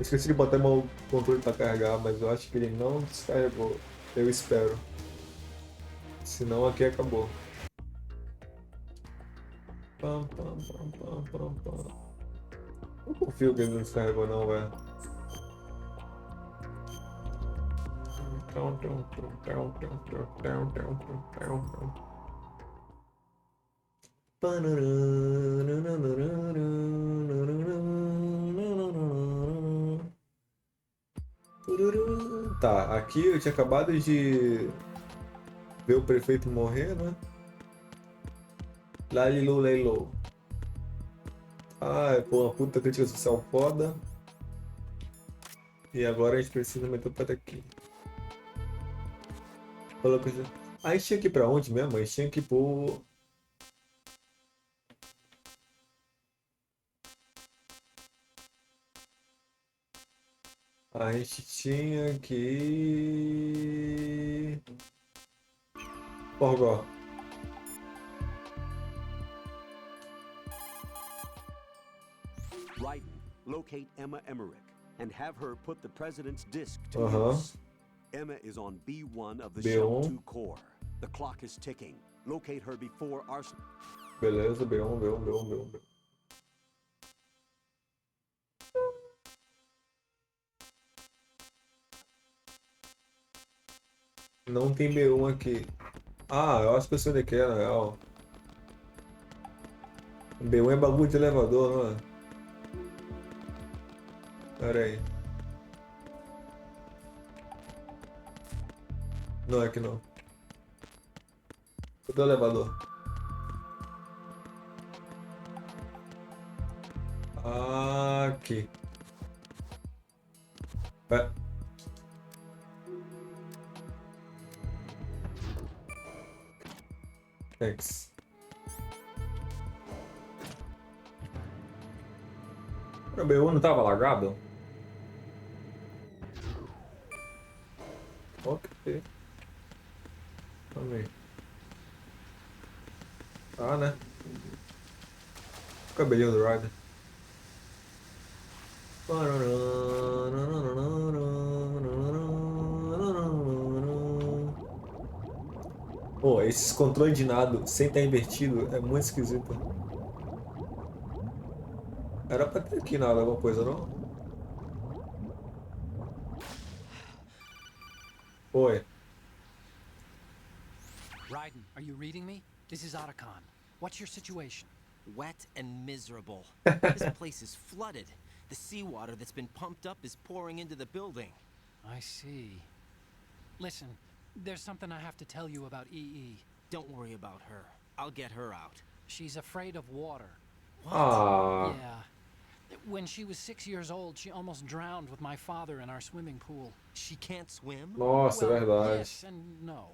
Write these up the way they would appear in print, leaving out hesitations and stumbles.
Esqueci de botar meu controle pra carregar, mas eu acho que ele não descarregou. Eu espero. Senão aqui acabou. Pam, pam, pam, pam, pam, pam. Não confio que ele não descarregou não, velho. Tá, aqui eu tinha acabado de ver o prefeito morrer, né? Lalilu Leilou. Ah, pô, uma puta crítica social foda. E agora a gente precisa meter o pé daqui. Falou que... A gente tinha que ir pra onde mesmo? A gente tinha que ir pro... A gente tinha que ir... Porgó. Right. Locate Emma Emmerich and have her put the president's disc to Aham. use. Emma is on B1 of the Shell B1. 2 core. The clock is ticking. Locate her before Arsenal. Beleza, B1, B1, B1, B1, B1. Não tem B1 aqui. Ah, eu acho que eu sei onde que é, na real. B1 é bagulho de elevador, não é? Pera aí. Não é aqui não. Cadê o elevador? Aqui. É. Thanks. O B1 não tava lagado? Ok. Também. Tá, né? O cabelinho do Ryder. Pô, esses controles de nado sem estar invertido é muito esquisito. Era pra ter aqui nada, alguma coisa, não? Oi. Raiden, are you reading me? This is Otacon. What's your situation? Wet and miserable. This place is flooded. The seawater that's been pumped up is pouring into the building. I see. Listen, there's something I have to tell you about EE. Don't worry about her. I'll get her out. She's afraid of water. What? Ah, Yeah. When she was 6 years old, she almost drowned with my father in our swimming pool. She can't swim? nossa, é Well, verdade. yes and no.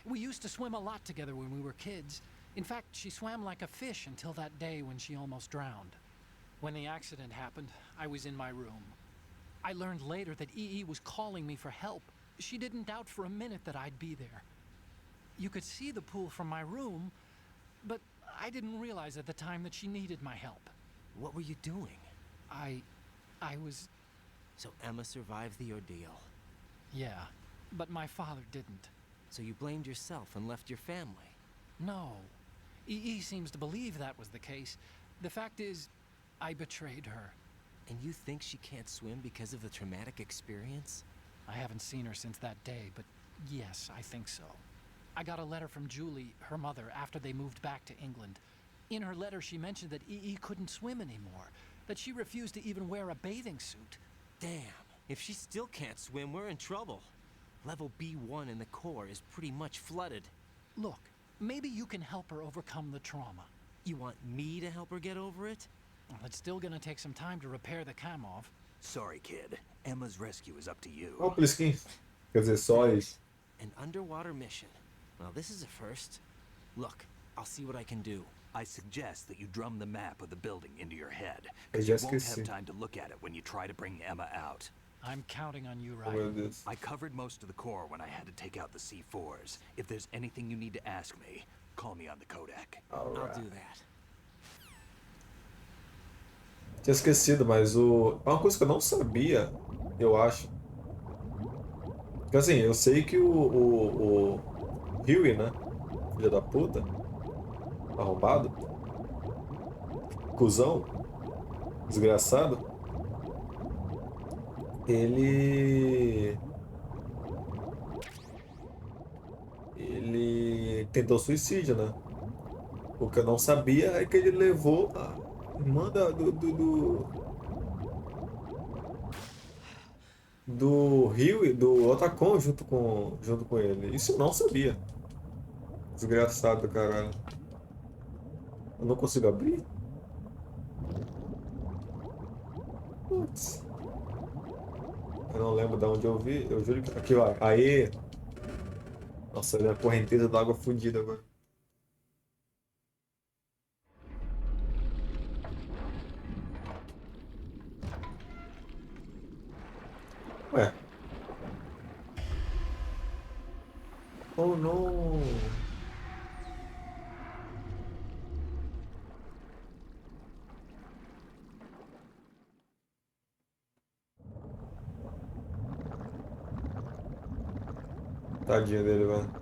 We used to swim a lot together when we were kids. In fact, she swam like a fish until that day when she almost drowned. When the accident happened, I was in my room. I learned later that EE was calling me for help. She didn't doubt for a minute that I'd be there. You could see the pool from my room, but I didn't realize at the time that she needed my help. What were you doing? I was... So Emma survived the ordeal. Yeah, but my father didn't. So you blamed yourself and left your family. No. EE seems to believe that was the case. The fact is, I betrayed her. And you think she can't swim because of the traumatic experience? I haven't seen her since that day, but yes, I think so. I got a letter from Julie, her mother, after they moved back to England. In her letter, she mentioned that EE couldn't swim anymore, that she refused to even wear a bathing suit. Damn, if she still can't swim, we're in trouble. Level B1 in the core is pretty much flooded. Look, maybe you can help her overcome the trauma. You want me to help her get over it? Well, it's still gonna take some time to repair the Kamov. Sorry, kid. Emma's rescue is up to you. Ó, por isso que... Quer dizer, só isso. An underwater mission. Well, this is a first. Look, I'll see what I can do. I suggest that you drum the map of the building into your head, Eu because já you won't esqueci. have time to look at it when you try to bring Emma out. I'm counting on you, Oh, meu Ryder. Deus. I covered most of the core when I had to take out the C4s. If there's anything you need to ask me, call me on the codec. I'll Alright. do that. Tinha esquecido, mas é uma coisa que eu não sabia, eu acho. Porque assim, eu sei que o Huey, né? Filho da puta, arrombado, cuzão, desgraçado, ele. Ele tentou suicídio, né? O que eu não sabia é que ele levou a irmã do Rio e do Otacon junto com ele. Isso eu não sabia. Desgraçado, caralho. Eu não consigo abrir? Putz. Eu não lembro de onde eu vi. Eu juro que. Aqui, ó. Aê! Nossa, olha a correnteza d'água fodida agora. Ué. Oh, não. Tadinho dele, velho.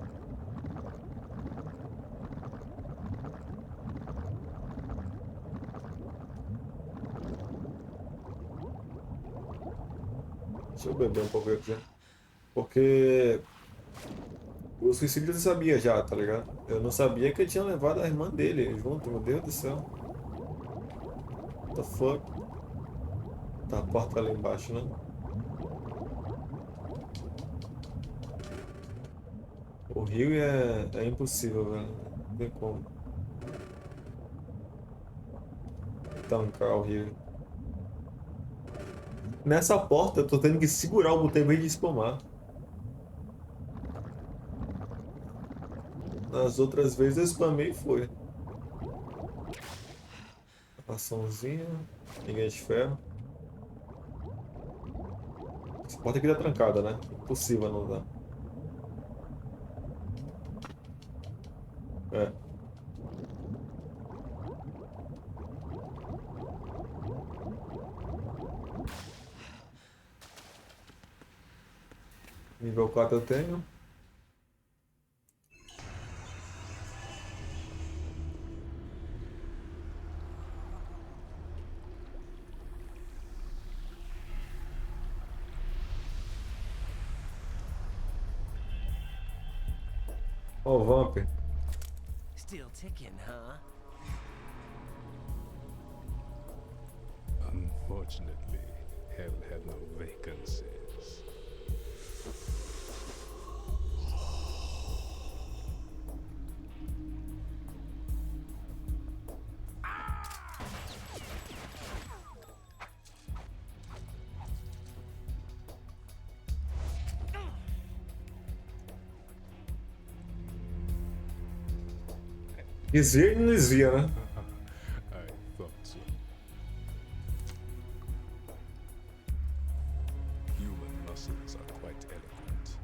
Deixa eu beber um pouco aqui. Porque o suicídio eu sabia já, tá ligado? Eu não sabia que ele tinha levado a irmã dele junto, meu Deus do céu. What the fuck? Tá a porta ali embaixo, né? O Rio é impossível, velho. Não tem como tancar o Rio. Nessa porta eu tô tendo que segurar o botão em vez de espumar. Nas outras vezes eu spamei e foi. Açãozinha, ninguém de ferro. Essa porta aqui tá trancada, né? Impossível não dar. É. Nível 4 eu tenho. Ó, o Vamp. Still ticking, huh? Unfortunately, hell had no vacancies. Desvia e não desvia, né? I thought so. Human muscles are quite eloquent.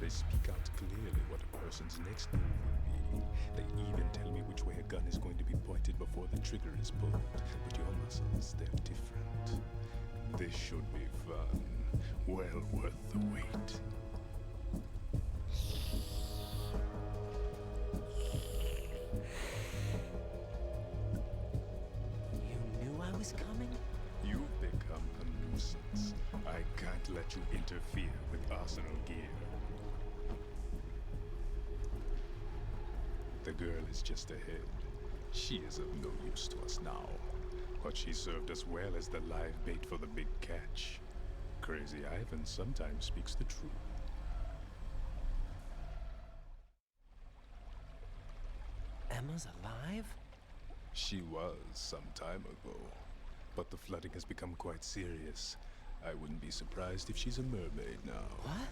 They speak out clearly what a person's next move will be. They even tell me which way a gun is going to be pointed before the trigger is pulled. But your muscles, they're different. This should be fun. Well worth the wait. You knew I was coming? You've become a nuisance. I can't let you interfere with arsenal gear. The girl is just ahead. She is of no use to us now. But she served us well as the live bait for the big catch. Crazy Ivan sometimes speaks the truth. Emma's alive? She was some time ago. But the flooding has become quite serious. I wouldn't be surprised if she's a mermaid now. What?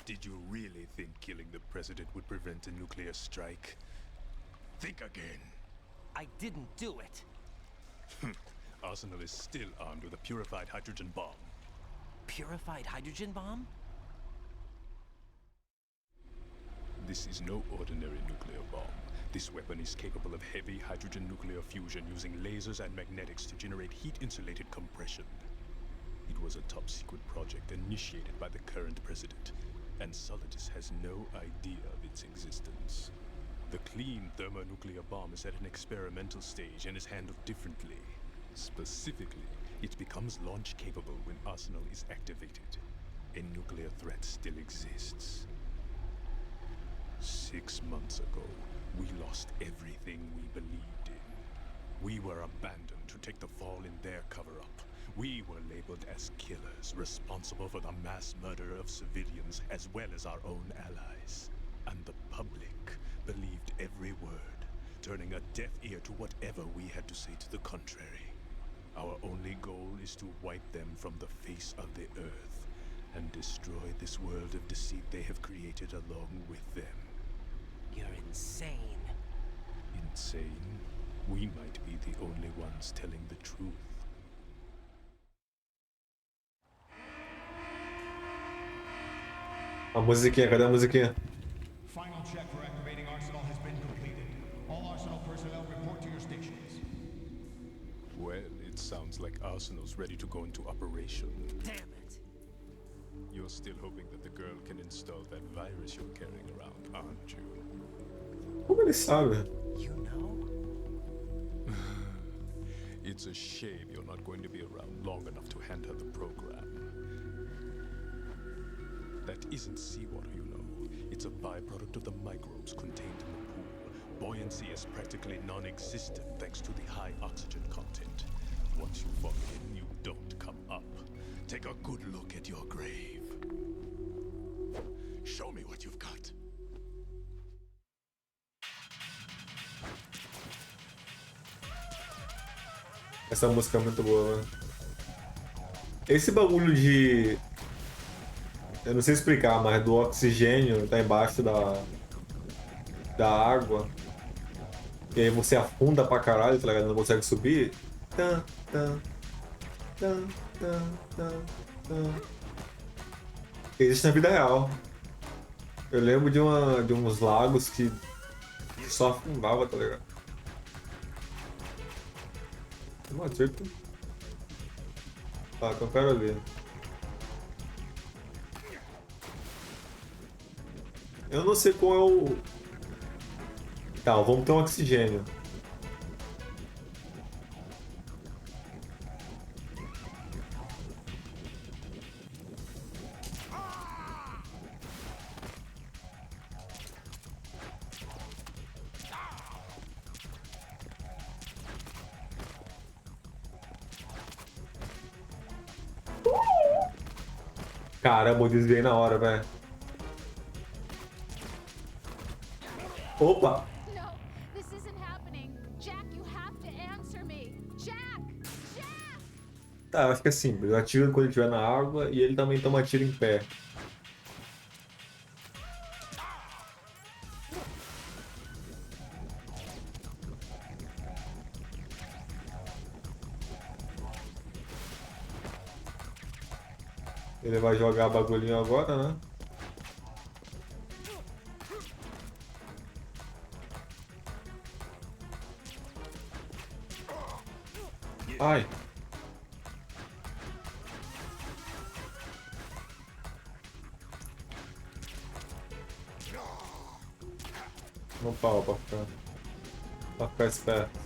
Did you really think killing the president would prevent a nuclear strike? Think again. I didn't do it. Arsenal is still armed with a purified hydrogen bomb. Purified hydrogen bomb? This is no ordinary nuclear bomb. This weapon is capable of heavy hydrogen nuclear fusion using lasers and magnetics to generate heat-insulated compression. It was a top-secret project initiated by the current president, and Solidus has no idea of its existence. The clean thermonuclear bomb is at an experimental stage and is handled differently. Specifically, it becomes launch-capable when Arsenal is activated. A nuclear threat still exists. 6 months ago, we lost everything we believed in. We were abandoned to take the fall in their cover-up. We were labeled as killers, responsible for the mass murder of civilians as well as our own allies. And the public believed every word, turning a deaf ear to whatever we had to say to the contrary. Our only goal is to wipe them from the face of the earth and destroy this world of deceit they have created along with them. You're insane. Insane? We might be the only ones telling the truth. A musiquinha, cadê a musiquinha? Final check for activating Arsenal has been completed. All Arsenal personnel report to your stations. Well, it sounds like Arsenal's ready to go into operation. Damn it. You're still hoping that the girl can install that virus you're carrying around, aren't you? Como ele sabe? You know? It's a shame you're not going to be around long enough to hand her the program. That isn't seawater, you know. It's a byproduct of the microbes contained in the pool. Buoyancy is practically non-existent thanks to the high oxygen content. Once you fall in, you don't come up. Take a good look at your grave. Show me what you've got. Essa música é muito boa, mano. Esse bagulho de... Eu não sei explicar, mas do oxigênio tá embaixo da água. E aí você afunda pra caralho, tá ligado? Não consegue subir. Tan, tan, tan, tan, tan, tan. Existe na vida real. Eu lembro de uns lagos que só afundava, tá ligado? Uma tripa. Tá, então eu quero ver. Eu não sei qual é o... Tá, vamos ter um oxigênio. Caramba, eu desviei na hora, velho. Opa! No, this isn't happening. Jack, you have to answer me. Jack! Jack! Tá, eu acho que é simples. Eu atiro quando ele estiver na água e ele também toma tiro em pé. Ele vai jogar bagulhinho agora, né? Ai. No pau pra ficar esperto.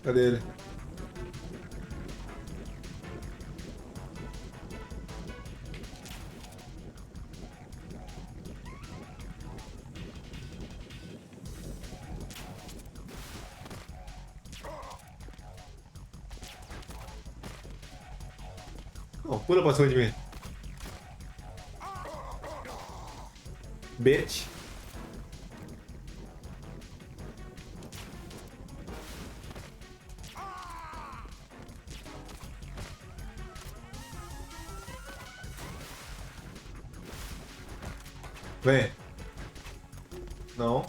Cadê ele? Não, pula pra cima de mim. Bitch. Vem. Não.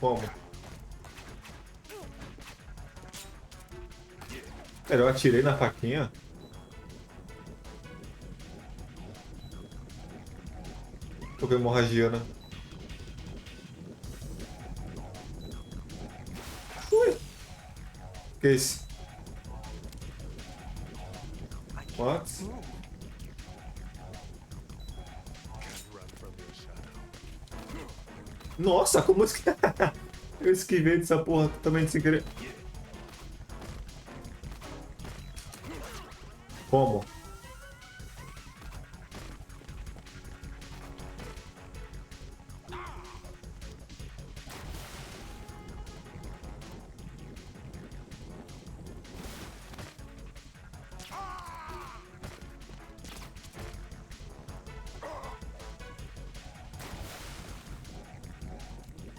Como? Eu atirei na faquinha. tô com hemorragia, né? Ui! Que isso? I can't What? move. Can't run from your shadow. Nossa, como assim? Eu esquivei dessa porra totalmente sem querer. Como?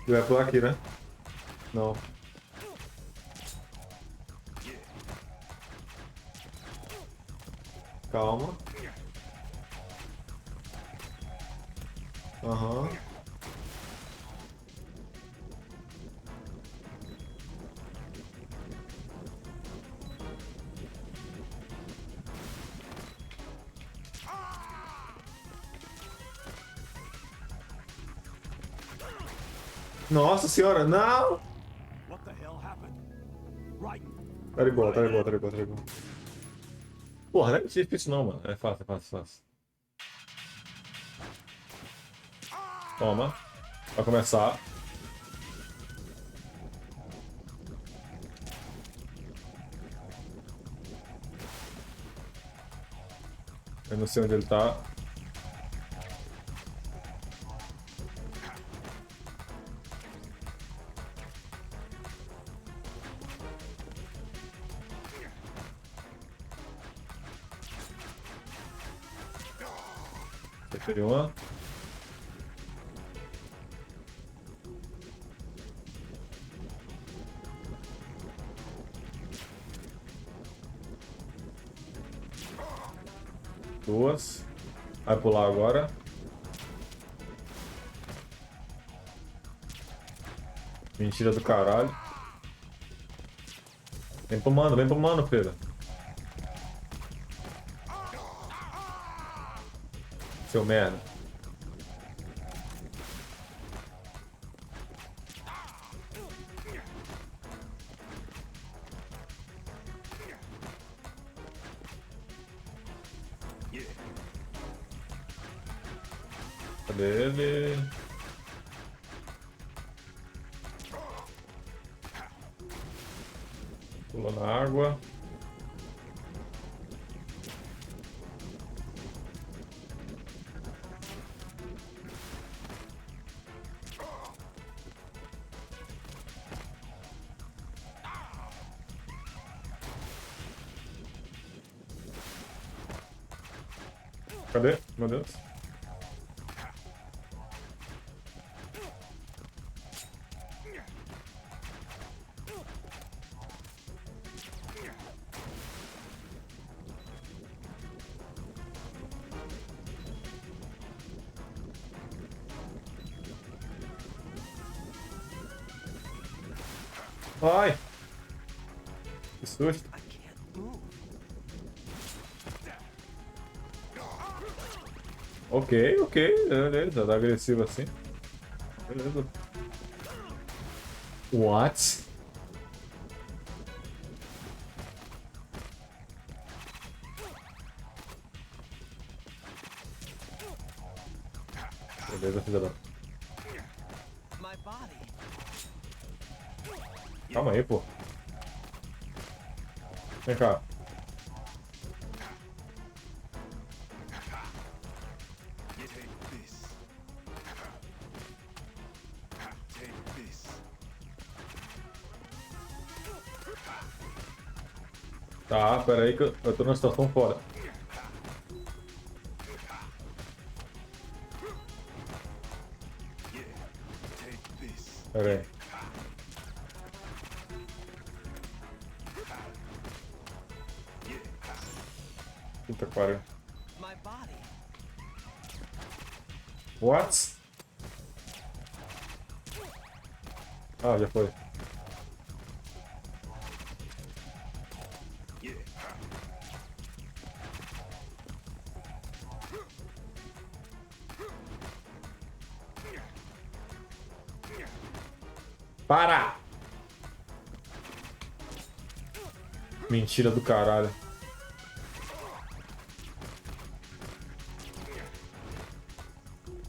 Ele vai pular aqui, né? Não. Calma. Aham. Nossa senhora, não! What the hell happened? Right. Tá de boa, tá de boa, tá de boa, tá de boa. Porra, não é difícil não, mano. É fácil, é fácil, é fácil. Toma. Vai começar. Eu não sei onde ele tá. Acertei uma. Duas. Vai pular agora. Mentira do caralho. Vem pro mano, filho. Seu merda. Cadê ele? Pulou na água. Cadê? Meu Deus. Ai! Que susto. I can't move. Ok, ok. Beleza, tá agressivo assim. Beleza. What? Beleza, filha da... My body. Calma aí, pô. Vem cá. Take this. Take this. Tá, pera aí que eu tô numa situação fora. Take this. Pera aí. Puta que pariu. My body. What? Ah, já foi. Para! Mentira do caralho.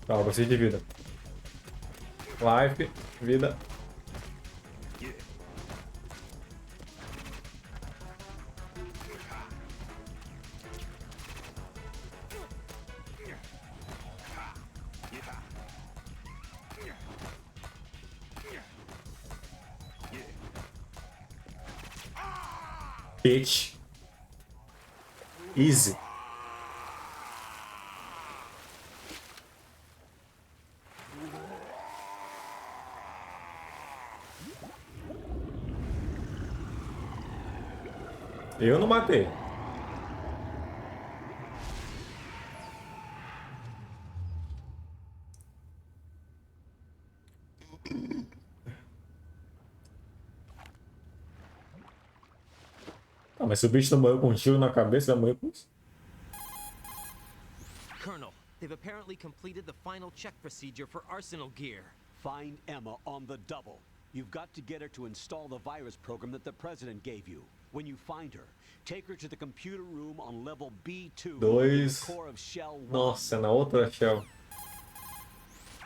Tá, você de vida. Life, vida. Bitch. Easy. Eu não matei. Ah, mas se o bicho não morreu com um tiro na cabeça, vai morrer com isso? Colonel, they've apparently completed the final check procedure for arsenal gear. Find Emma on the double. You've got to get her to install the virus program that the president gave you. When you find her, take her to the computer room on level B2 in the core of Shell 1. Nossa, na outra shell.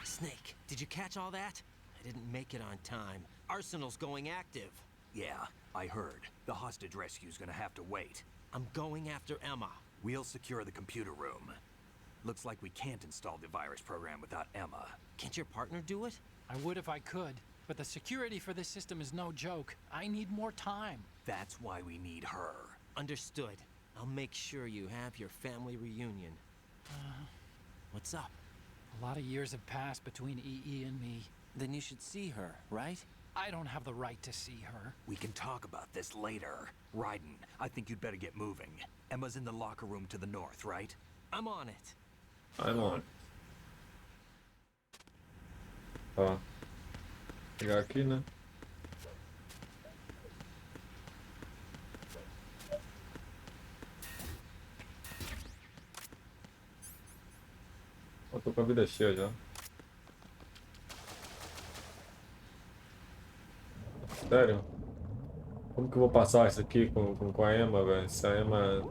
Snake, did you catch all that? I didn't make it on time. Arsenal's going active. Yeah, I heard. The hostage rescue's gonna have to wait. I'm going after Emma. We'll secure the computer room. Looks like we can't install the virus program without Emma. Can't your partner do it? I would if I could, but the security for this system is no joke. I need more time. That's why we need her. Understood. I'll make sure you have your family reunion. What's up? A lot of years have passed between EE and me. Then you should see her, right? I don't have the right to see her. We can talk about this later. Raiden, I think you'd better get moving. Emma's in the locker room to the north, right? I'm on it. I'm on. Ó. Pegar aqui, né? Eu tô com a vida cheia já. Sério? Como que eu vou passar isso aqui com a Emma, velho? Se a Emma...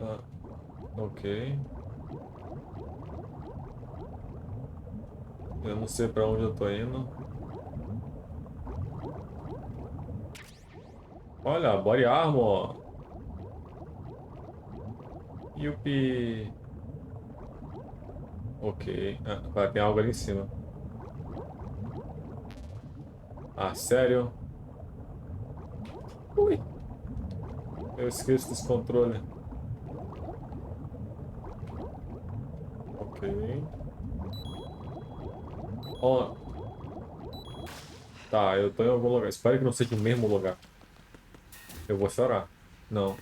Ah, ok. Eu não sei pra onde eu tô indo. Olha, body armor. Yupi. Ok. Ah, vai, tem algo ali em cima. Ah, sério? Ui. Eu esqueço desse controle. Ok. Ó. Tá, eu tô em algum lugar. Espero que não seja o mesmo lugar. Eu vou chorar. Não.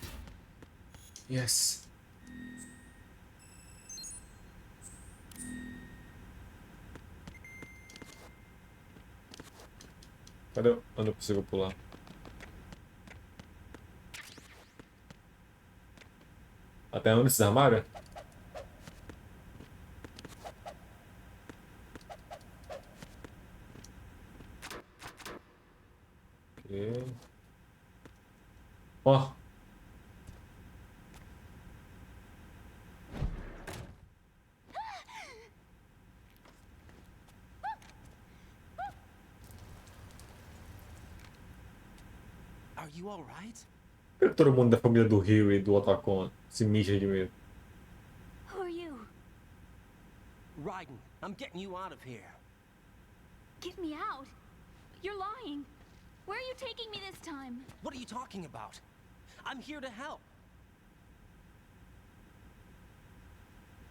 Yes. Cadê? Onde eu consigo pular? Até onde esses armários? Ok. Ó. Are you all right? Por que todo mundo da família do Rio e do Otacon se mija de medo? Who are you? Raiden, I'm getting you out of here. Get me out. You're lying. Where are you taking me this time? What are you talking about? I'm here to help.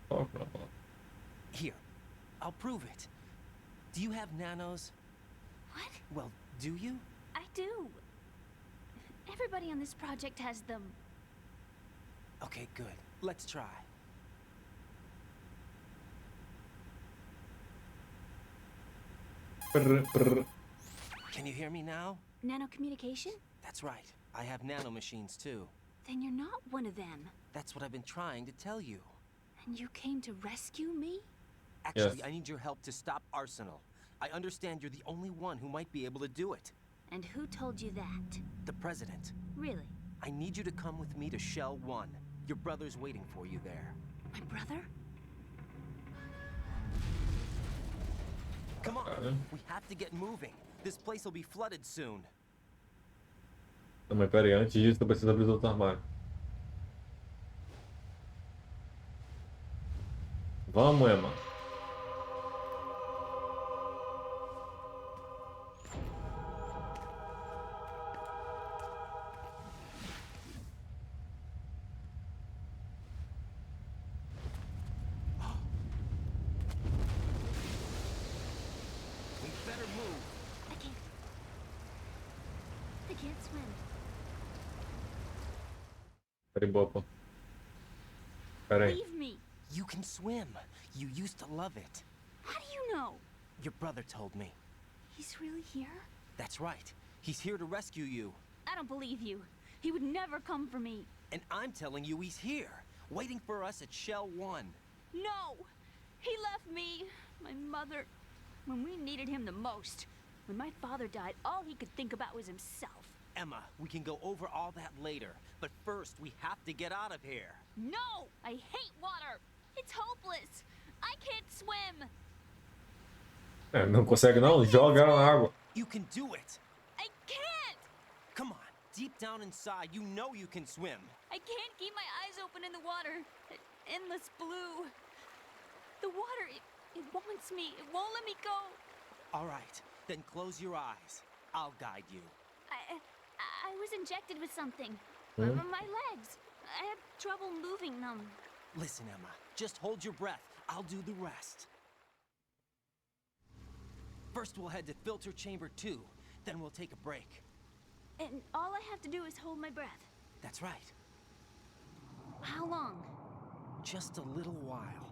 Talk about. Here, I'll prove it. Do you have nanos? What? Well, do you? I do. Everybody on this project has them. Okay, good. Let's try. Prr, prr. Can you hear me now? Nanocommunication? That's right. I have nanomachines too. Then you're not one of them. That's what I've been trying to tell you. And you came to rescue me? Actually, Yes. I need your help to stop Arsenal. I understand you're the only one who might be able to do it. And who told you that? The President. Really? I need you to come with me to Shell 1. Your brother's waiting for you there. My brother? Come on, Cara. we have to get moving. This place will be flooded soon. Não, mas pera aí, antes disso eu preciso abrir os outros armários. Vamos, Emma. We better move. I can't swim. Pera aí, boa. Pera aí. Leave me. You can swim. You used to love it. How do you know? Your brother told me. He's really here? That's right. He's here to rescue you. I don't believe you. He would never come for me. And I'm telling you he's here, waiting for us at Shell 1. No! He left me, my mother, when we needed him the most. When my father died, all he could think about was himself. Emma, we can go over all that later, but first we have to get out of here. No! I hate water! It's hopeless! I can't swim! É, não consegue não? Joga ela na água. You can do it. I can't! Come on, deep down inside, you know you can swim. I can't keep my eyes open in the water. That endless blue. The water, it wants me. It won't let me go. All right, then close your eyes. I'll guide you. I was injected with something. Hmm? My legs. I have trouble moving them. Listen, Emma, just hold your breath. I'll do the rest. First, we'll head to filter chamber 2. Then we'll take a break. And all I have to do is hold my breath. That's right. How long? Just a little while.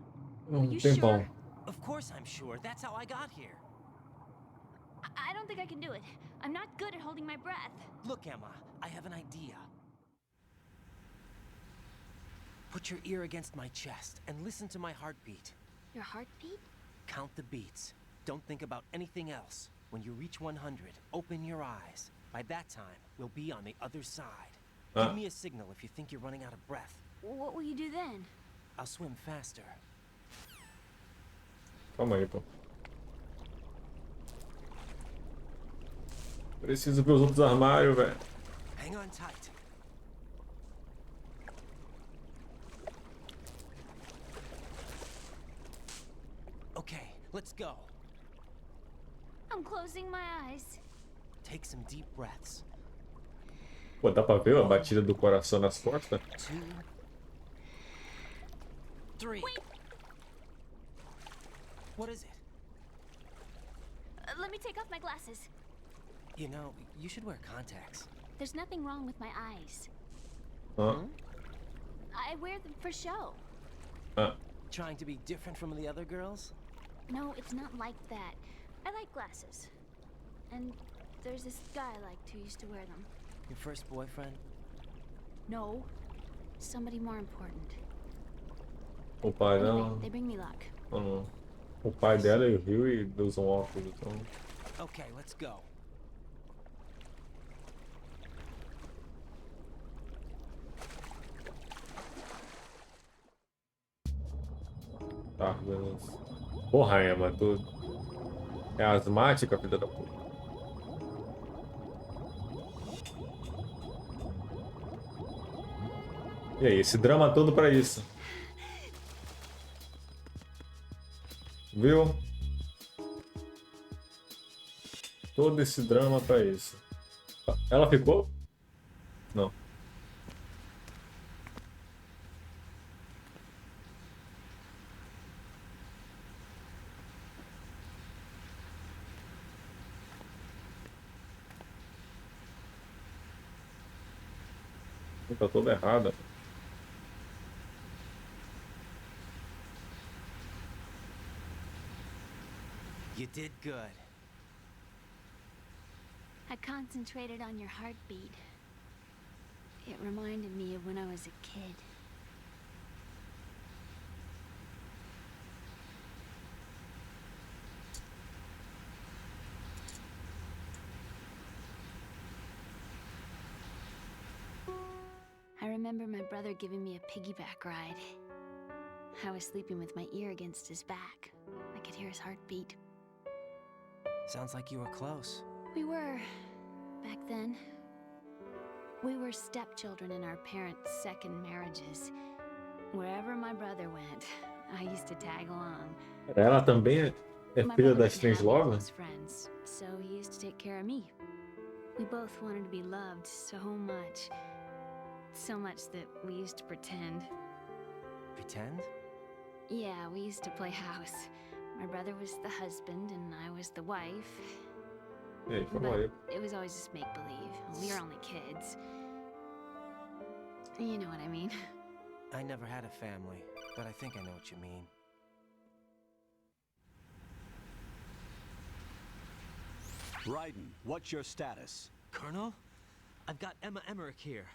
You Tempão. sure? Of course I'm sure. That's how I got here. I don't think I can do it. I'm not good at holding my breath. Look, Emma, I have an idea. Put your ear against my chest and listen to my heartbeat. Your heartbeat? Count the beats. Don't think about anything else. When you reach 100, open your eyes. By that time, we'll be on the other side. Give me a signal if you think you're running out of breath. What will you do then? I'll swim faster. Calma aí, pô. Preciso ver os outros armários, velho. Hang on tight. Okay, let's go. I'm closing my eyes. Take some deep breaths. Pô, dá pra ver a batida do coração nas costas? 2, 3. Wait. What is it? Let me take off my glasses. You know, you should wear contacts. There's nothing wrong with my eyes. Hã? I wear them for show. Ah, Trying to be different from the other girls? No, it's not like that. I like glasses. And there's this guy I liked who used to wear them. Your first boyfriend? No. Somebody more important. o pai Anyway, dela. they bring me luck. Não, não. O pai dela e o Rio e usam óculos, então. Okay, let's go. Tá, beleza. Porra, Emma, tu. É asmática, filha da puta. E aí, esse drama todo pra isso. Viu? Todo esse drama pra isso. Ela ficou? Não. Tá toda errada. You did good. I concentrated on your heartbeat. It reminded me of when I was a kid. remember my brother giving me a piggyback ride. I was sleeping with my ear against his back. I could hear his heartbeat. Sounds like you were close. We were, back then. We were stepchildren in our parents' second marriages. Wherever my brother went, I used to tag along. Ela também é My filha brother da didn't have any Strangelove? close friends, so he used to take care of me. We both wanted to be loved so much. So much that we used to pretend. Pretend? Yeah, we used to play house. My brother was the husband and I was the wife. Ei, calma But aí. it was always just make-believe. We were only kids. You know what I mean. I never had a family, but I think I know what you mean. Raiden, what's your status? Colonel, I've got Emma Emmerich here.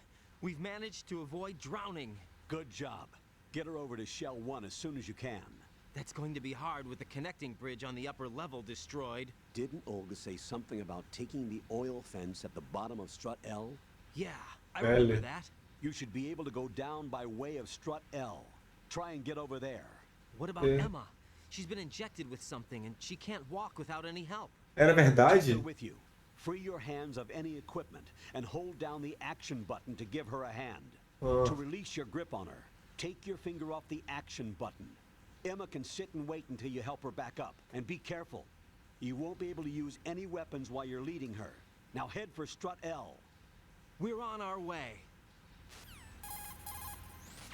We've managed to avoid drowning. Good job. Get her over to Shell 1 as soon as you can. That's going to be hard with the connecting bridge on the upper level destroyed. Didn't Olga say something about taking the oil fence at the bottom of Strut L? Yeah, I remember Ele. that. You should be able to go down by way of Strut L. Try and get over there. What about Yeah. Emma? She's been injected with something and she can't walk without any help. Era Take verdade? her with you. Free your hands of any equipment and hold down the action button to give her a hand. Ah. To release your grip on her, take your finger off the action button. Emma can sit and wait until you help her back up. And be careful. You won't be able to use any weapons while you're leading her. Now head for Strut L. We're on our way.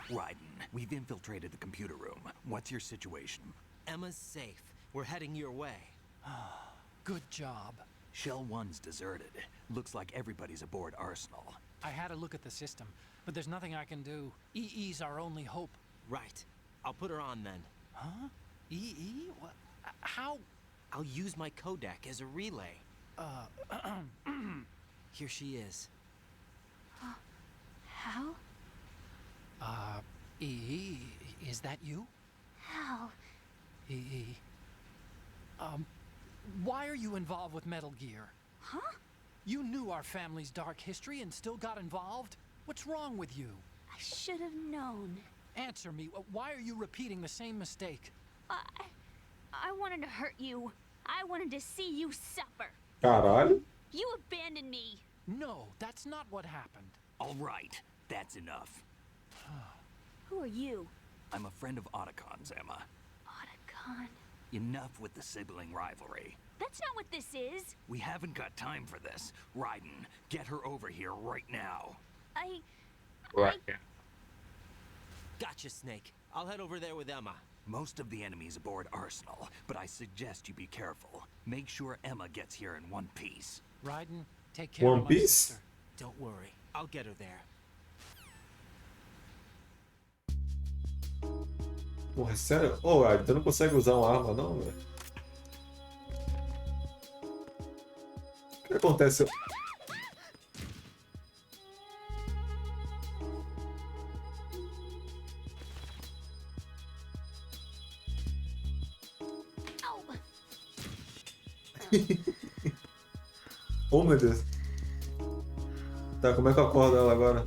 Raiden, we've infiltrated the computer room. What's your situation? Emma's safe. We're heading your way. Good job. Shell 1's deserted. Looks like everybody's aboard Arsenal. I had a look at the system, but there's nothing I can do. EE's our only hope. Right. I'll put her on then. Huh? EE? What? How? I'll use my Kodak as a relay. Here she is. Hal? EE, is that you? Hal. EE. Why are you involved with Metal Gear? Huh? You knew our family's dark history and still got involved? What's wrong with you? I should have known. Answer me. Why are you repeating the same mistake? I wanted to hurt you. I wanted to see you suffer. Caralho. You abandoned me. No, that's not what happened. All right, that's enough. Who are you? I'm a friend of Otacon's, Emma. Otacon. Enough with the sibling rivalry. That's not what this is. We haven't got time for this. Raiden, get her over here right now. Gotcha, Snake. I'll head over there with Emma. Most of the enemy's aboard Arsenal, but I suggest you be careful. Make sure Emma gets here in one piece. Raiden, take care One of my Piece? sister. Don't worry. I'll get her there. Porra, sério? Ô, Ed, tu não consegue usar uma arma não, velho? O que acontece? Ow! Oh, meu Deus. Tá, como é que eu acordo ela agora?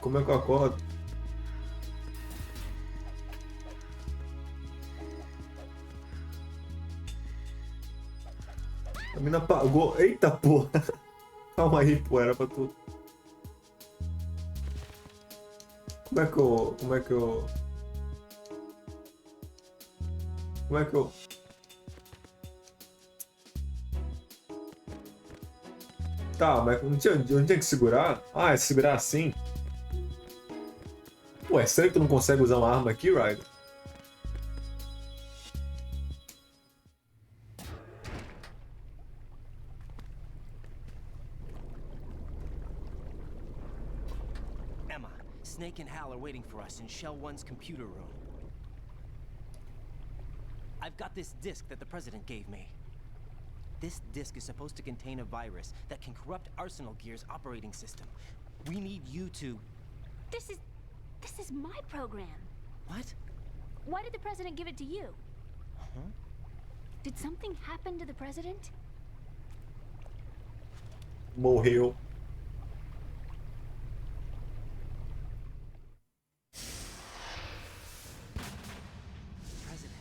Como é que eu acordo? A mina apagou. Eita porra! Calma aí, pô, era pra tu. Como é que eu. Como é que eu. Como é que eu. Tá, mas não tinha que segurar? Ah, é segurar assim? Pô, é sério que tu não consegue usar uma arma aqui, Ryder? Emma, Snake and Hal are waiting for us in Shell 1's computer room. I've got this disk that the President gave me. This disk is supposed to contain a virus that can corrupt Arsenal Gear's operating system. We need you to... This is my program. What? Why did the president give it to you? Did something happen to the president? Morreu. President.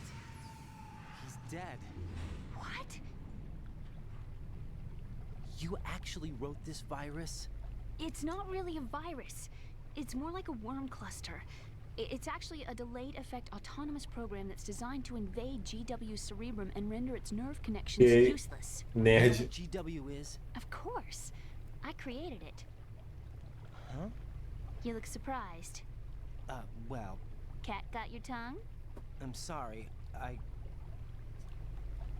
He's dead. What? You actually wrote this virus? It's not really a virus. It's more like a worm cluster. It's actually a delayed effect autonomous program that's designed to invade GW's cerebrum and render its nerve connections useless. You know Nerd. what GW is? Of course. I created it. Huh? You look surprised. Well, Cat got your tongue? I'm sorry.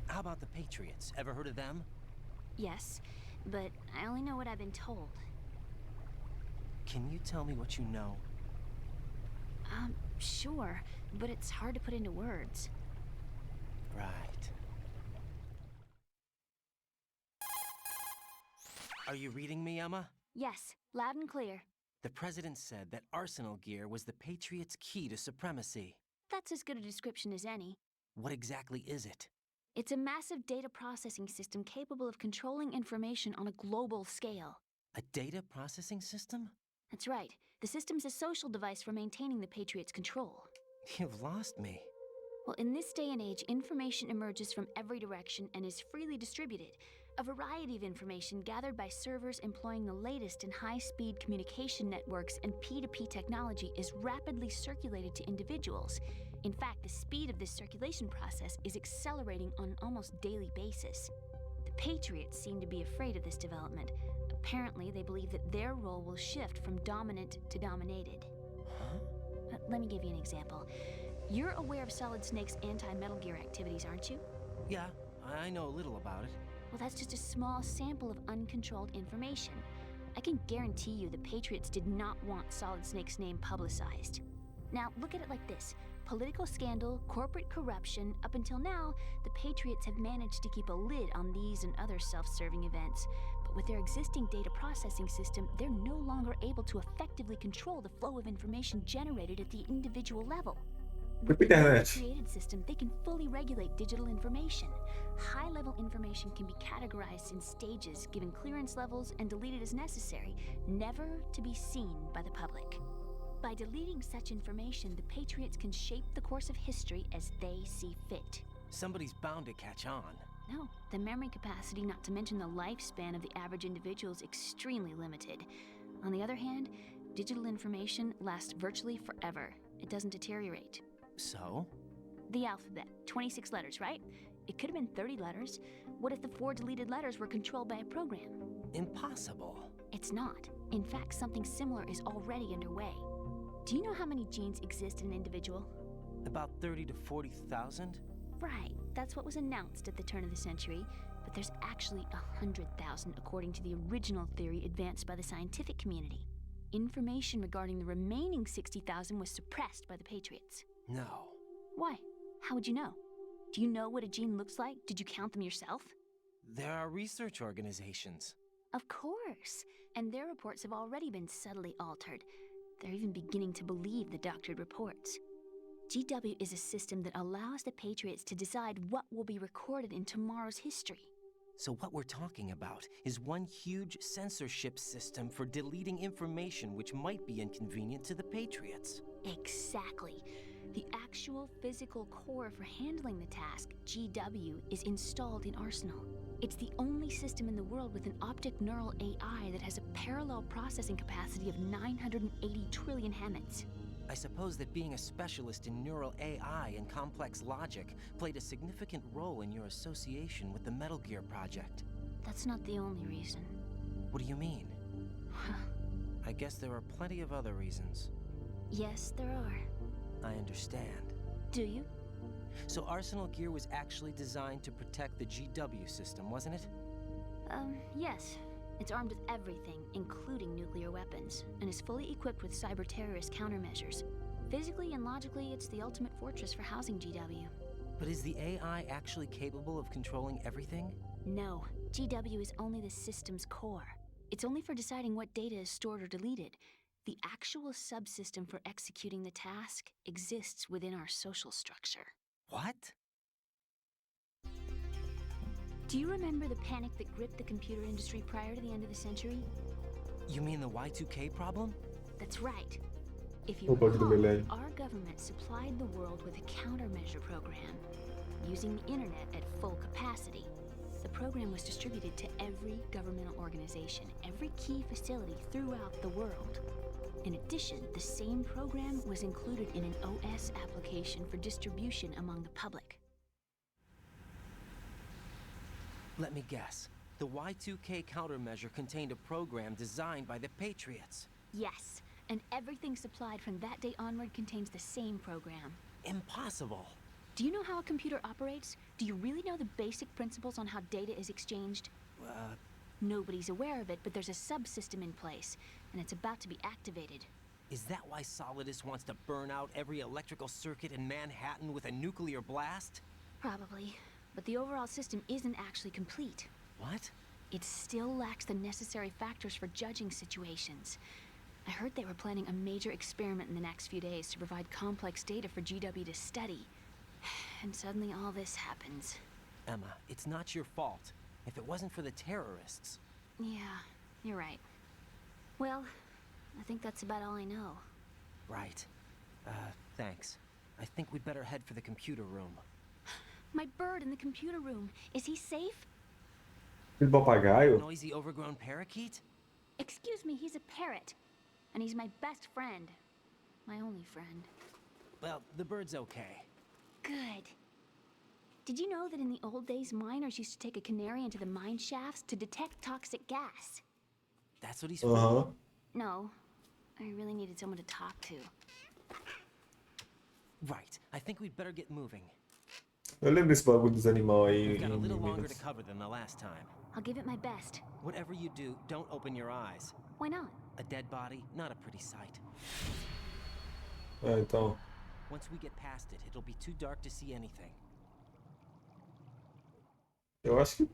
How about the Patriots? Ever heard of them? Yes, but I only know what I've been told. Can you tell me what you know? Sure, but it's hard to put into words. Right. Are you reading me, Emma? Yes, loud and clear. The president said that Arsenal gear was the Patriots' key to supremacy. That's as good a description as any. What exactly is it? It's a massive data processing system capable of controlling information on a global scale. A data processing system? That's right. The system's a social device for maintaining the Patriots' control. You've lost me. Well, in this day and age, information emerges from every direction and is freely distributed. A variety of information gathered by servers employing the latest in high-speed communication networks and P2P technology is rapidly circulated to individuals. In fact, the speed of this circulation process is accelerating on an almost daily basis. The Patriots seem to be afraid of this development. Apparently, they believe that their role will shift from dominant to dominated. Huh? Let me give you an example. You're aware of Solid Snake's anti-Metal Gear activities, aren't you? Yeah, I know a little about it. Well, that's just a small sample of uncontrolled information. I can guarantee you the Patriots did not want Solid Snake's name publicized. Now, look at it like this. Political scandal, corporate corruption, up until now, the Patriots have managed to keep a lid on these and other self-serving events. But with their existing data processing system, they're no longer able to effectively control the flow of information generated at the individual level. With the newly created system, they can fully regulate digital information. High-level information can be categorized in stages, given clearance levels, and deleted as necessary, never to be seen by the public. By deleting such information, the Patriots can shape the course of history as they see fit. Somebody's bound to catch on. No, the memory capacity, not to mention the lifespan of the average individual, is extremely limited. On the other hand, digital information lasts virtually forever. It doesn't deteriorate. So? The alphabet, 26 letters, right? It could have been 30 letters. What if the 4 deleted letters were controlled by a program? Impossible. It's not. In fact, something similar is already underway. Do you know how many genes exist in an individual? About 30 to 40,000? Right, that's what was announced at the turn of the century, but there's actually 100,000 according to the original theory advanced by the scientific community. Information regarding the remaining 60,000 was suppressed by the Patriots. No. Why? How would you know? Do you know what a gene looks like? Did you count them yourself? There are research organizations. Of course, and their reports have already been subtly altered. They're even beginning to believe the doctored reports. GW is a system that allows the Patriots to decide what will be recorded in tomorrow's history. So what we're talking about is one huge censorship system for deleting information which might be inconvenient to the Patriots. Exactly. The actual physical core for handling the task, GW, is installed in Arsenal. It's the only system in the world with an optic neural AI that has a parallel processing capacity of 980 trillion Hammets. I suppose that being a specialist in neural AI and complex logic played a significant role in your association with the Metal Gear project. That's not the only reason. What do you mean? I guess there are plenty of other reasons. Yes, there are. I understand. Do you? So Arsenal Gear was actually designed to protect the GW system, wasn't it? Yes. It's armed with everything, including nuclear weapons, and is fully equipped with cyber-terrorist countermeasures. Physically and logically, it's the ultimate fortress for housing GW. But is the AI actually capable of controlling everything? No. GW is only the system's core. It's only for deciding what data is stored or deleted. The actual subsystem for executing the task exists within our social structure. What? Do you remember the panic that gripped the computer industry prior to the end of the century? You mean the Y2K problem? That's right. If you O bug do recall, milênio. our government supplied the world with a countermeasure program. Using the internet at full capacity. The program was distributed to every governmental organization, every key facility throughout the world. In addition, the same program was included in an OS application for distribution among the public. Let me guess. The Y2K countermeasure contained a program designed by the Patriots. Yes, and everything supplied from that day onward contains the same program. Impossible. Do you know how a computer operates? Do you really know the basic principles on how data is exchanged? Nobody's aware of it, but there's a subsystem in place, and it's about to be activated. Is that why Solidus wants to burn out every electrical circuit in Manhattan with a nuclear blast? Probably, but the overall system isn't actually complete. What? It still lacks the necessary factors for judging situations. I heard they were planning a major experiment in the next few days to provide complex data for GW to study. And suddenly all this happens. Emma, it's not your fault. If it wasn't for the terrorists... Yeah, you're right. Well, I think that's about all I know. Right. Thanks. I think we'd better head for the computer room. My bird in the computer room. Is he safe? Aquele papagaio? Noisy, overgrown parakeet? Excuse me, he's a parrot. And he's my best friend. My only friend. Well, the bird's okay. Good. Did you know that in the old days, miners used to take a canary into the mine shafts to detect toxic gas? That's what he's for? Aham. No. I really needed someone to talk to. Right. I think we'd better get moving. Eu lembro desse bagulho dos animais aí We've got a em little longer to Minas. cover than the last time. I'll give it my best. Whatever you do, don't open your eyes. Why not? A dead body, not a pretty sight. É, então. Once we get past it, it'll be too dark to see anything. Eu acho que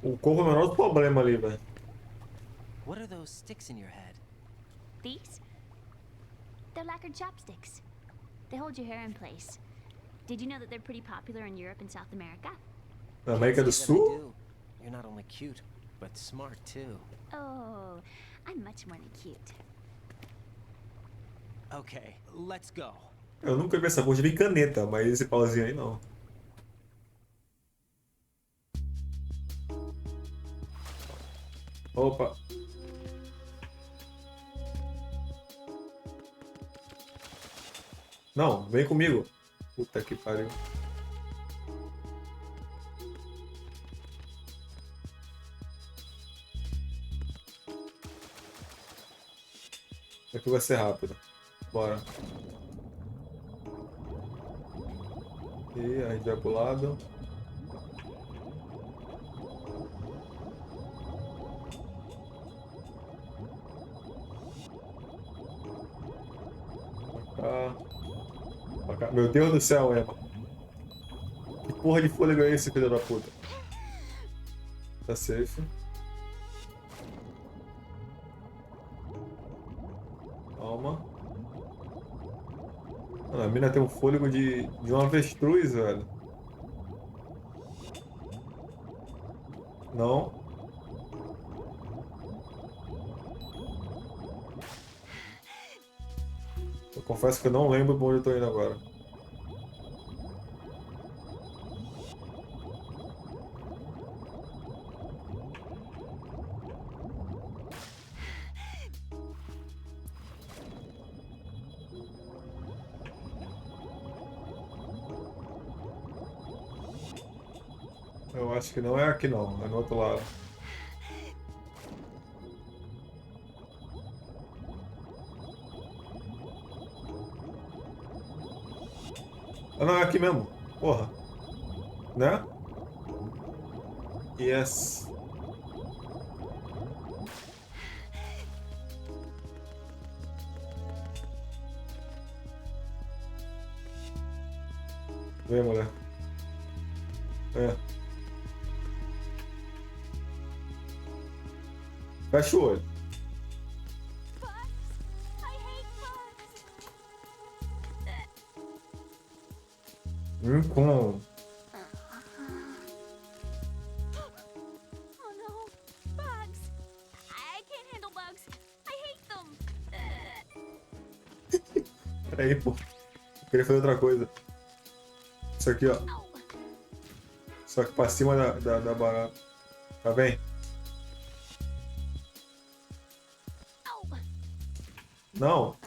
o corpo é o menor problema ali, velho. What are those sticks in your head? These? They're lacquered chopsticks. They hold your hair in place. Did you know that they're pretty popular in Europe and South America? Na América do Say that I Sul? do. You're not only cute, but smart too. Oh, I'm much more than cute. Okay, let's go. Eu nunca vi essa cor, já vi caneta, mas esse pauzinho aí não. Opa. Não, vem comigo. Puta que pariu. Isso aqui vai ser rápido. Bora. E a gente vai pro lado. Pra cá. Pra cá. Meu Deus do céu, Emma. Que porra de fôlego é esse, filho da puta? Tá safe. Calma. Mano, a mina tem um fôlego de um avestruz, velho. Não. Eu confesso que eu não lembro pra onde eu tô indo agora. Eu acho que não é aqui não, é no outro lado. Ah não, é aqui mesmo. Porra. Né? Yes. Vem, mulher. É. Fecha o olho. Bugs? I hate bugs. Com. Peraí, pô. Eu queria fazer outra coisa. Isso aqui, ó. Só que pra cima da barata. Tá bem? Não.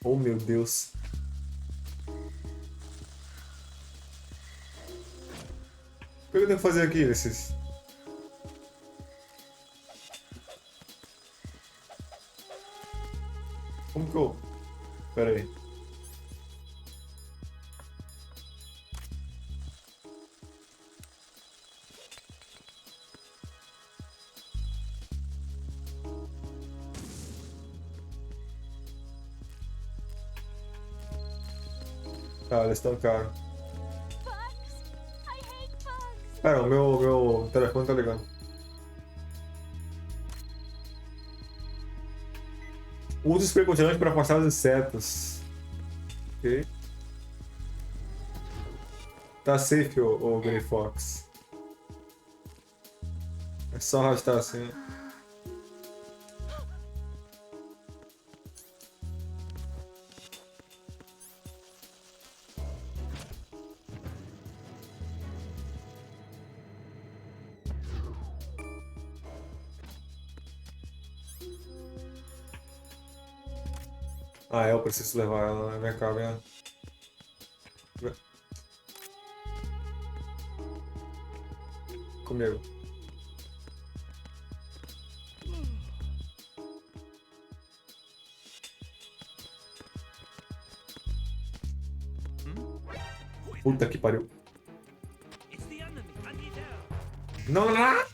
Oh, meu Deus. O que eu tenho que fazer aqui, esses? Como que eu... Pera aí. Ah, eles estão caros. Bugs! I hate bugs! Pera, o meu telefone tá ligando. Use spray congelante para afastar os insetos. Ok. Tá safe, o Grey Fox. É só arrastar assim. Ah, eu preciso levar ela, né? Vem cá, vem. Comigo. Puta que pariu. Não, não, não!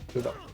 Filho da-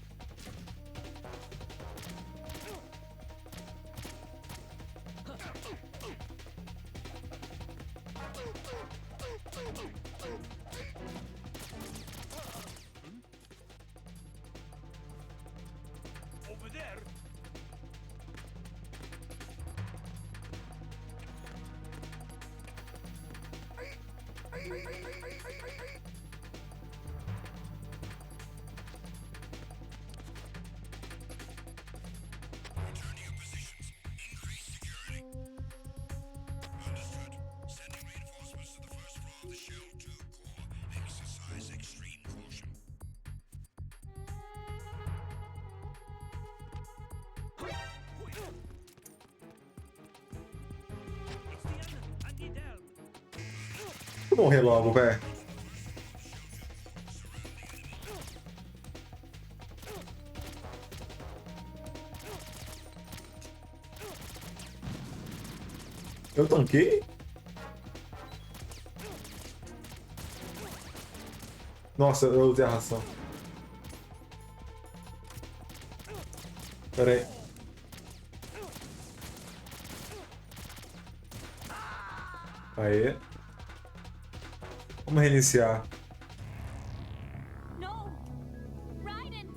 Vou morrer logo, velho. Eu tanquei? Nossa, eu usei a ração. Pera aí. Aê. Vamos reiniciar. No! Raiden!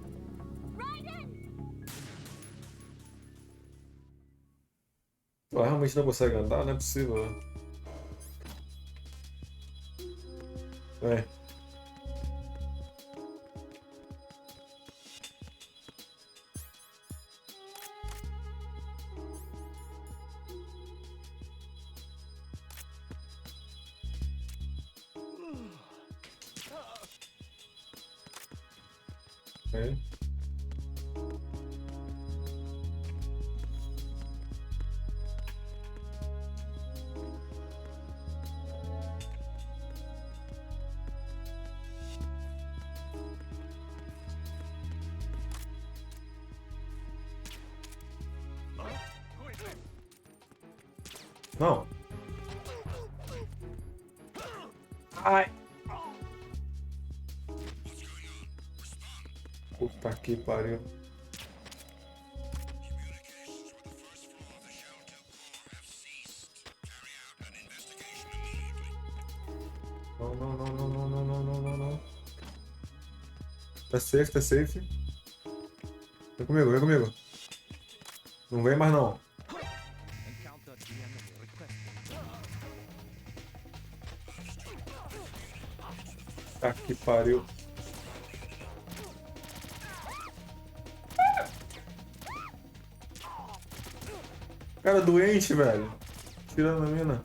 Raiden! Tu realmente não consegue andar? Não é possível. Vem. Vem. Não. Ai. Puta que pariu. Não, não, não, não, não, não, não, não, não, não. Tá safe, tá safe. Vem comigo, vem comigo. Não vem mais não. Tá que pariu. cara doente, velho. Tirando a mina.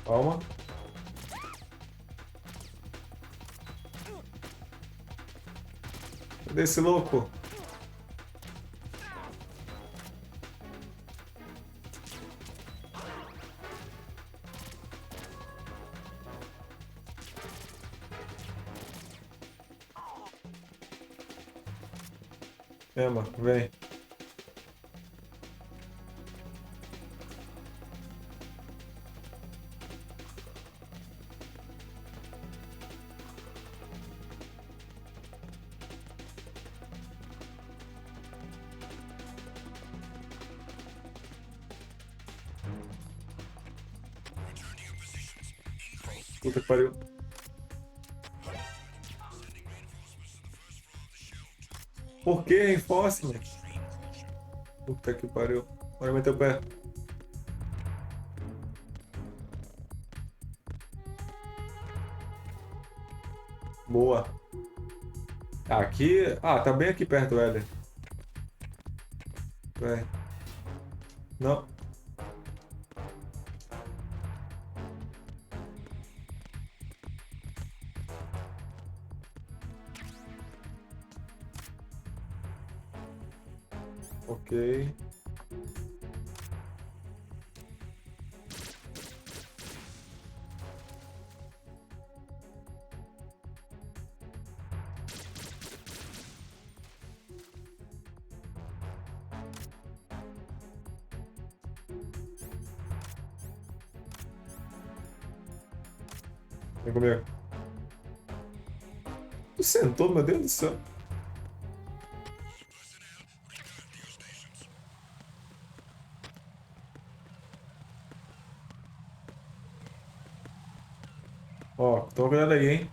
Calma. Cadê esse louco? Emma, vem. Puta que pariu. Por que reinforcement? Puta que pariu. Bora meter o pé. Boa. Aqui. Ah, tá bem aqui perto, Éder. Vem. Não. Ok. Vem comigo. Tu sentou, meu Deus do céu. Ó, toma cuidado aí, hein?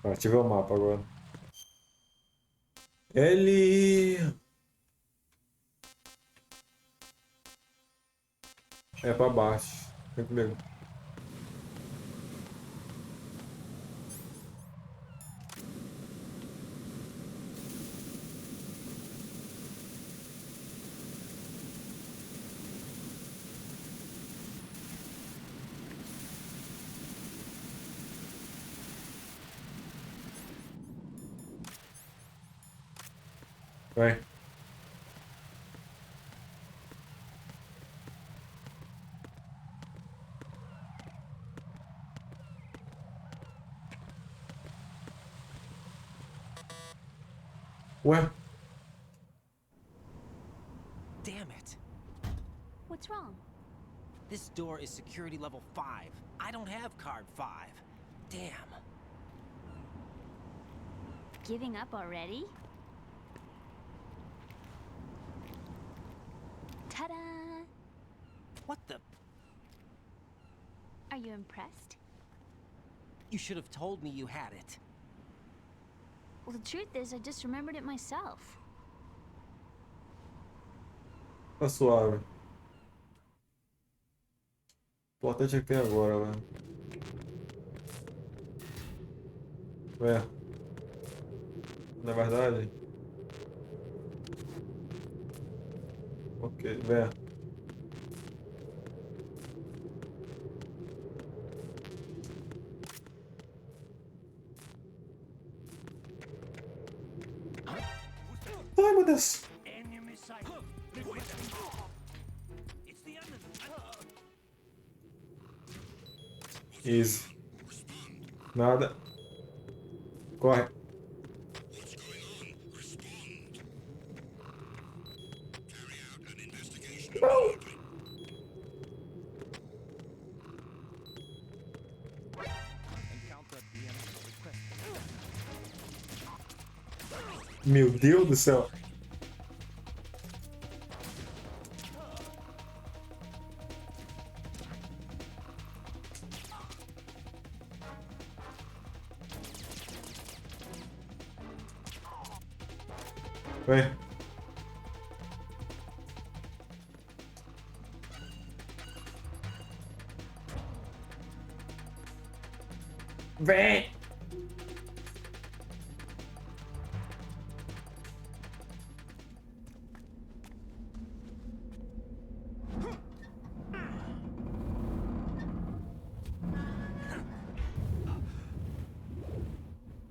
Ativa o mapa agora. Ele é pra baixo. Vem comigo. Vai. Ué? Damn it. What's wrong? This door is security level 5. I don't have card 5. Damn. Giving up already? Ta-da! What the? Are you impressed? You should have told me you had it. Well, the truth is, I just remembered it myself. Tá suave. O importante é que tem agora, velho. Ué. Não é verdade? Ok, vem. Ai, meu Deus. Easy. Nada. Corre. Não. Meu Deus do céu. Vem. Vem!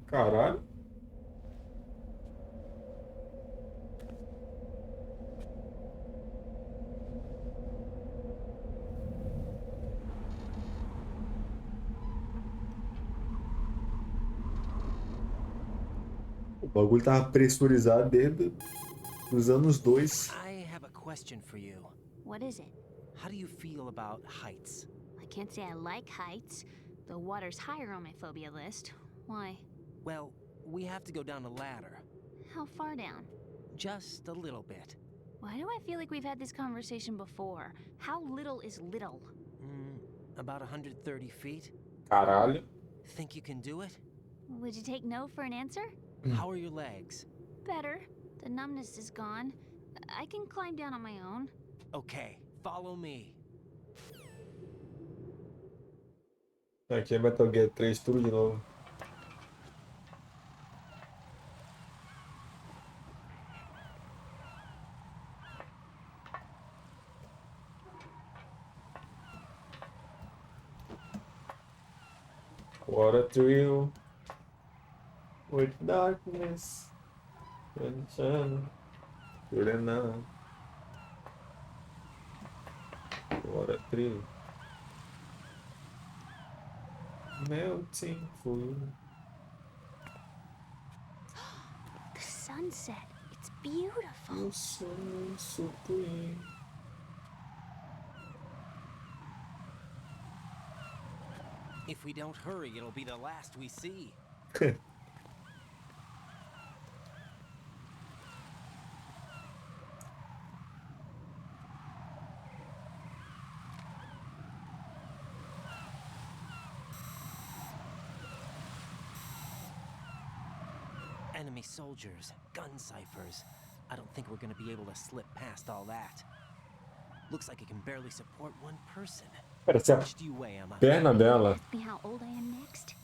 Caralho. O bagulho tava pressurizado desde os anos 2. I have a question for you. What is it? How do you feel about heights? I can't say I like heights. The water's higher on my phobia list. Why? Well, we have to go down a ladder. How far down? Just a little bit. Why do I feel like we've had this conversation before? How little is little? About 130 feet. Caralho. Think you can do it? Would you take no for an answer? How are your legs? Better. The numbness is gone. I can climb down on my own. Okay, follow me. Aqui é Metal Gear 3, tudo de novo. What a thrill with darkness and sun. Good enough. What a thrill. Melting food. The sunset. It's beautiful. O sonho supreme. If we don't hurry, it'll be the last we see. Enemy soldiers, gun ciphers. I don't think we're gonna be able to slip past all that. Looks like it can barely support one person. Parece How a much do you weigh, Emma? perna dela. Ask me how old I am next?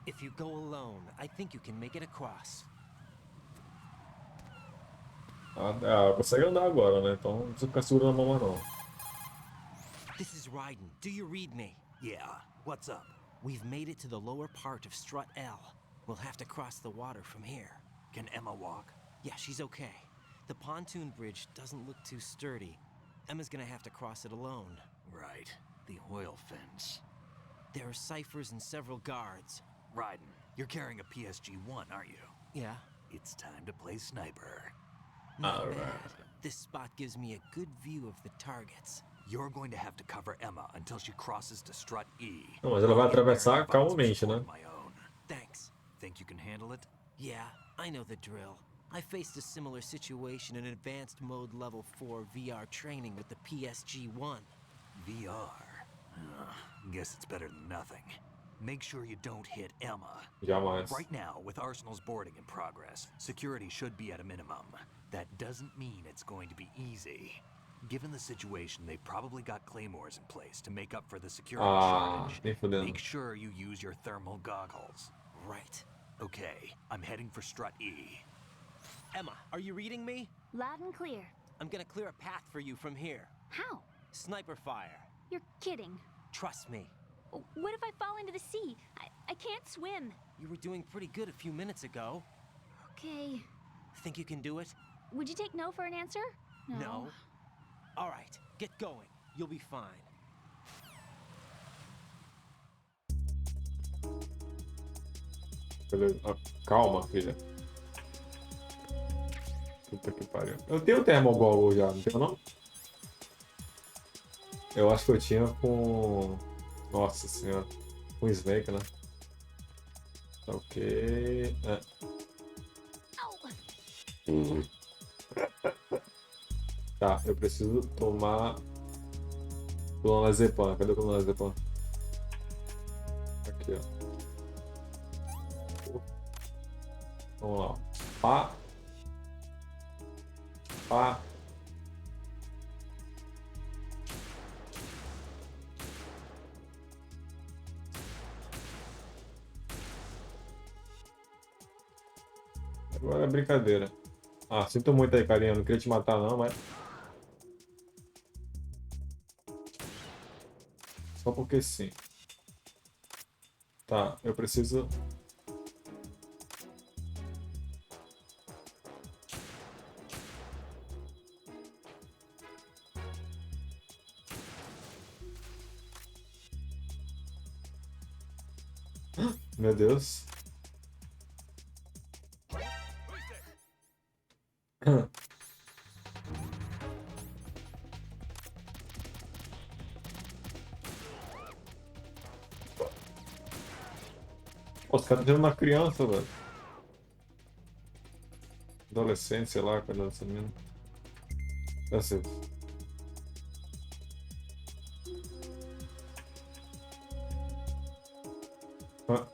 If you go alone, I think you can make it across. Ela consegue andar agora, né? Então não precisa ficar segurando a mão não. This is Raiden. Do you read me? Yeah, what's up? We've made it to the lower part of Strut L. We'll have to cross the water from here. Can Emma walk? Yeah, she's okay. The pontoon bridge doesn't look too sturdy. Emma's gonna have to cross it alone. Right. The oil fence. There are ciphers and several guards. Raiden, you're carrying a PSG-1, aren't you? Yeah. It's time to play sniper. Not Alright. bad. This spot gives me a good view of the targets. You're going to have to cover Emma until she crosses to Strut E. Não, mas ela vai I'll get there atravessar and find some calmamente, support né? of my own. Thanks. Think you can handle it? Yeah, I know the drill. I faced a similar situation in advanced mode level 4 VR training with the PSG-1. VR. Guess it's better than nothing. Make sure you don't hit Emma. Jamais. Right now, with Arsenal's boarding in progress, security should be at a minimum. That doesn't mean it's going to be easy. Given the situation, they've probably got claymores in place to make up for the security shortage. Nem fudendo. Make sure you use your thermal goggles. Right. Okay, I'm heading for Strut E. Emma, are you reading me? Loud and clear. I'm gonna clear a path for you from here. How? Sniper fire. You're kidding. Trust me. What if I fall into the sea? I can't swim. You were doing pretty good a few minutes ago. Okay. Think you can do it? Would you take no for an answer? No. All right, get going. You'll be fine. Beleza. Ah, calma, filha. Puta que pariu. Eu tenho o Thermogoggle já, não tenho não? Eu acho que eu tinha com... Nossa senhora. Com Snake, né? Tá ok. É. Tá, eu preciso tomar... Clonazepam. Cadê o Clonazepam? Aqui, ó. Vamos lá. Pá. Pá. Agora é brincadeira. Ah, sinto muito aí, carinha. Não queria te matar não, mas... Só porque sim. Tá, eu preciso... Meu Deus. Pô, os caras têm uma criança, velho. Adolescente, sei lá, coisa dessa menina. Deve ser. Ah.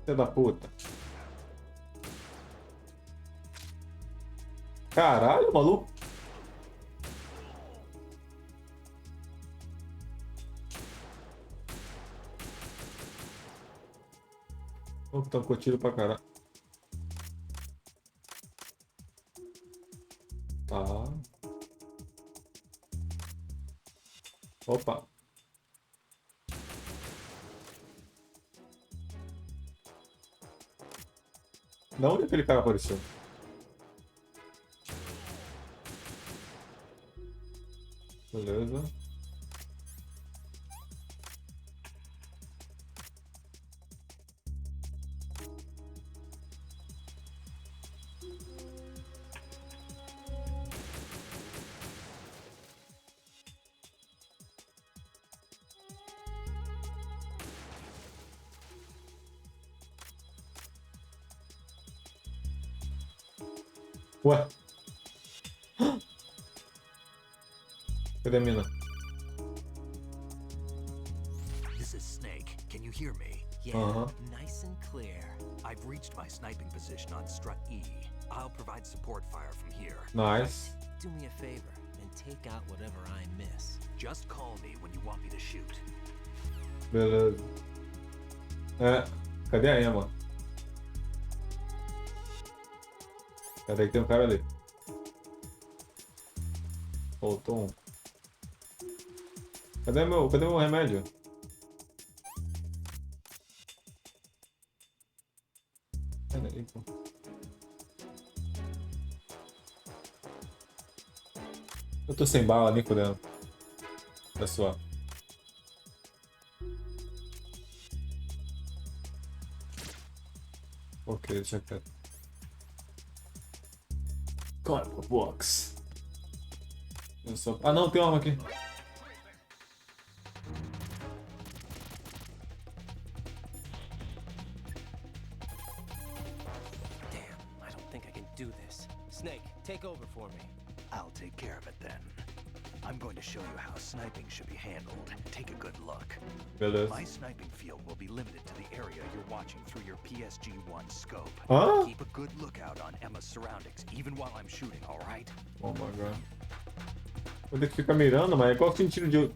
Filho da puta. Caralho, maluco. Opa, tancou tiro pra caralho. Tá. Opa. Da onde aquele cara apareceu? Beleza. Ué. Cadê a mina? This is Snake. Can you hear me? Yeah, nice and clear. I've reached my sniping position on strut E. I'll provide support fire from here. Nice. Do me a favor and take out whatever I miss. Just call me when you want me to shoot. Beleza. É. Cadê a Emma? Peraí que tem um cara ali. Faltou um. Cadê meu remédio? Peraí, pô. Eu tô sem bala nem fudendo. Pessoal. Ok, deixa quieto. Código box. Eu só... Ah não, tem uma aqui. Damn, I don't think I can do this. Snake, take over for me. I'll take care of it then. I'm going to show you how sniping should be handled. Take a good look. Beleza. My sniping field will be limited to the area you're watching through your PSG-1 scope. Hã? Keep a good lookout on Emma's surroundings, even while I'm shooting, all right? Oh my god. Vou ter que ficar mirando, mas qual o sentido de...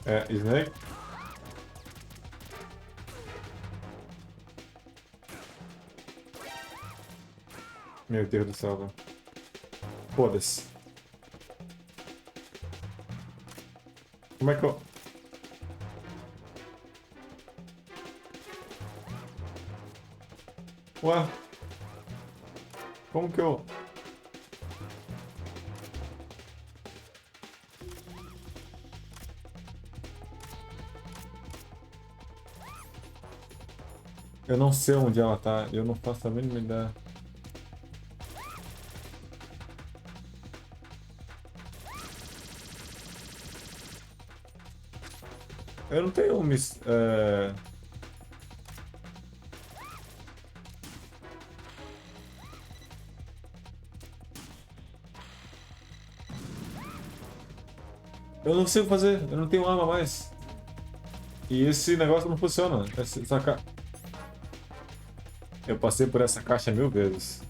É, Snake? Meu Deus do céu, velho. Foda-se. Como é que eu... Ué? Como que eu... Eu não sei onde ela tá. Eu não faço a mínima ideia. Eu não tenho eu não sei o que fazer. Eu não tenho arma mais. E esse negócio não funciona. Eu passei por essa caixa 1000 vezes.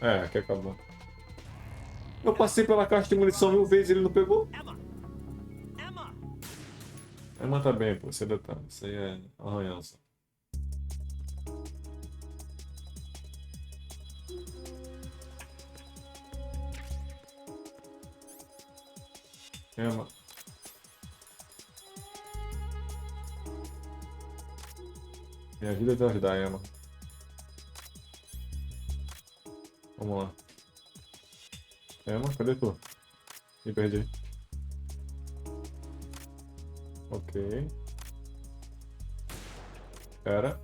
É, que acabou. Eu passei pela caixa de munição 1000 vezes e ele não pegou. Emma! Emma! Mas tá bem, pô. Isso é detalhe. Isso aí é arranhança. Emma. Me ajuda a te ajudar, Emma. Vamos lá. Emma, cadê tu? Me perdi. Ok. Pera.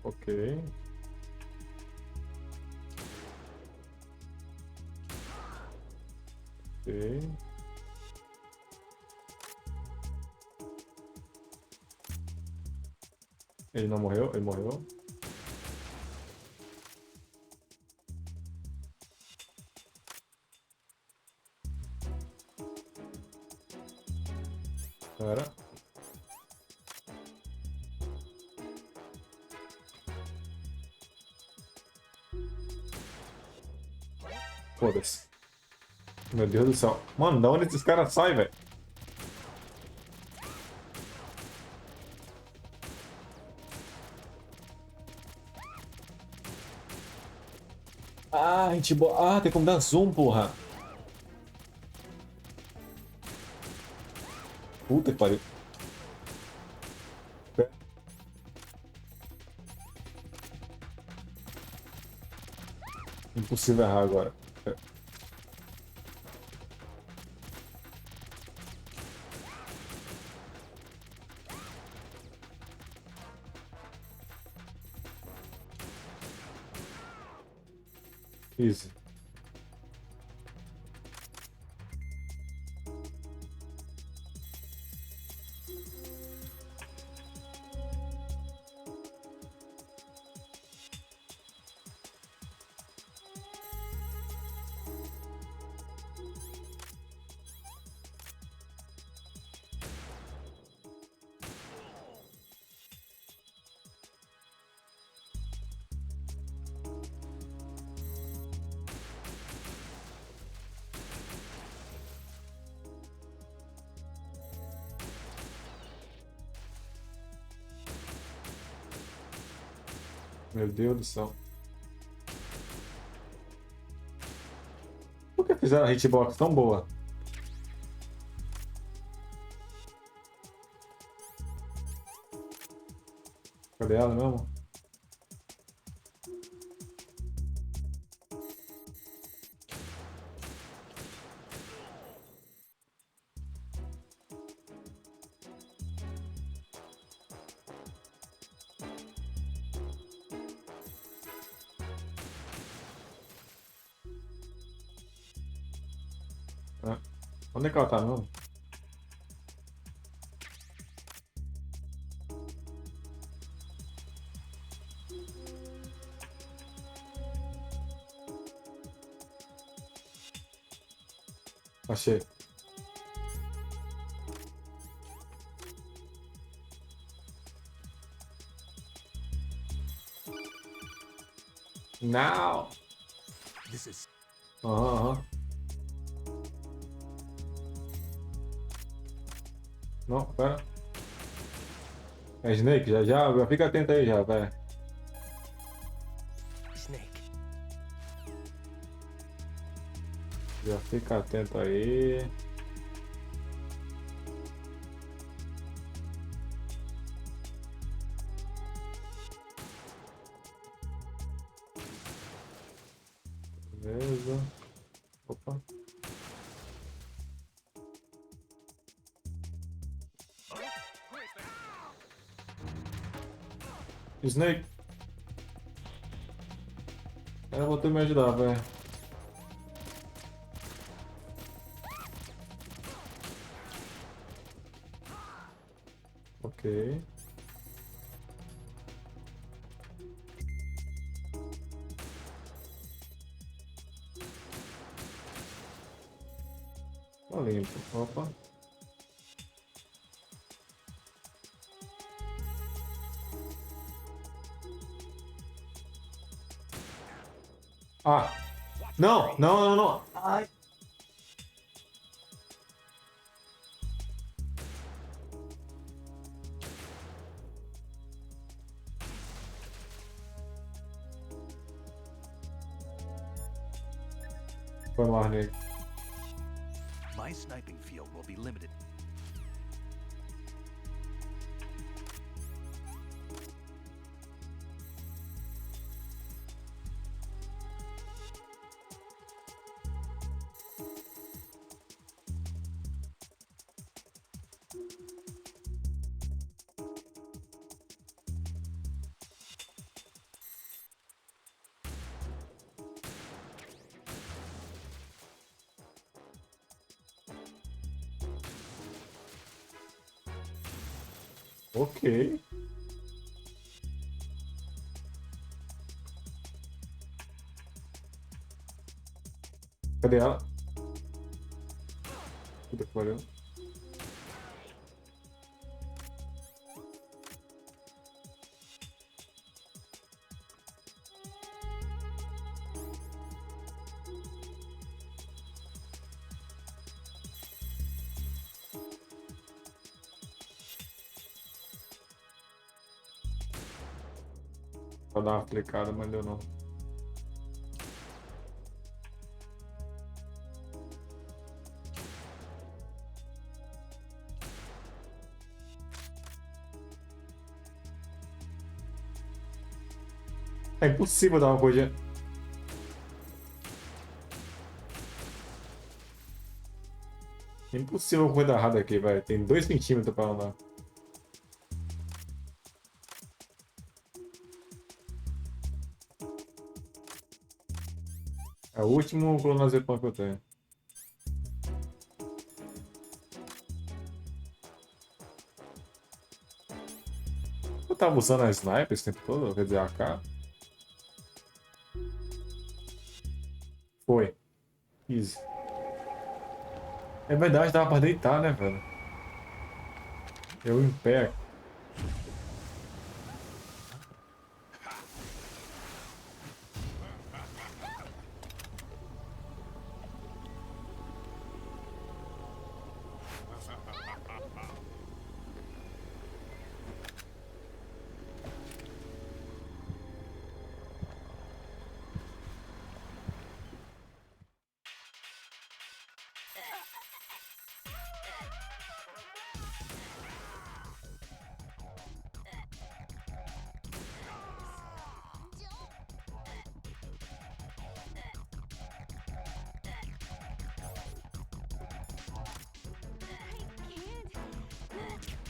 Ok. Ok. Ele não morreu? Ele morreu? Pera. Foda-se. Meu Deus do céu. Mano, da onde esses caras saem, velho? Ah, gente boa. Ah, tem como dar zoom, porra. Puta que pariu. Impossível errar agora. Easy. Meu Deus do céu. Por que fizeram a hitbox tão boa? Cadê ela mesmo? Ah, onde é que ela tá mesmo? Achei. Now! This is Aham, aham. Não, pera. É Snake, já fica atento aí já, vai. Snake. Já fica atento aí. Snake. Ela voltou a me ajudar, velho. Ok. Tá limpo. Opa. Ah! Não! Não, não, não! Ai! Foi mal, nego. My sniping field will be limited. Ok. Cadê ela? Puta que pariu. Pra dar uma flicada, mas deu não. É impossível dar uma coisa. É impossível uma coisa errada aqui, velho. Tem 2 centímetros pra andar. É o último clonazepam que eu tenho. Eu tava usando a sniper esse tempo todo, quer dizer, a AK. Foi. Easy. É verdade, dava pra deitar, né, velho? Eu em pé.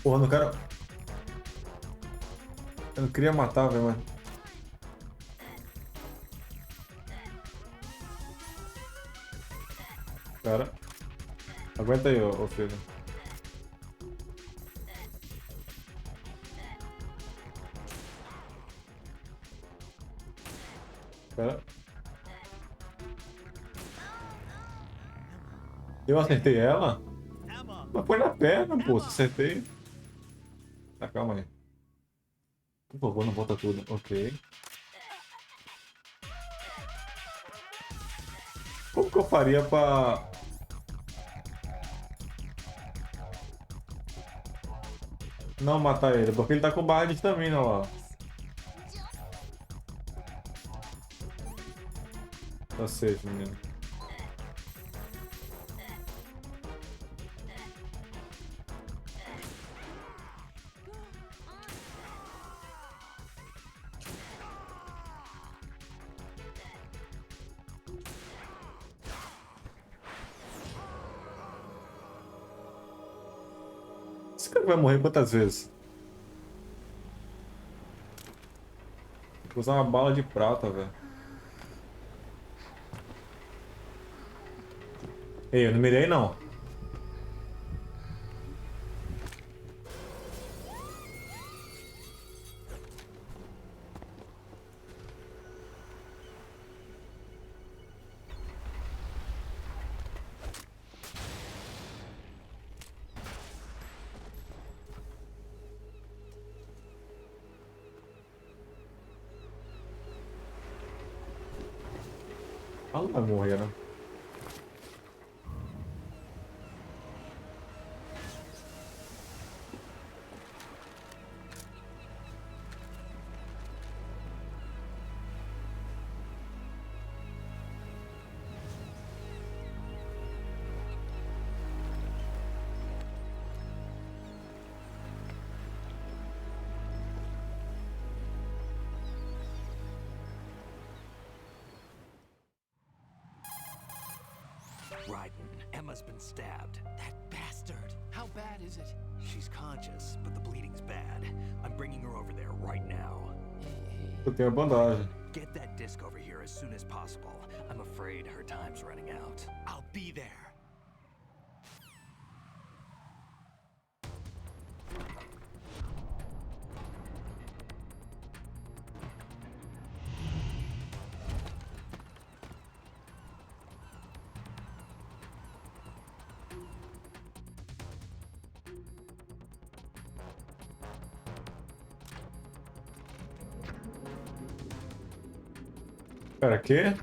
Porra, não quero. Eu não queria matar, velho, mas. Cara. Aguenta aí, ô filho. Pera. Eu acertei ela? Mas foi na perna, pô. Se acertei. Tá, calma aí. Por favor, não volta tudo. Ok. Como que eu faria pra... não matar ele? Porque ele tá com barra de estamina lá. Tá safe, menino. Esse cara vai morrer quantas vezes? que usar uma bala de prata, velho. Ei, eu não mirei não. Ela não vai morrer, né? Ryden, Emma's been stabbed. That bastard. How bad is it? She's conscious, but the bleeding's bad. I'm bringing her over there right now. Eu tenho a bandagem. Get that disc over here as soon as possible. I'm afraid her time's running out. I'll be there. Pera, quê?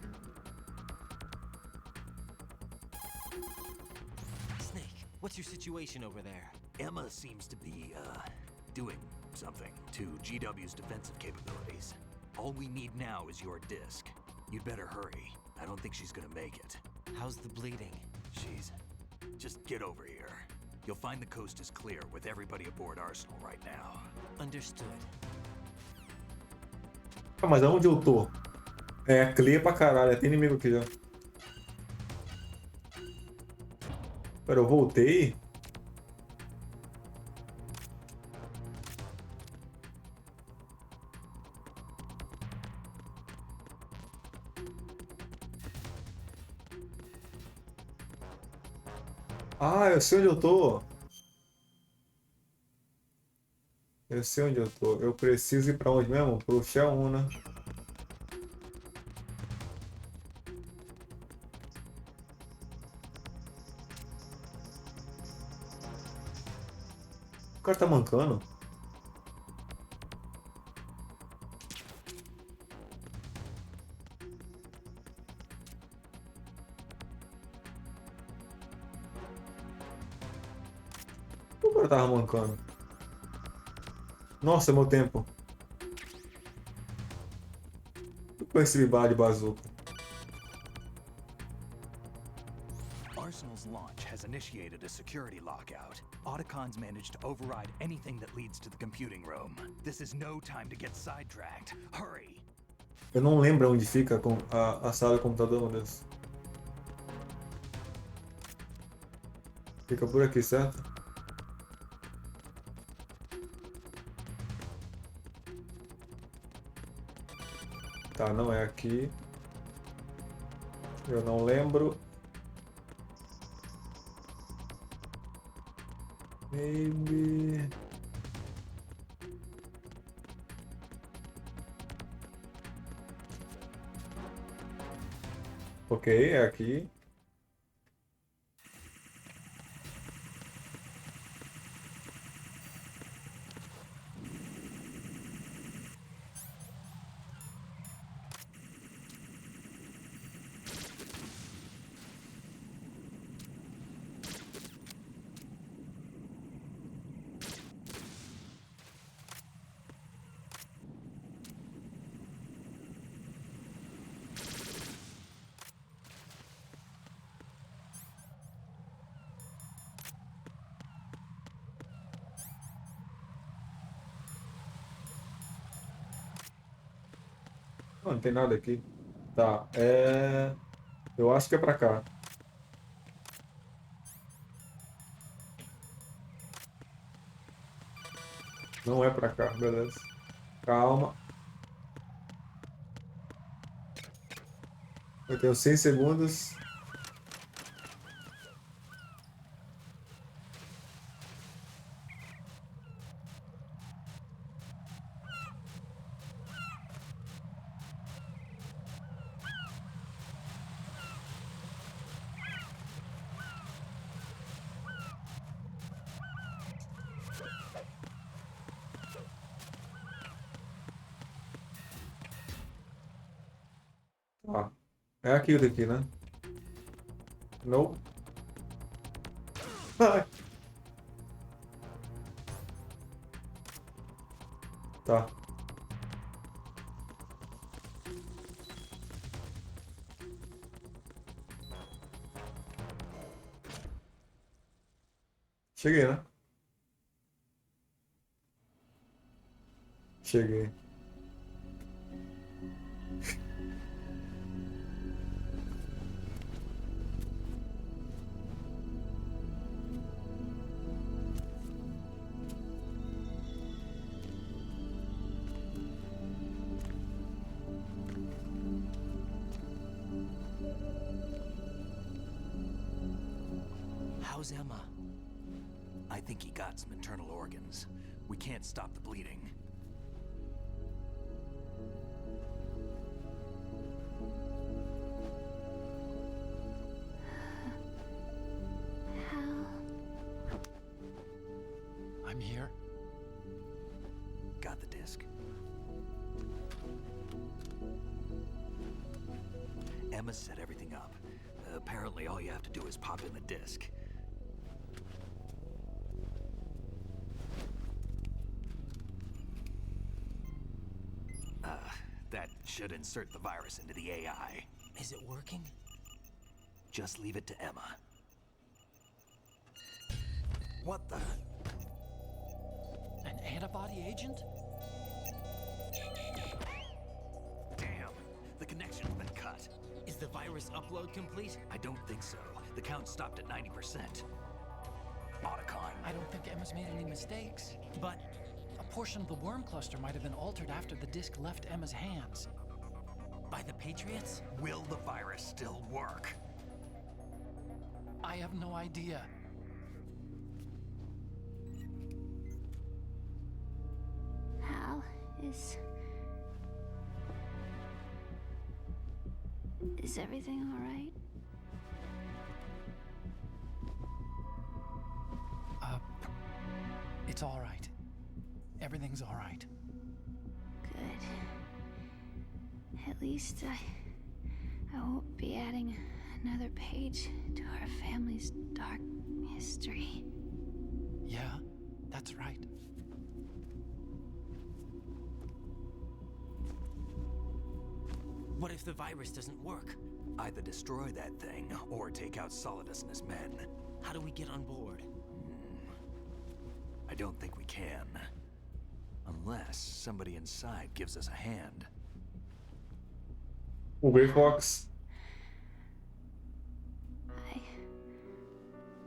Snake, what's your situation over there? Emma seems to be, doing something to GW's defensive capabilities. All we need now is your disc. You'd better hurry. I don't think she's gonna make it. How's the bleeding? She's... Just get over here. You'll find the coast is clear with everybody aboard Arsenal right now. Understood. Ah, mas aonde eu tô? É, clear pra caralho. Tem inimigo aqui já. Pera, eu voltei? Ah, eu sei onde eu tô. Eu sei onde eu tô. Eu preciso ir pra onde mesmo? Pro Shell 1, né? O cara tá mancando? O cara tava mancando. Nossa, meu tempo. Com esse bala de bazuca. Arsenal's launch has initiated a security lockout. Otacons managed to override anything that leads to the computing room. This is no time to get sidetracked. Hurry! Eu não lembro onde fica a sala de computador, meu Deus. Fica por aqui, certo? Tá, não é aqui. Eu não lembro. Maybe... Ok, é aqui. Não tem nada aqui. Tá, eu acho que é pra cá. Não é pra cá, beleza. Calma. Eu tenho 100 segundos. Ó, é aquilo daqui, né? Não. Tá. Cheguei, né? Cheguei. How's Emma? I think he got some internal organs. We can't stop the bleeding. I'm here. Got the disc. Emma set everything up. Apparently all you have to do is pop in the disc. That should insert the virus into the AI. Is it working? Just leave it to Emma. What the? An antibody agent? Damn, the connection's been cut. Is the virus upload complete? I don't think so. The count stopped at 90%. Otacon. I don't think Emma's made any mistakes. But A portion of the worm cluster might have been altered after the disc left Emma's hands. by the Patriots? Will the virus still work? I have no idea. Hal, is everything all right? It's all right. Everything's all right. Good. At least I won't be adding another page to our family's dark history. Yeah, that's right. What if the virus doesn't work? Either destroy that thing, or take out Solidus and his men. How do we get on board? I don't think we can. Unless somebody inside gives us a hand. O Grey Fox.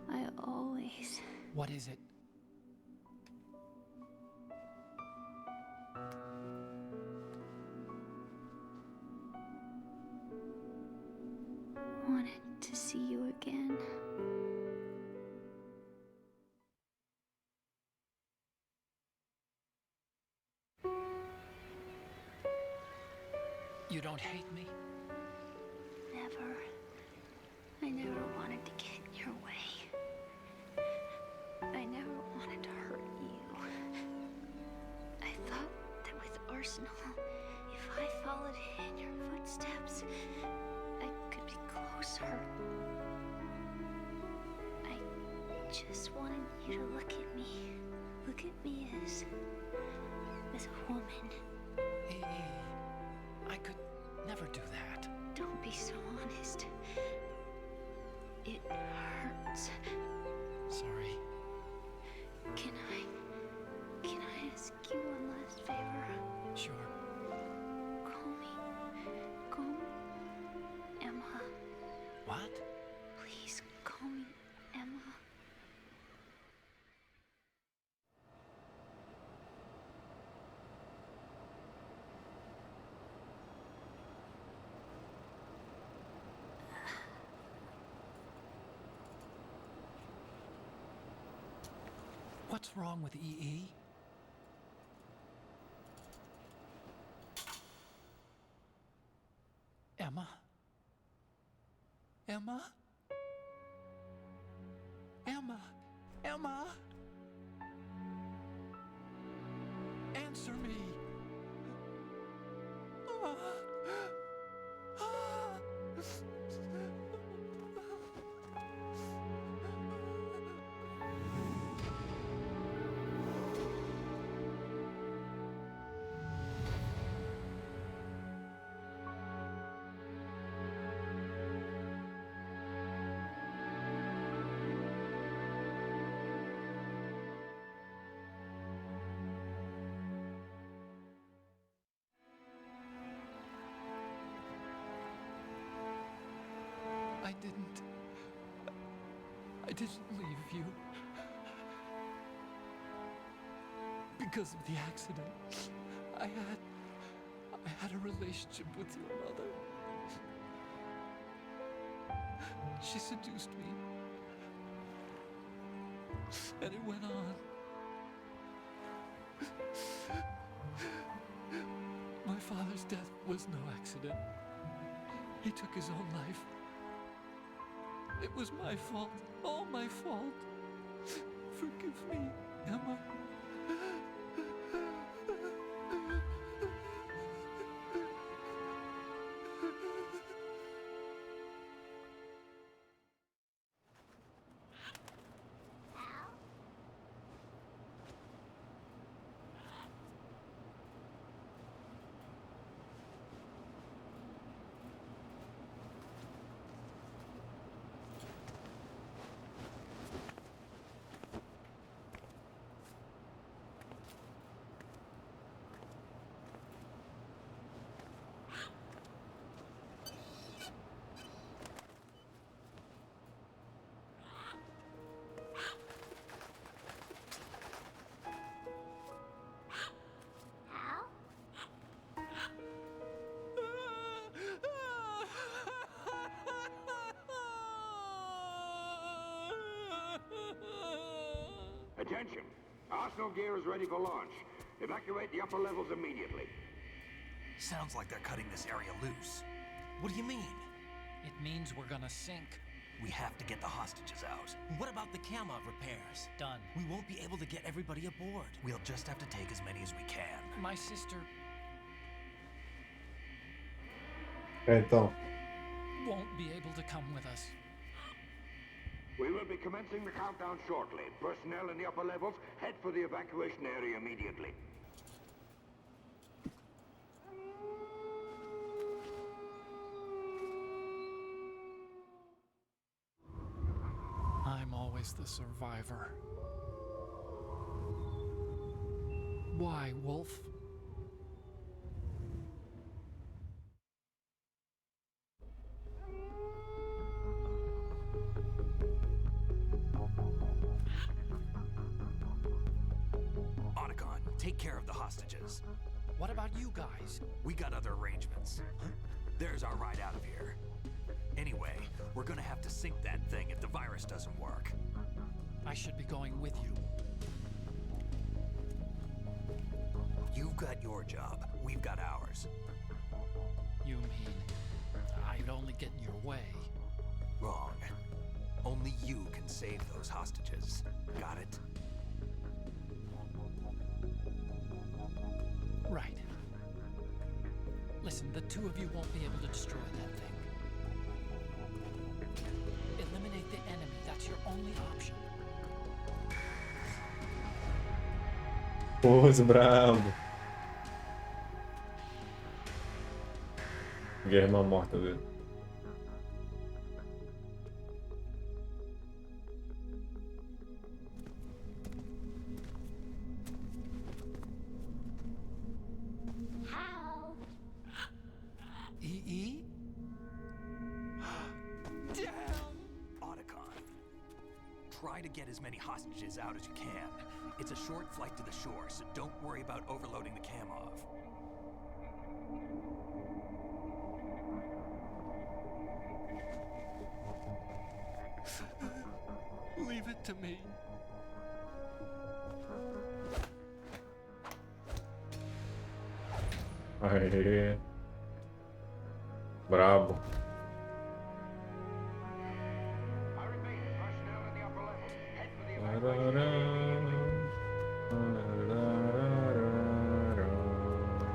I always... What is it? wanted to see you again. You don't hate me? Never. I never wanted to get in your way. I never wanted to hurt you. I thought that with Arsenal, if I followed in your footsteps, I could be closer. I just wanted you to look at me. Look at me as a woman. Hey, I could never do that. Don't be so honest. It hurts. Sorry. Can I ask you one last favor? Sure. Call me Emma. What? Please call me Emma. What's wrong with EE? Emma? Emma? Emma? Emma? Answer me. Ah. Ah. I didn't leave you. Because of the accident, I had a relationship with your mother. She seduced me. And it went on. My father's death was no accident. He took his own life. It was my fault, all my fault. Forgive me, Emma. Attention! Arsenal gear is ready for launch. Evacuate the upper levels immediately. Sounds like they're cutting this area loose. What do you mean? It means we're gonna sink. We have to get the hostages out. What about the cam repairs? Done. We won't be able to get everybody aboard. We'll just have to take as many as we can. My sister Então, won't be able to come with us. We will be commencing the countdown shortly. Personnel in the upper levels, head for the evacuation area immediately. I'm always the survivor. Why, Wolf? Take care of the hostages. What about you guys? We got other arrangements. There's our ride out of here. Anyway, we're gonna have to sink that thing if the virus doesn't work. I should be going with you. You've got your job. We've got ours. You mean I'd only get in your way? Wrong. Only you can save those hostages. Got it? Right. Listen, the two of you won't be able to destroy that thing. Eliminate the enemy. That's your only option. Pois brabo. Guerra morta dele. EE? Damn! Otacon. Try to get as many hostages out as you can. It's a short flight to the shore, so don't worry about overloading the cam off. Leave it to me. Aê. Brabo. I repeat, personnel in the upper levels, head for the Tarará.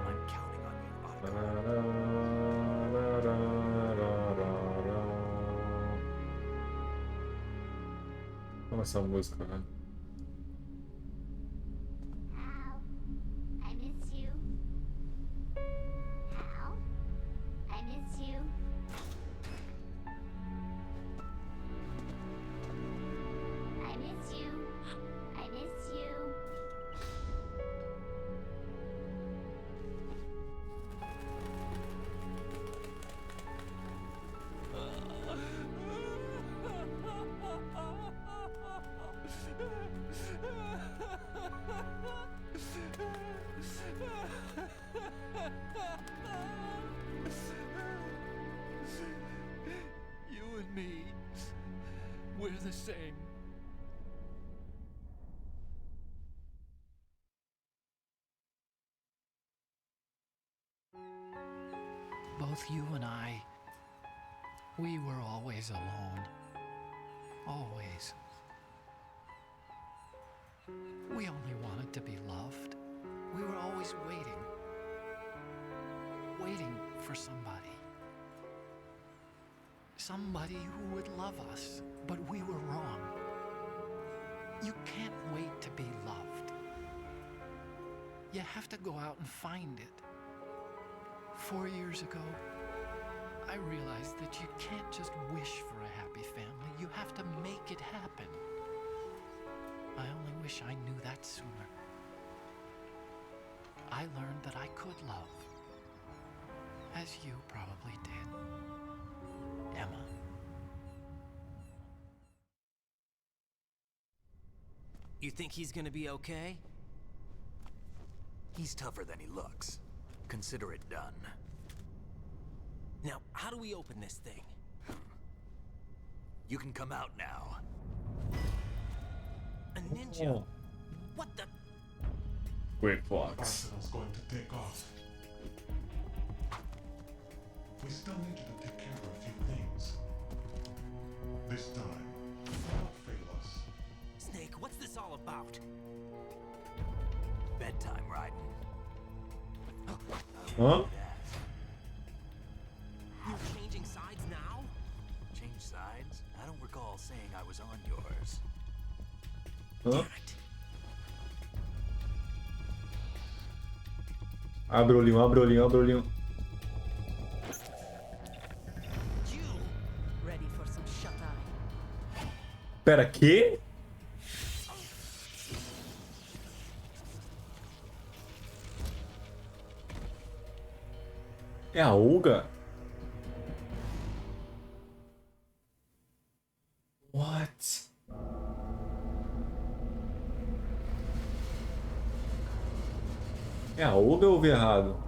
I'm counting on you, Otto. Olha essa música, velho. Hal, I miss you. Hal, I miss you. I miss you. I miss you. You and me, we're the same. Both you and I, we were always alone. Always. We only wanted to be loved. We were always waiting. Waiting for somebody. Somebody who would love us, but we were wrong. You can't wait to be loved. You have to go out and find it. 4 years ago, I realized that you can't just wish for a happy family. You have to make it happen. I only wish I knew that sooner. I learned that I could love, as you probably did, Emma. You think he's gonna be okay? He's tougher than he looks. Consider it done. Now, how do we open this thing? You can come out now. A ninja? What the? Quick Fox. Arsenal's going to take off. We still need you to take care of a few things. This time, don't fail us. Snake, what's this all about? Bedtime, Raiden. Huh? You're changing sides now? Change sides? I don't recall saying I was on yours. Hã? Abre o olhinho, abre o olhinho, abre o olhinho. Ready for some shut-eye. Pera, que? É a Olga? What? É a Olga ou eu ouvi errado?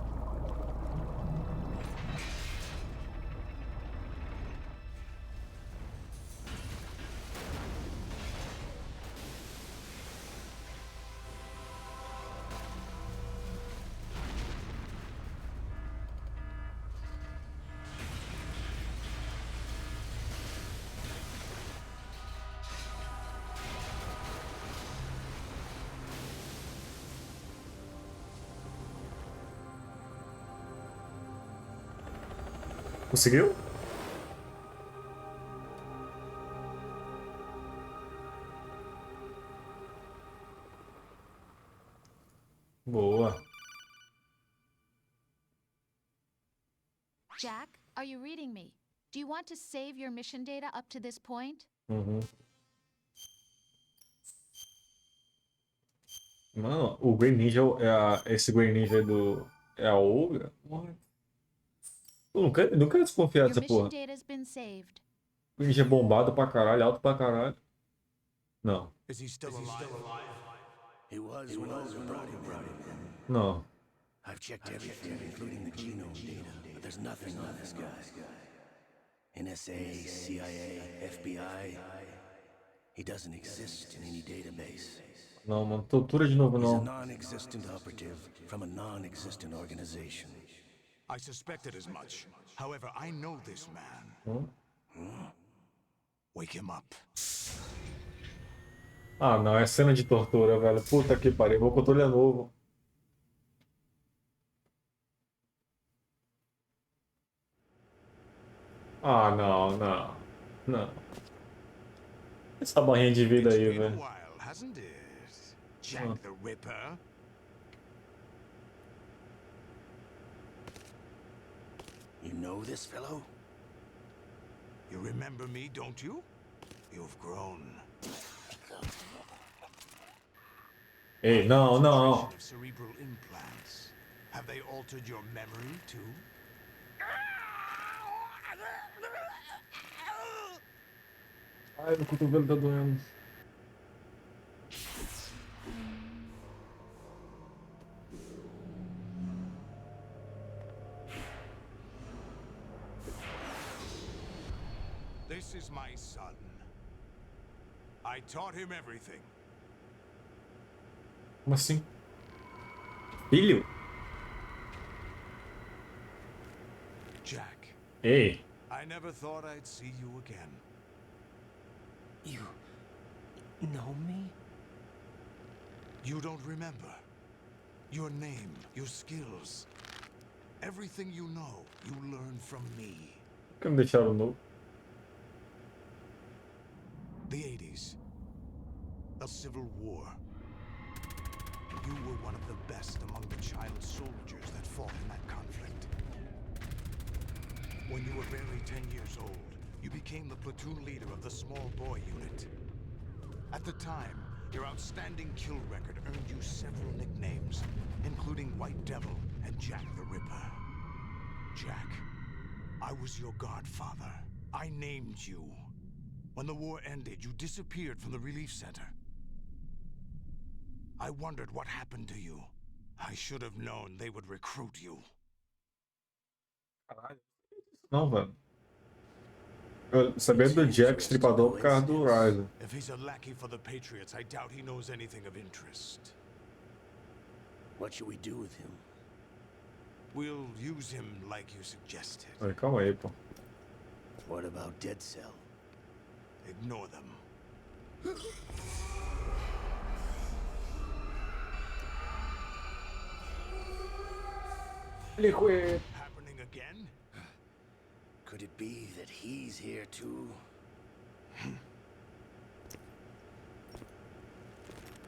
Conseguiu? Boa. Jack, are you reading me? Do you want to save your mission data up to this point? Uhum. Mano, o Green Ninja esse Green Ninja é a Olga? What? Eu nunca ia desconfiar Your dessa mission porra. data's been saved. O Ninja é bombado pra caralho, alto pra caralho. Não. Is he still alive? He was when Olga brought him in. Não. I've checked everything, including the genome data, but there's nothing on this guy. NSA, CIA, FBI. He doesn't exist in any database. Não, mano. Tortura de novo, He's a não. non-existent operative from a non-existent organization. I suspected as much. However, I know this man. Wake him up. Ah, não, é cena de tortura, velho. Puta que pariu. O controle é novo. Ah, não, não. Não. Essa barrinha de vida It's aí, been a velho. while, hasn't it? Jack the Ripper. You know this fellow? You remember me, don't you? You've grown. Ei, não, não. Of cerebral implants. Have they altered your memory too? Ai, meu cotovelo tá doendo. This is my son. I taught him everything. Como assim? Filho? Jack. Ei. I never thought I'd see you again. You know me? You don't remember. Your name, your skills. Everything you know, you learned from me. Por que me deixaram novo? The 80s. A civil war. You were one of the best among the child soldiers that fought in that conflict. When you were barely 10 years old, you became the platoon leader of the small boy unit. At the time, your outstanding kill record earned you several nicknames, including White Devil and Jack the Ripper. Jack, I was your godfather. I named you. When the war ended, you disappeared from the relief center. I wondered what happened to you. I should have known they would recruit you. Caralho. Não, velho. Eu sabia do Jack Stripador por causa do Ryzen. If he's a lackey for the Patriots, I doubt he knows anything of interest. What should we do with him? We'll use him like you suggested. Ai, calma aí, pô. What about Dead Cell? Ignore them. Liquid. Happening again? Could it be that he's here too?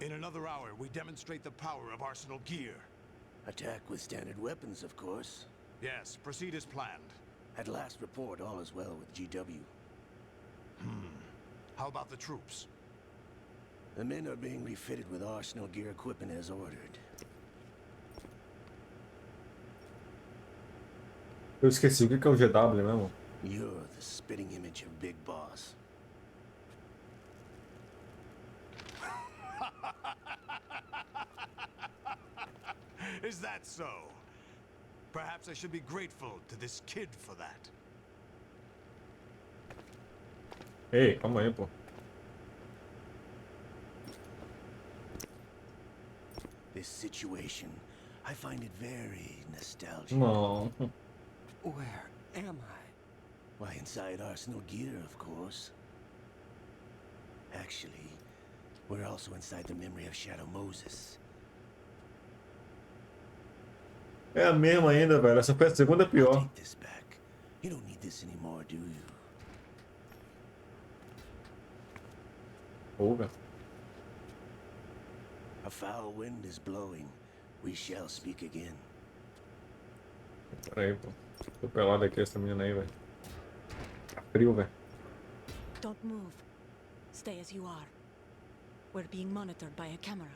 In another hour, we demonstrate the power of Arsenal gear. Attack with standard weapons, of course. Yes, proceed as planned. At last report, all is well with GW. How about the troops? The men are being refitted with Arsenal gear equipment as ordered. Eu esqueci o que é o GW mesmo. You're the spitting image of Big Boss. Is that so? Perhaps I should be grateful to this kid for that. Ei, calma aí, pô. This situation, I find it very nostalgic. Não. Where am I? Why, inside Arsenal gear, of course. Actually, we're also inside the memory of Shadow Moses. É a mesma ainda, velho. Essa foi a segunda pior. Take this back. You don't need this anymore, do you? Ouve. A foul wind is blowing. We shall speak again. Pera aí, pô. Tô pelado aqui, essa menina aí, velho. Tá frio, velho. Don't move. Stay as you are. We're being monitored by a camera.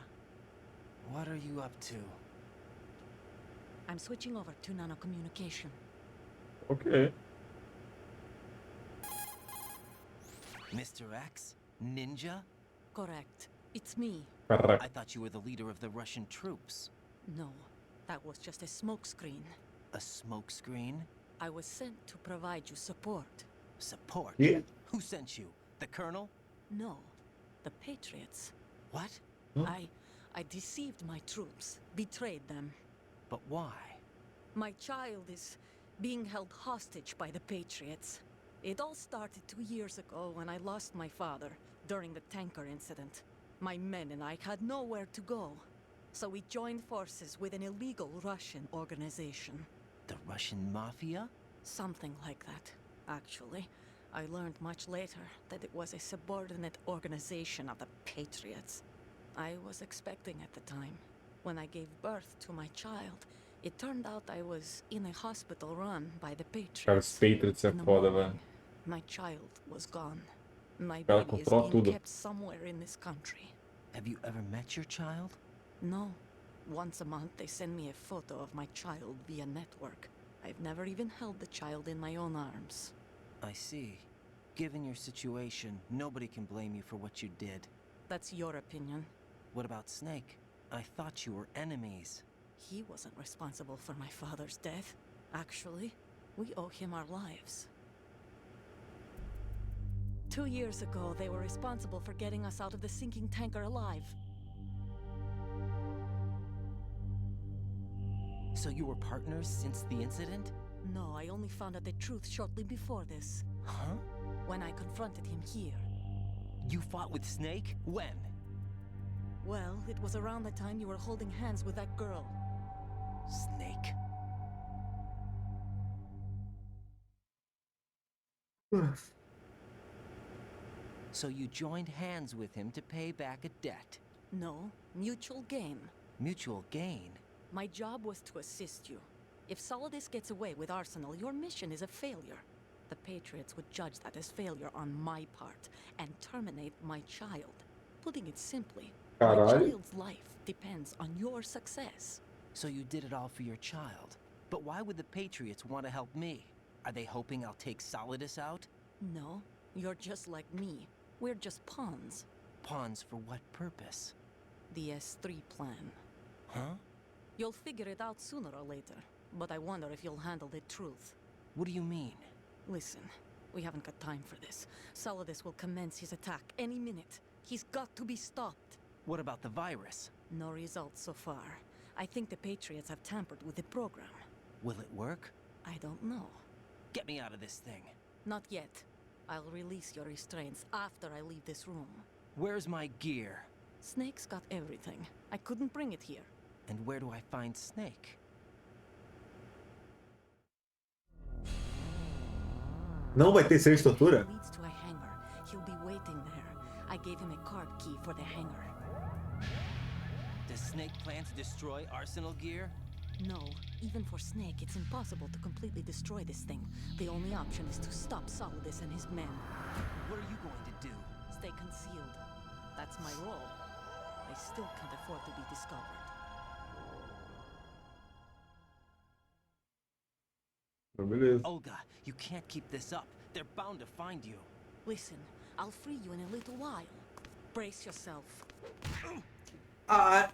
What are you up to? I'm switching over to nanocommunication. Ok. Mr. X? Ninja? Correct. It's me. Caraca. I thought you were the leader of the Russian troops. No, that was just a smokescreen. A smokescreen? I was sent to provide you support. Support? Yeah. Who sent you? The Colonel? No, the Patriots. What? I deceived my troops, betrayed them. But why? My child is being held hostage by the Patriots. It all started 2 years ago when I lost my father during the tanker incident. My men and I had nowhere to go, so we joined forces with an illegal Russian organization. The Russian mafia? Something like that, actually. I learned much later that it was a subordinate organization of the Patriots. I was expecting at the time. When I gave birth to my child, it turned out I was in a hospital run by the Patriots. Cara, os Patriots é In the foda, morning, velho. my child was gone. My Ela baby is controla being tudo. kept somewhere in this country. Have you ever met your child? No. Once a month, they send me a photo of my child via network. I've never even held the child in my own arms. I see. Given your situation, nobody can blame you for what you did. That's your opinion. What about Snake? I thought you were enemies. He wasn't responsible for my father's death. Actually, we owe him our lives. 2 years ago, they were responsible for getting us out of the sinking tanker alive. So you were partners since the incident? No, I only found out the truth shortly before this. Huh? When I confronted him here. You fought with Snake? When? Well, it was around the time you were holding hands with that girl. Snake? So you joined hands with him to pay back a debt? No, mutual gain. Mutual gain? My job was to assist you. If Solidus gets away with Arsenal, your mission is a failure. The Patriots would judge that as failure on my part and terminate my child. Putting it simply, my Caralho. child's life depends on your success. So you did it all for your child. But why would the Patriots want to help me? Are they hoping I'll take Solidus out? No, you're just like me. We're just pawns. Pawns for what purpose? The S3 plan. Huh? You'll figure it out sooner or later, but I wonder if you'll handle the truth. What do you mean? Listen, we haven't got time for this. Solidus will commence his attack any minute. He's got to be stopped. What about the virus? No results so far. I think the Patriots have tampered with the program. Will it work? I don't know. Get me out of this thing. Not yet. I'll release your restraints after I leave this room. Where's my gear? Snake's got everything. I couldn't bring it here. And where do I find Snake? Não vai ter série de tortura? Leads to a hangar. He'll be waiting there. I gave him a card key for the hangar. Does Snake plan to destroy Arsenal gear? No, even for Snake, it's impossible to completely destroy this thing. The only option is to stop Solidus and his men. What are you going to do? Stay concealed. That's my role. I still can't afford to be discovered. Beleza. Olga, you can't keep this up. They're bound to find you. Listen, I'll free you in a little while. Brace yourself. Ah.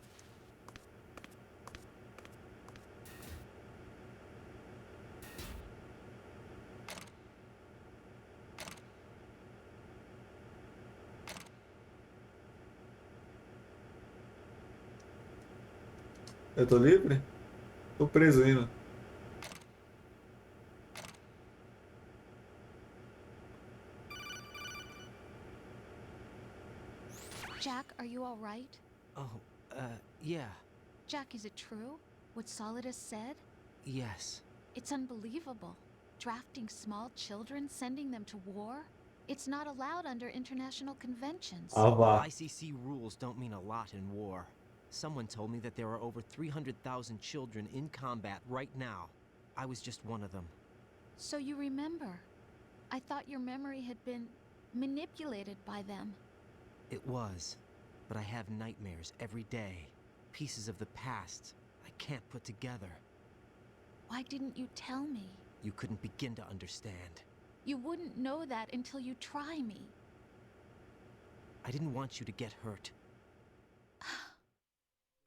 Eu tô livre? Tô preso ainda. Jack, are you all right? Oh, yeah. Jack, is it true? What Solidus said? Yes. It's unbelievable. Drafting small children, sending them to war? It's not allowed under international conventions. Ah, vá. ICC rules don't mean a lot in war. Someone told me that there are over 300,000 children in combat right now. I was just one of them. So you remember. I thought your memory had been manipulated by them. It was. But I have nightmares every day. Pieces of the past I can't put together. Why didn't you tell me? You couldn't begin to understand. You wouldn't know that until you try me. I didn't want you to get hurt.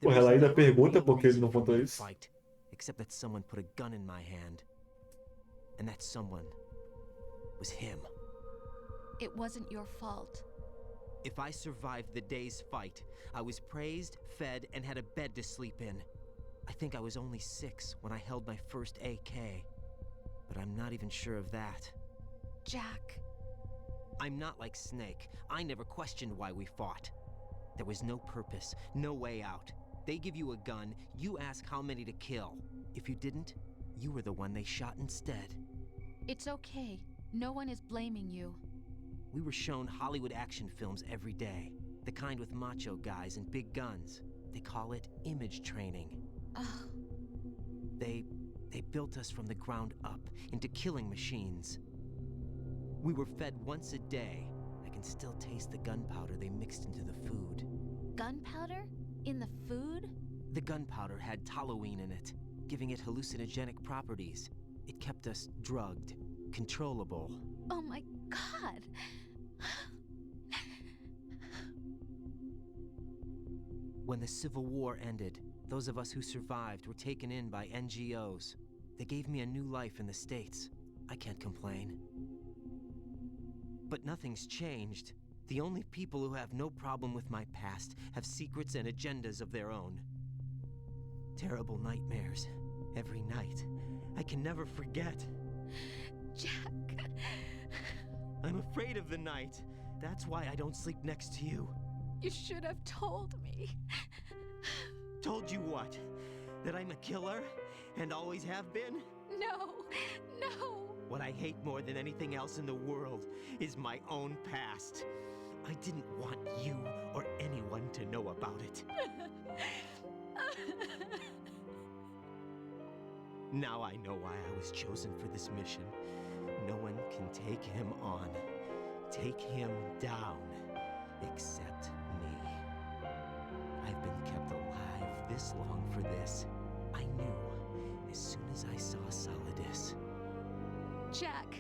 Porra, ela ainda pergunta por que ele não contou isso. Fight, except that someone put a gun in my hand. And that someone was him. It wasn't your fault. If I survived the day's fight, I was praised, fed, and had a bed to sleep in. I think I was only 6 when I held my first AK. But I'm not even sure of that. Jack. I'm not like Snake. I never questioned why we fought. There was no purpose, no way out. They give you a gun, you ask how many to kill. If you didn't, you were the one they shot instead. It's okay. No one is blaming you. We were shown Hollywood action films every day. The kind with macho guys and big guns. They call it image training. Ugh. They built us from the ground up into killing machines. We were fed once a day. I can still taste the gunpowder they mixed into the food. Gunpowder? In the food? The gunpowder had toluene in it, giving it hallucinogenic properties. It kept us drugged, controllable. Oh my God! When the Civil War ended, those of us who survived were taken in by NGOs. They gave me a new life in the States. I can't complain. But nothing's changed. The only people who have no problem with my past have secrets and agendas of their own. Terrible nightmares. Every night. I can never forget. Jack. I'm afraid of the night. That's why I don't sleep next to you. You should have told me. Told you what? That I'm a killer? And always have been? No, no. What I hate more than anything else in the world is my own past. I didn't want you or anyone to know about it. Now I know why I was chosen for this mission. No one can take him on, take him down, except me. I've been kept alive this long for this. I knew as soon as I saw Solidus. Jack,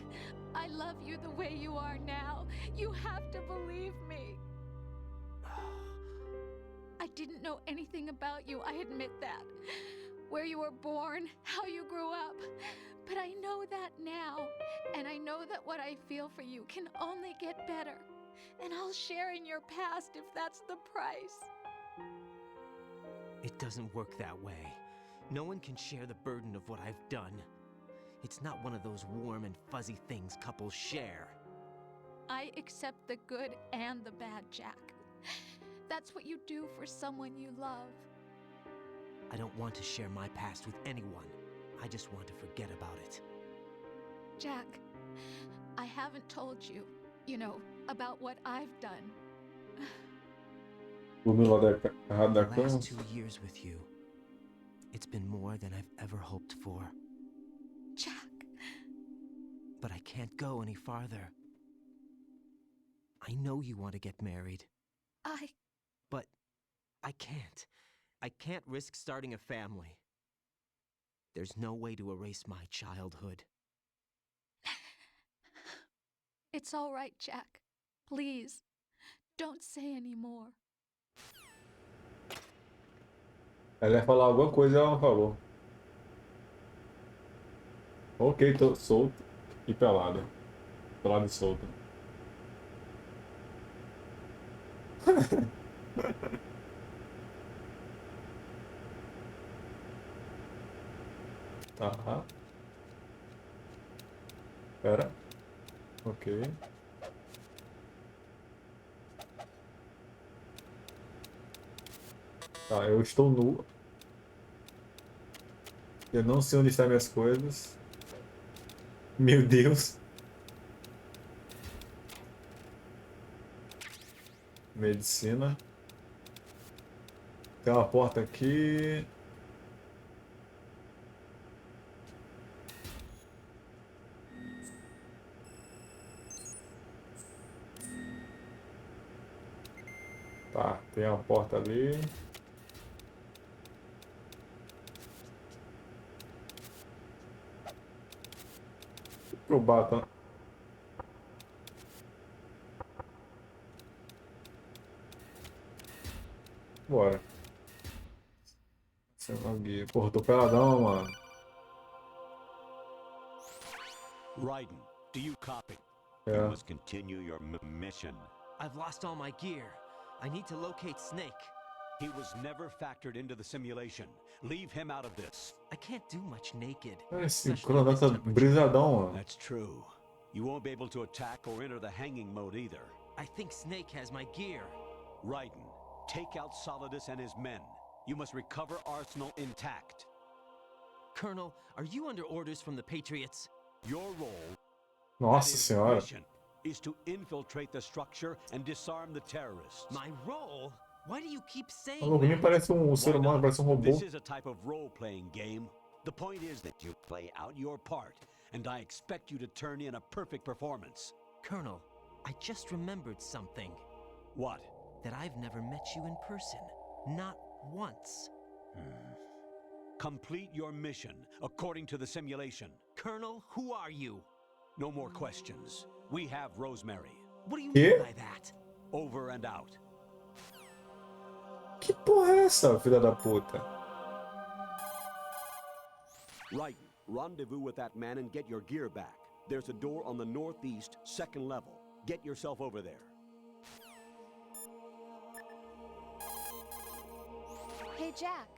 I love you the way you are now. You have to believe me. I didn't know anything about you, I admit that. Where you were born, how you grew up. But I know that now. And I know that what I feel for you can only get better. And I'll share in your past if that's the price. It doesn't work that way. No one can share the burden of what I've done. It's not one of those warm and fuzzy things couples share. I accept the good and the bad, Jack. That's what you do for someone you love. I don't want to share my past with anyone. I just want to forget about it. Jack, I haven't told you, about what I've done. Dormiu lá errado da The cama. last 2 years with you, it's been more than I've ever hoped for. Jack. But I can't go any farther. I know you want to get married. But I can't. I can't risk starting a family. There's no way to erase my childhood. It's all right, Jack. Please, don't say any more. Ela ia falar alguma coisa e ela não falou. Ok, tô solto e pelado. Pelado e solto. Tá. Pera. Ok. Tá, eu estou nu. Eu não sei onde estão minhas coisas. Meu Deus. Medicina. Tem uma porta aqui. Tá, tem uma porta ali. Eu bato. Bora. Sem guia. Porra, tô peladão, mano. Raiden, do you copy? Yeah. You must continue your mission. I've lost all my gear. I need to locate Snake. He was never factored into the simulation. Leave him out of this. I can't do much naked. Esse cronômetro tá brisadão, mano. That's true. You won't be able to attack or enter the hanging mode either. I think Snake has my gear. Raiden, take out Solidus and his men. You must recover Arsenal intact. Colonel, are you under orders from the Patriots? Your role, Nossa senhora. mission, is to infiltrate the structure and disarm the terrorists. My role? Why do you keep saying Maluco, nem that? parece ser humano, parece robô. This is a type of role-playing game. The point is that you play out your part, and I expect you to turn in a perfect performance. Colonel, I just remembered something. What? That I've never met you in person. Not once. Complete your mission according to the simulation. Colonel, who are you? No more questions. We have Rosemary. What do you Quê? mean by that? Over and out. Que porra é essa, filha da puta? Right. Rendezvous with that man and get your gear back. There's a door on the northeast, second level. Get yourself over there. Hey, Jack.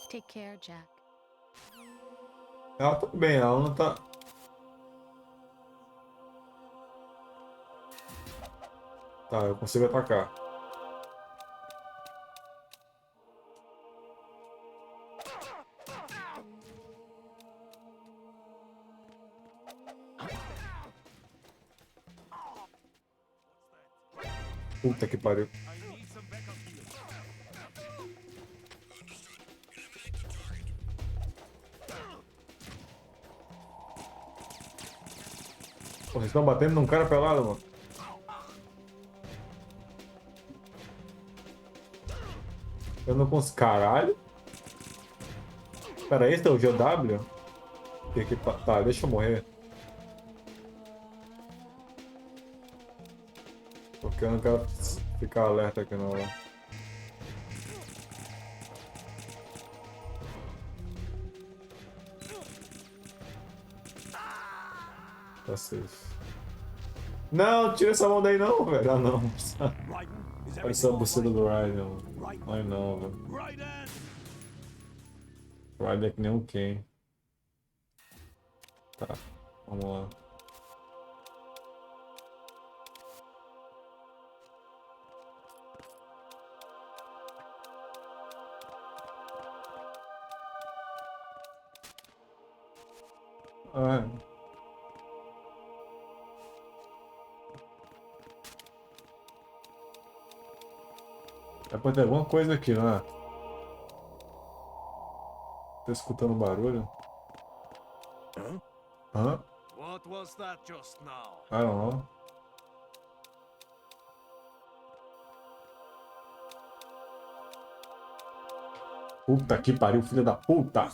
Take care, Jack. Ela tá bem, ela não tá... Tá, eu consigo atacar. Puta que pariu. Pô, vocês estão batendo num cara pelado, mano. Eu não consigo. Caralho? Pera, esse é o GW? Tá, deixa eu morrer. Porque eu não quero ficar alerta aqui não, né? Tá safe. Não, tira essa mão daí não, velho. Ah, não. Parece a buceta do Raiden. Ai não, velho. Raiden é que nem um Ken. Tá, vamos lá. Ah. É pra ter alguma coisa aqui, não é? Tô escutando barulho. Hã? What was that just now? I don't know. Puta que pariu, filha da puta!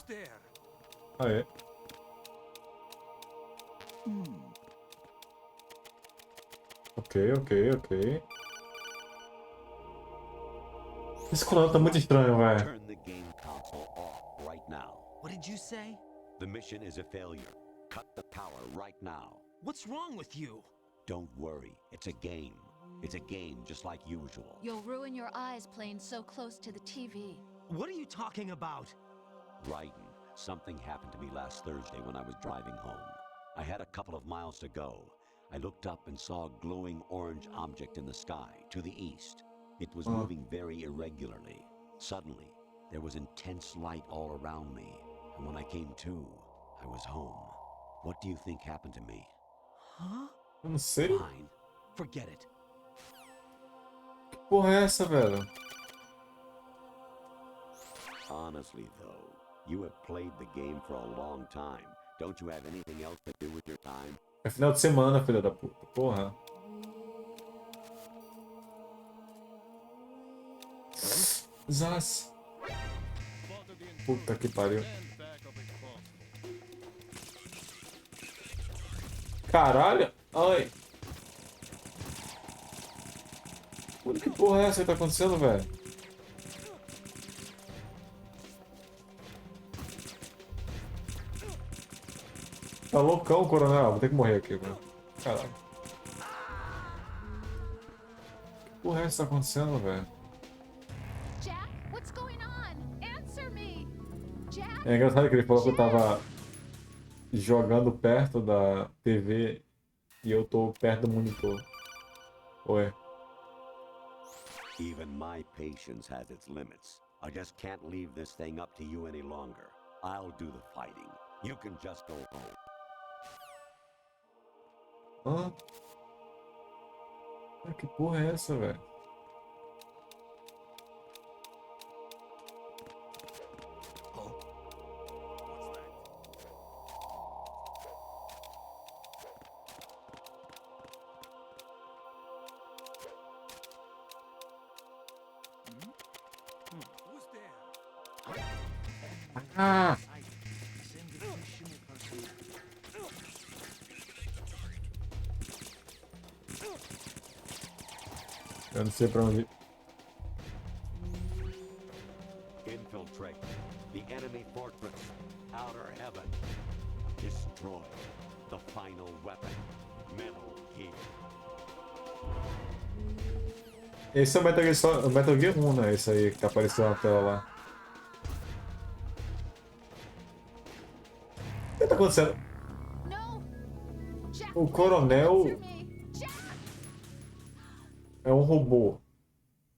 Ah, é. Ok. Esse cronômetro tá muito estranho, velho. Turn the game console off right now. What did you say? The mission is a failure. Cut the power right now. What's wrong with you? Don't worry. It's a game. It's a game just like usual. You'll ruin your eyes playing so close to the TV. What are you talking about? Raiden, something happened to me last Thursday when I was driving home. I had a couple of miles to go. I looked up and saw a glowing orange object in the sky to the east. It was moving very irregularly. Suddenly, there was intense light all around me. And when I came to, I was home. What do you think happened to me? Huh? Eu não sei. Fine. Forget it. Que porra é essa, velho? Honestly, though, you have played the game for a long time. Don't you have anything else to do with your time? É final de semana, filha da puta. Porra. Zaz. Puta que pariu. Caralho! Ai! Que porra é essa que tá acontecendo, velho? Tá loucão, coronel. Vou ter que morrer aqui, velho. Caralho. Porra, é isso que tá acontecendo, velho? Jack, what's going on? Answer me. Jack? É engraçado que ele falou que eu tava jogando perto da TV e eu tô perto do monitor. Ué. Even my patience has its limits. I just can't leave this thing up to you any longer. I'll do the fighting. You can just go home. Hã? Ah, que porra é essa, velho? Ah! Eu não sei pra onde. Infiltrate the enemy fortress. Outer heaven. Destroy the final weapon. Metal Gear. Esse é o Metal Gear, o Metal Gear 1, né? Esse aí que tá aparecendo na tela lá. O que tá acontecendo? O coronel é um robô.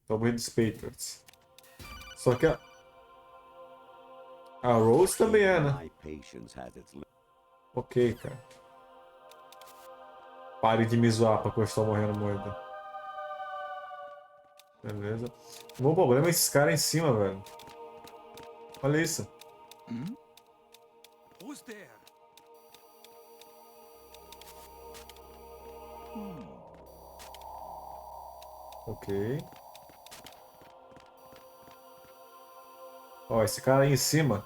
Talvez dos Patriots. Só que a Rose também é, né? Ok, cara. Pare de me zoar porque eu estou morrendo muito. Beleza. O meu problema é esses caras em cima, velho. Olha isso. Who's there? Ok. Ó, esse cara aí em cima.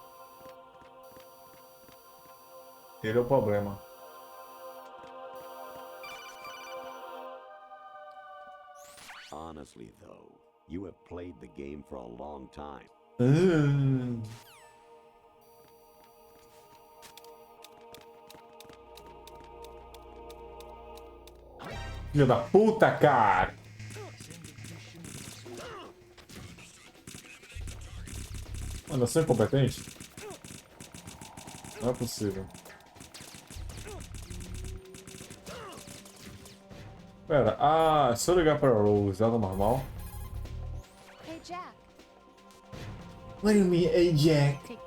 Ele é o problema. Honestly, though, you have played the game for a long time. Filho da puta, cara! Mano, eu sou incompetente? Não é possível. Pera, se eu ligar pra Rose, ela tá normal? Hey, Jack. What do you mean, hey, Jack?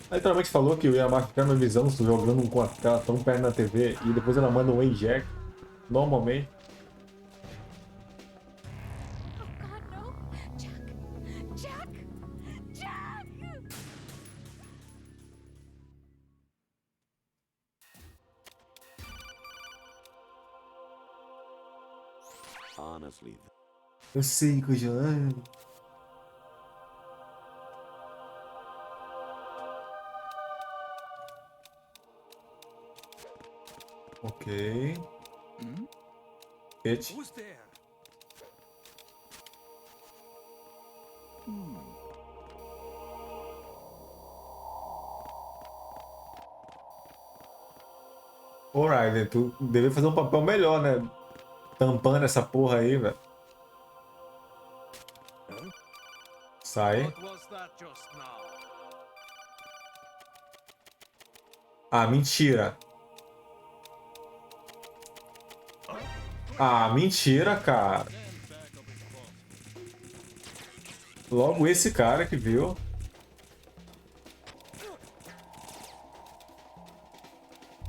Ela literalmente falou que eu ia marcar minha visão jogando com a tela tão perto na TV e depois ela manda um hey, Jack. Normalmente. Oh, God, no. Jack. Jack. Jack. Honestly, Eu sei que eu já... Ok. It. Who's there? Alright, tu deveria fazer um papel melhor, né? Tampando essa porra aí, velho. Sai. What was that just now? Ah, mentira. Ah, mentira, cara. Logo esse cara que viu.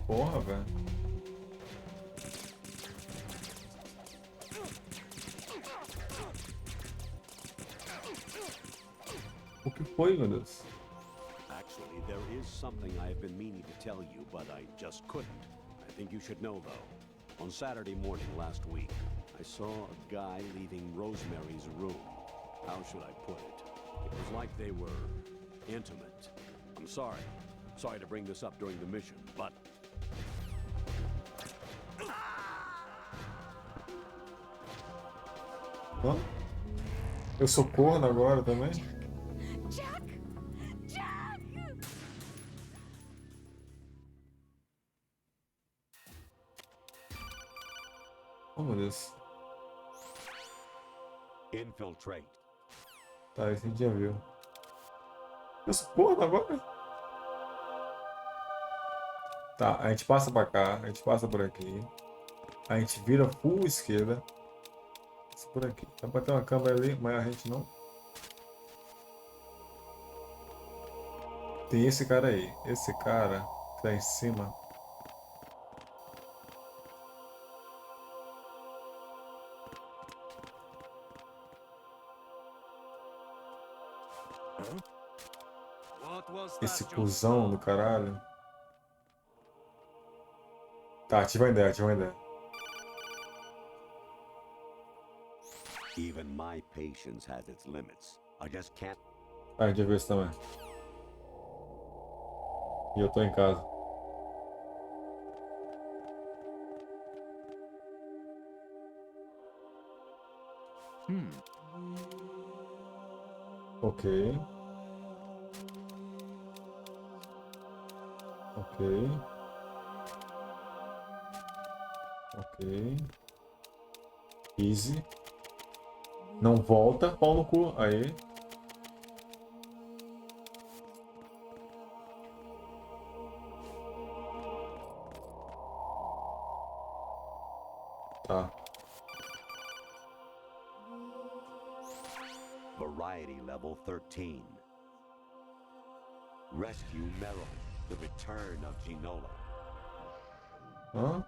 Porra, velho. O que foi, meu Deus? actually, there is something I have been meaning to tell you, but I just couldn't. I think you should know, though. On Saturday morning last week, I saw a guy leaving Rosemary's room. How should I put it? It was like they were intimate. I'm sorry. Sorry to bring this up during the mission, but... Hã? Eu sou corno agora também? Oh, meu Deus. Infiltrate. Tá, esse a gente já viu. Essa porra agora? Tá, a gente passa pra cá, a gente passa por aqui. A gente vira full esquerda. Passa por aqui. Dá pra ter uma câmera ali, mas a gente não. Tem esse cara aí. Esse cara que tá em cima. What was Esse that just cuzão do now? caralho. Tá, tive uma ideia, tive uma ideia. Even my patience has its limits. I just can't. Ah, a gente já viu isso também. E eu tô em casa. Ok. Ok. Ok. Easy. Não volta, pau no cu. Aí. Tá. Variety level 13. Rescue Meryl. The return of Ginola. Hã?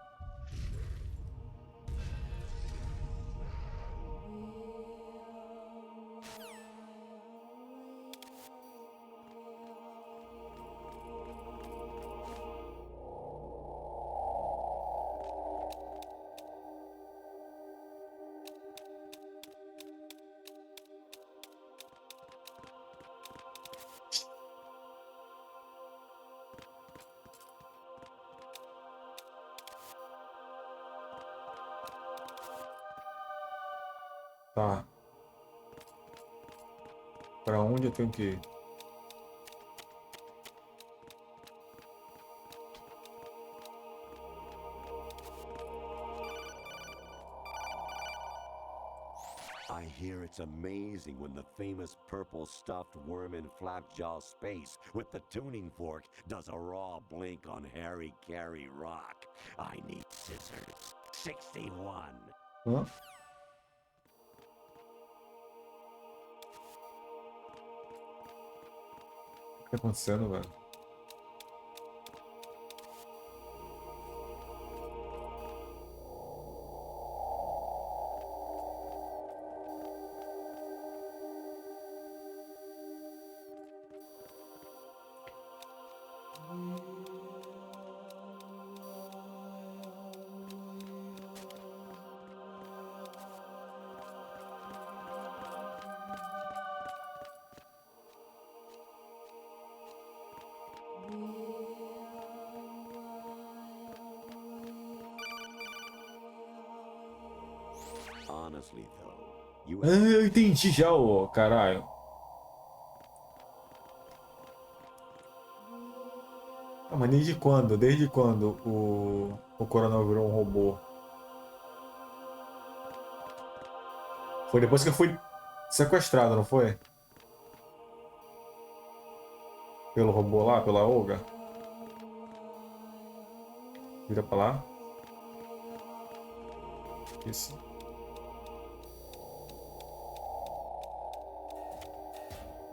Tá. Pra onde eu tenho que ir? I hear it's amazing when the famous purple stuffed worm in Flapjaw space with the tuning fork does a raw blink on Harry Carey rock. I need scissors. 61. Hã? O que tá acontecendo, velho? Honestly, though, you Ah, eu entendi já, ô caralho. Ah, mas desde quando? Desde quando o Coronel virou um robô? Foi depois que eu fui sequestrado, não foi? Pelo robô lá, pela Olga. Vira pra lá. Isso.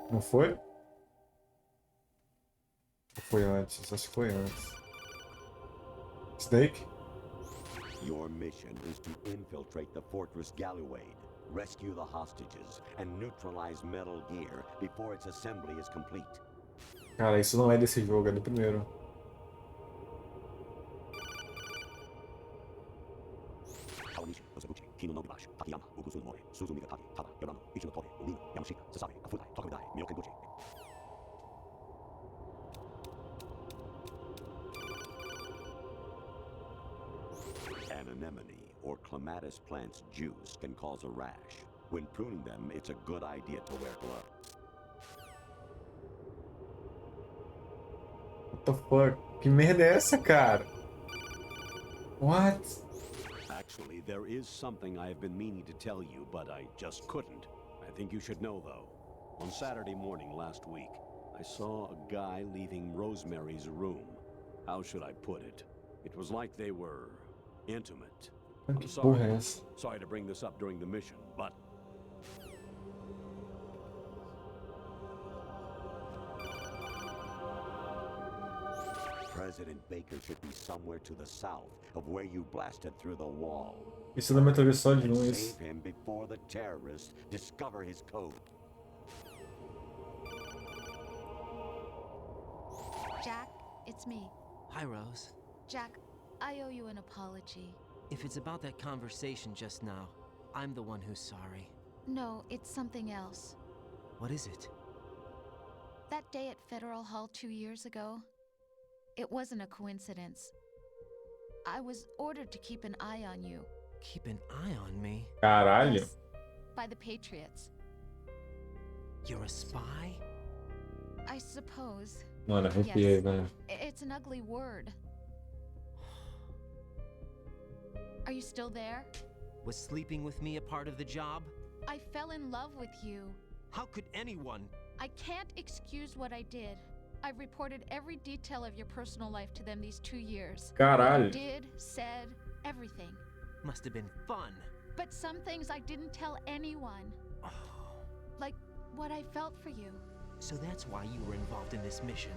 Não foi? Ou foi antes? Acho que foi antes. Snake? Your mission is to infiltrate the Fortress Galluade, rescue the hostages, and neutralize Metal Gear before its assembly is complete. Cara, isso não é desse jogo, é do primeiro. An anemone or clematis plant's juice can cause a rash. When pruning them, it's a good idea to wear gloves. What the fuck? Que merda é essa, cara? What? Actually, there is something I have been meaning to tell you, but I just couldn't. I think you should know, though. On Saturday morning last week, I saw a guy leaving Rosemary's room. How should I put it? It was like they were intimate. I'm Que sorry. porra é essa? Sorry to bring this up during the mission, but President Baker should be somewhere to the south of where you blasted through the wall. Isso da Metal Gear Solid 1, isso. Save him before the terrorists discover his code. Jack, it's me. Hi, Rose. Jack, I owe you an apology. If it's about that conversation just now, I'm the one who's sorry. No, it's something else. What is it? That day at Federal Hall 2 years ago, it wasn't a coincidence. I was ordered to keep an eye on you. Keep an eye on me? Caralho. Yes, by the Patriots. You're a spy? I suppose. Mano, arrepiei, Yes. velho. It's an ugly word. Are you still there? Was sleeping with me a part of the job? I fell in love with you. How could anyone? I can't excuse what I did. I've reported every detail of your personal life to them these 2 years. Caralho. What you did, said, everything. Must have been fun. But some things I didn't tell anyone. Like what I felt for you. So that's why you were involved in this mission.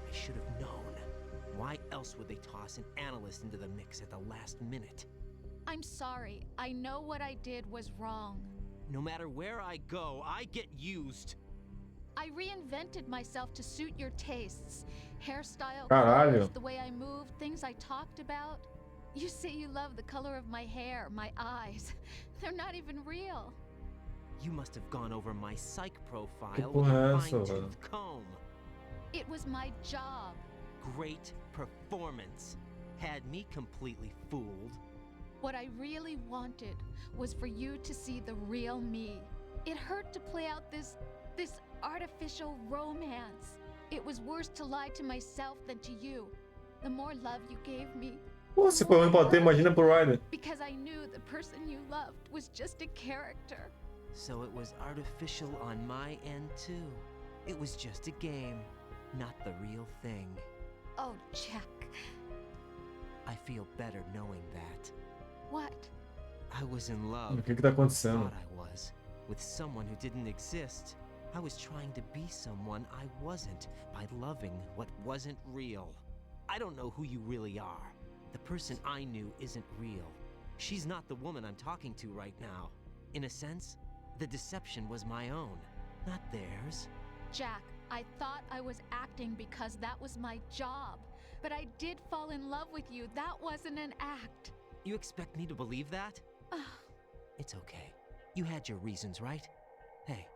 I should have known. Why else would they toss an analyst into the mix at the last minute? I'm sorry. I know what I did was wrong. No matter where I go, I get used. I reinvented myself to suit your tastes. Hairstyle, Caralho. clothes, the way I moved, things I talked about. You say you love the color of my hair, my eyes. They're not even real. You must have gone over my psych Que profile with porra a é essa, velho? fine-tooth comb. It was my job. Great performance. Had me completely fooled. What I really wanted was for you to see the real me. It hurt to play out this artificial romance. It was worse to lie to myself than to you. The more love you gave me. Pô, se for ruim pra ter, imagina pro Ryder. Because I knew the person you loved was just a character. So it was artificial on my end too. It was just a game, not the real thing. Oh, Jack. I feel better knowing that. What? I was in love. O que que tá acontecendo? Thought I was. With someone who didn't exist. I was trying to be someone I wasn't by loving what wasn't real. I don't know who you really are. The person I knew isn't real. She's not the woman I'm talking to right now. In a sense, the deception was my own, not theirs. Jack, I thought I was acting because that was my job. But I did fall in love with you. That wasn't an act. You expect me to believe that? It's okay. You had your reasons, right? Hey,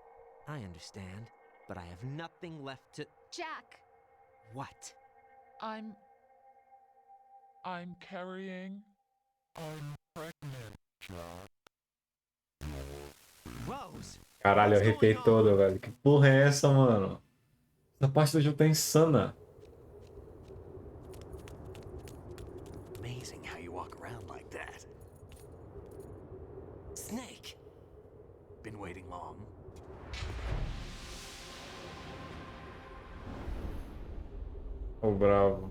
I understand, but I have nothing left to... Jack! What? I'm carrying. I'm pregnant, Jack. Rose! Caralho, eu arrepiei todo, velho. Que porra é essa, mano? Essa parte do jogo tá insana. Amazing how you walk around like that. Snake! Been waiting long? Ô, bravo.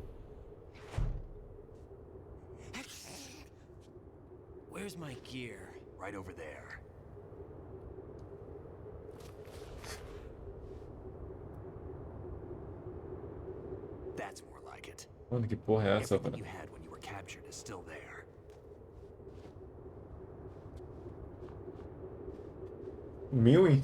Where's my gear? Right over there. That's more like it. Mano, que porra é essa, Everything velho? you had when you were captured is still there. Mil?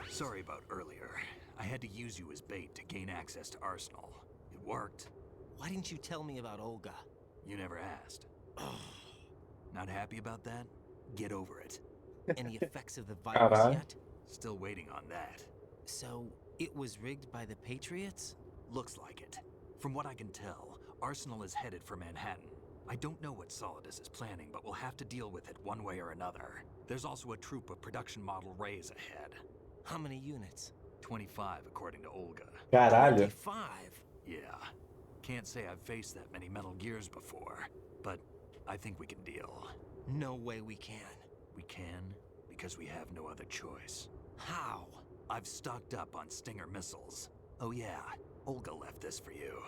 Sorry about earlier. I had to use you as bait to gain access to Arsenal. It worked. Why didn't you tell me about Olga? You never asked. Not happy about that? Get over it. Any effects of the virus Caralho. yet? Still waiting on that. So, it was rigged by the Patriots? Looks like it. From what I can tell, Arsenal is headed for Manhattan. I don't know what Solidus is planning, but we'll have to deal with it one way or another. There's also a troop of production model Rays ahead. How many units? 25, according to Olga. Caralho. 25? Yeah. Can't say I've faced that many Metal Gears before, but I think we can deal. No way we can. We can because we have no other choice. How? I've stocked up on Stinger missiles. Oh yeah, Olga left this for you.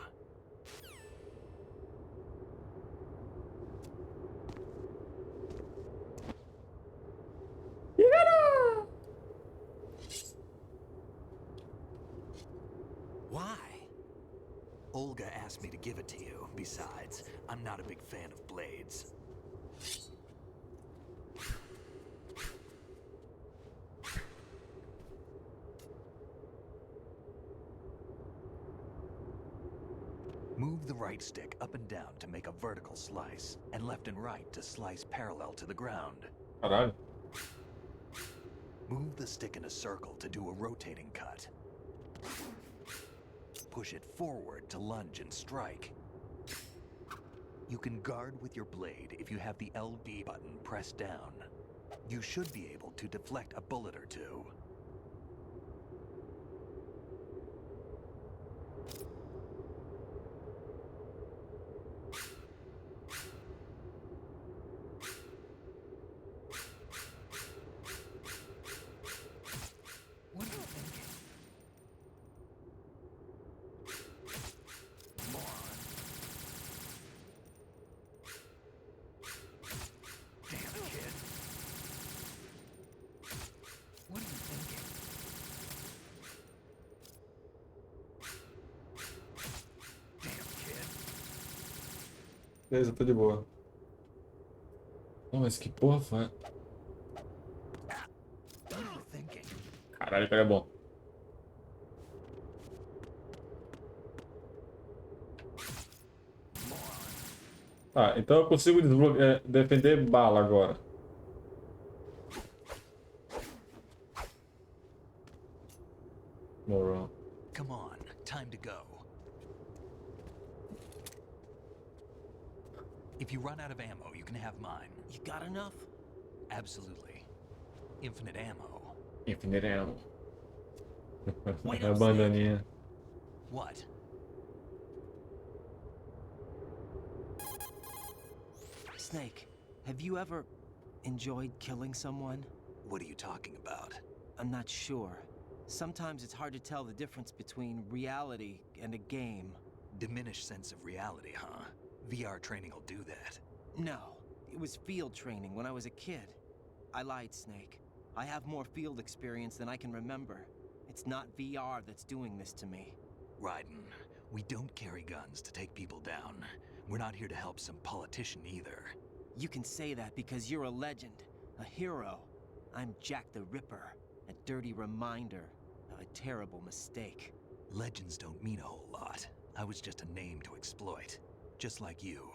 Why? Olga asked me to give it to you. Besides, I'm not a big fan of blades. Move the right stick up and down to make a vertical slice, and left and right to slice parallel to the ground. Caralho. Move the stick in a circle to do a rotating cut. Push it forward to lunge and strike. You can guard with your blade if you have the LB button pressed down. You should be able to deflect a bullet or two. What are you thinking? Damn kid. What are you thinking? Damn kid. Beleza, tô de boa. Não, mas que porra foi? What are you thinking? Caralho, pega bom. Tá, então eu consigo defender bala agora. Moron. Come on, time to go. If you run out of ammo, you can have mine. You got enough? Absolutely. Infinite ammo. Infinite ammo. Wait A up, bandaninha. What? Snake, have you ever enjoyed killing someone? What are you talking about? I'm not sure. Sometimes it's hard to tell the difference between reality and a game. Diminished sense of reality, huh? VR training will do that. No, it was field training when I was a kid. I lied, Snake. I have more field experience than I can remember. It's not VR that's doing this to me. Raiden, we don't carry guns to take people down. We're not here to help some politician either. You can say that because you're a legend, a hero. I'm Jack the Ripper, a dirty reminder of a terrible mistake. Legends don't mean a whole lot. I was just a name to exploit. Just like you.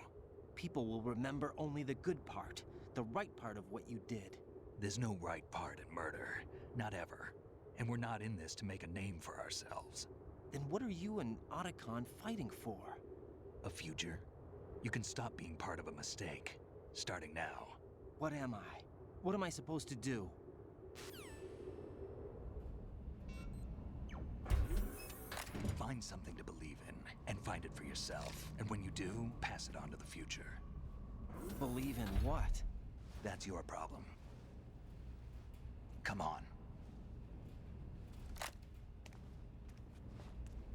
People will remember only the good part, the right part of what you did. There's no right part in murder. Not ever. And we're not in this to make a name for ourselves. Then what are you and Otacon fighting for? A future? You can stop being part of a mistake. Starting now. What am I? What am I supposed to do? Find something to believe in, and find it for yourself. And when you do, pass it on to the future. Believe in what? That's your problem. Come on.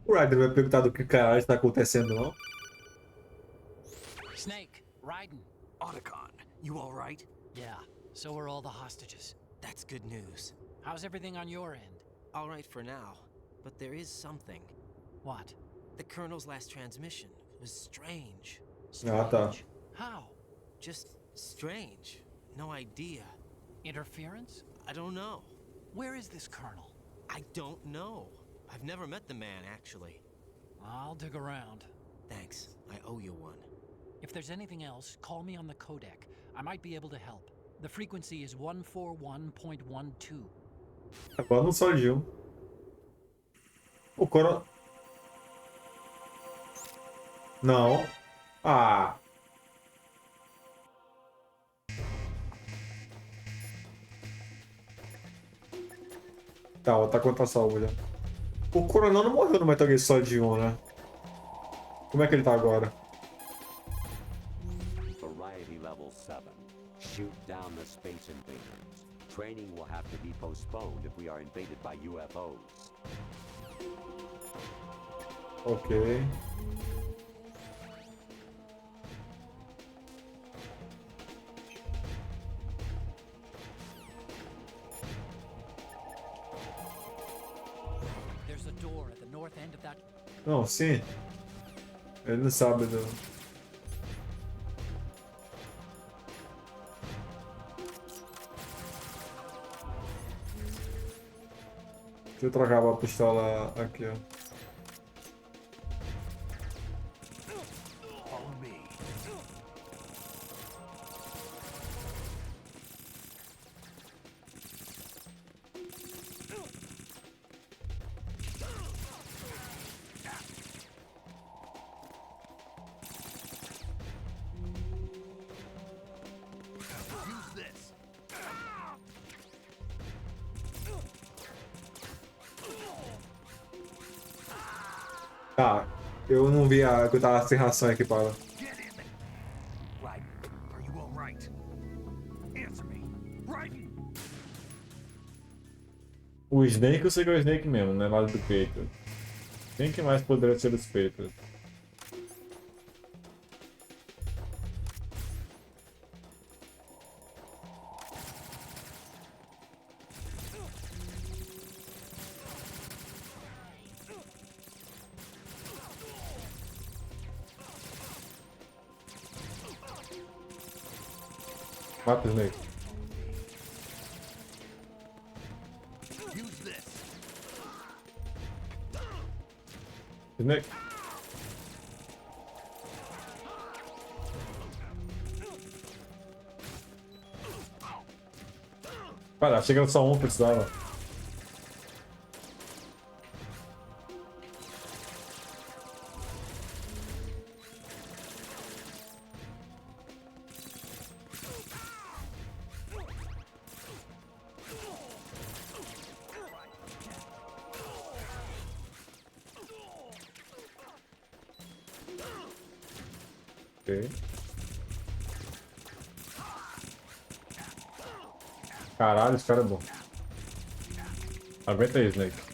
O Ryder vai perguntar do que caralho está acontecendo, não? Snake, Raiden. Otacon, you all right? Yeah, so are all the hostages. That's good news. How's everything on your end? All right for now, but there is something. What? The Colonel's last transmission was strange. Ah, tá. How? Just strange. No idea. Interference? I don't know. Where is this Colonel? I don't know. I've never met the man, actually. I'll dig around. Thanks. I owe you one. If there's anything else, call me on the codec. I might be able to help. The frequency is 141.12. Agora não só de um. O Coro... Não. Ah. Tá, tá contra a saúde. O Coronel não morreu no Metal Gear Solid 1, né? Como é que ele tá agora? Variety level 7. Shoot down the space invaders. Training will have to be postponed if we are invaded by UFOs. Ok. There's a door at the north end of that. Não, sim. Ele não sabe do... Deixa eu trocar a pistola aqui, ó. Follow me. Use this. Tá, eu não vi a... que eu tava sem ração equipada. Get in there. Right. Are you all right? Answer me. Right. O Snake eu sei que é o Snake mesmo, não é nada do Patriot. Quem que mais poderia ser os Patriot? Mata o Snake. Use this. Snake. Cara, achei que era só um que precisava. Ok. Caralho, esse cara é bom. Aguenta aí, Snake.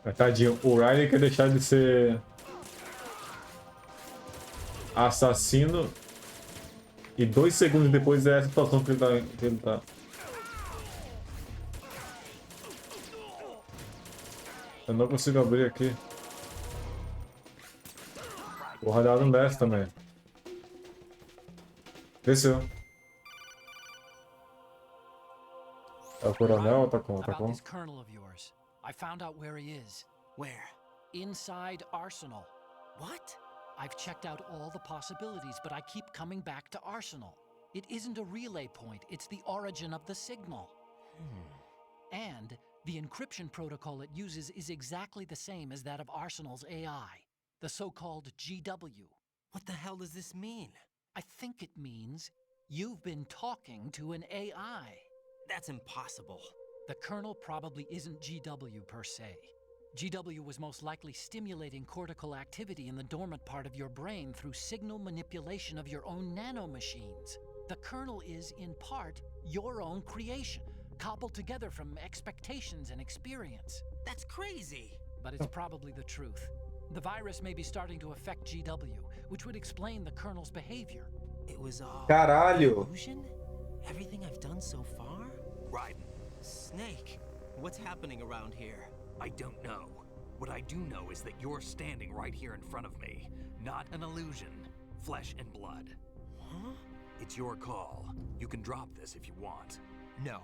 Mas tadinho, o Riley quer deixar de ser assassino e 2 segundos depois é essa situação que ele tá. Eu não consigo abrir aqui. O ralhado não desce também. Desceu. É o coronel ou tá com? Tá About com? this colonel of yours. I found out where he is. Where? Inside Arsenal. What? I've checked out all the possibilities, but I keep coming back to Arsenal. It isn't a relay point, it's the origin of the signal. And the encryption protocol it uses is exactly the same as that of Arsenal's AI, the so-called GW. What the hell does this mean? I think it means you've been talking to an AI. That's impossible. The kernel probably isn't GW per se. GW was most likely stimulating cortical activity in the dormant part of your brain through signal manipulation of your own nanomachines. The kernel is, in part, your own creation, cobbled together from expectations and experience. That's crazy. But it's probably the truth. The virus may be starting to affect GW, which would explain the kernel's behavior. It was all Caralho! illusion? Everything I've done so far? Right. Snake, what's happening around here? I don't know. What I do know is that you're standing right here in front of me. Not an illusion. Flesh and blood. Huh? It's your call. You can drop this if you want. No,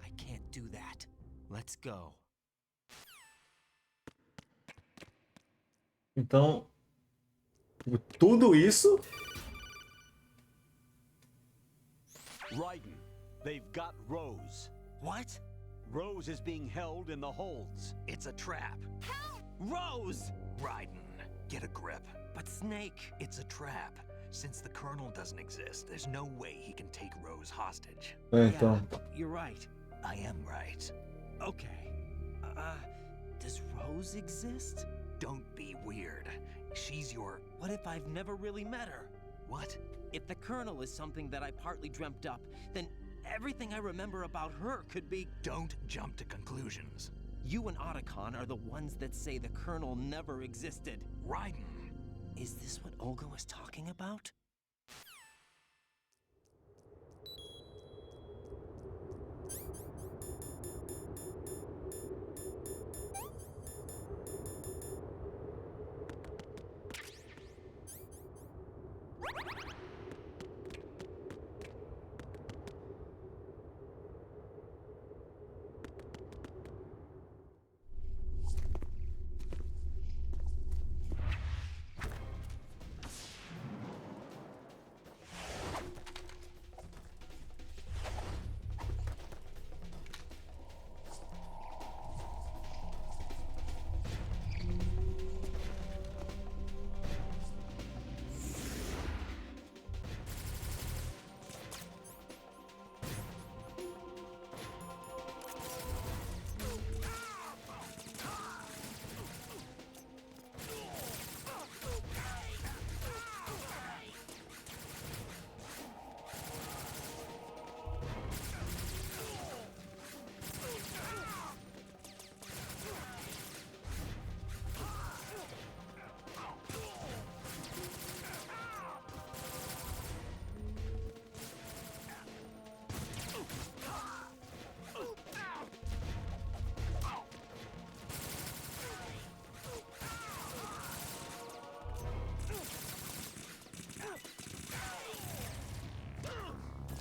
I can't do that. Let's go. Então, tudo isso Raiden, they've got Rose. What? Rose is being held in the holds. It's a trap. Rose! Raiden, get a grip. But Snake... It's a trap. Since the Colonel doesn't exist, there's no way he can take Rose hostage. Então. Yeah, you're right. I am right. Okay. Does Rose exist? Don't be weird. She's your... What if I've never really met her? What? If the Colonel is something that I partly dreamt up, then everything I remember about her could be... Don't jump to conclusions. You and Otacon are the ones that say the Colonel never existed. Raiden. Is this what Olga was talking about?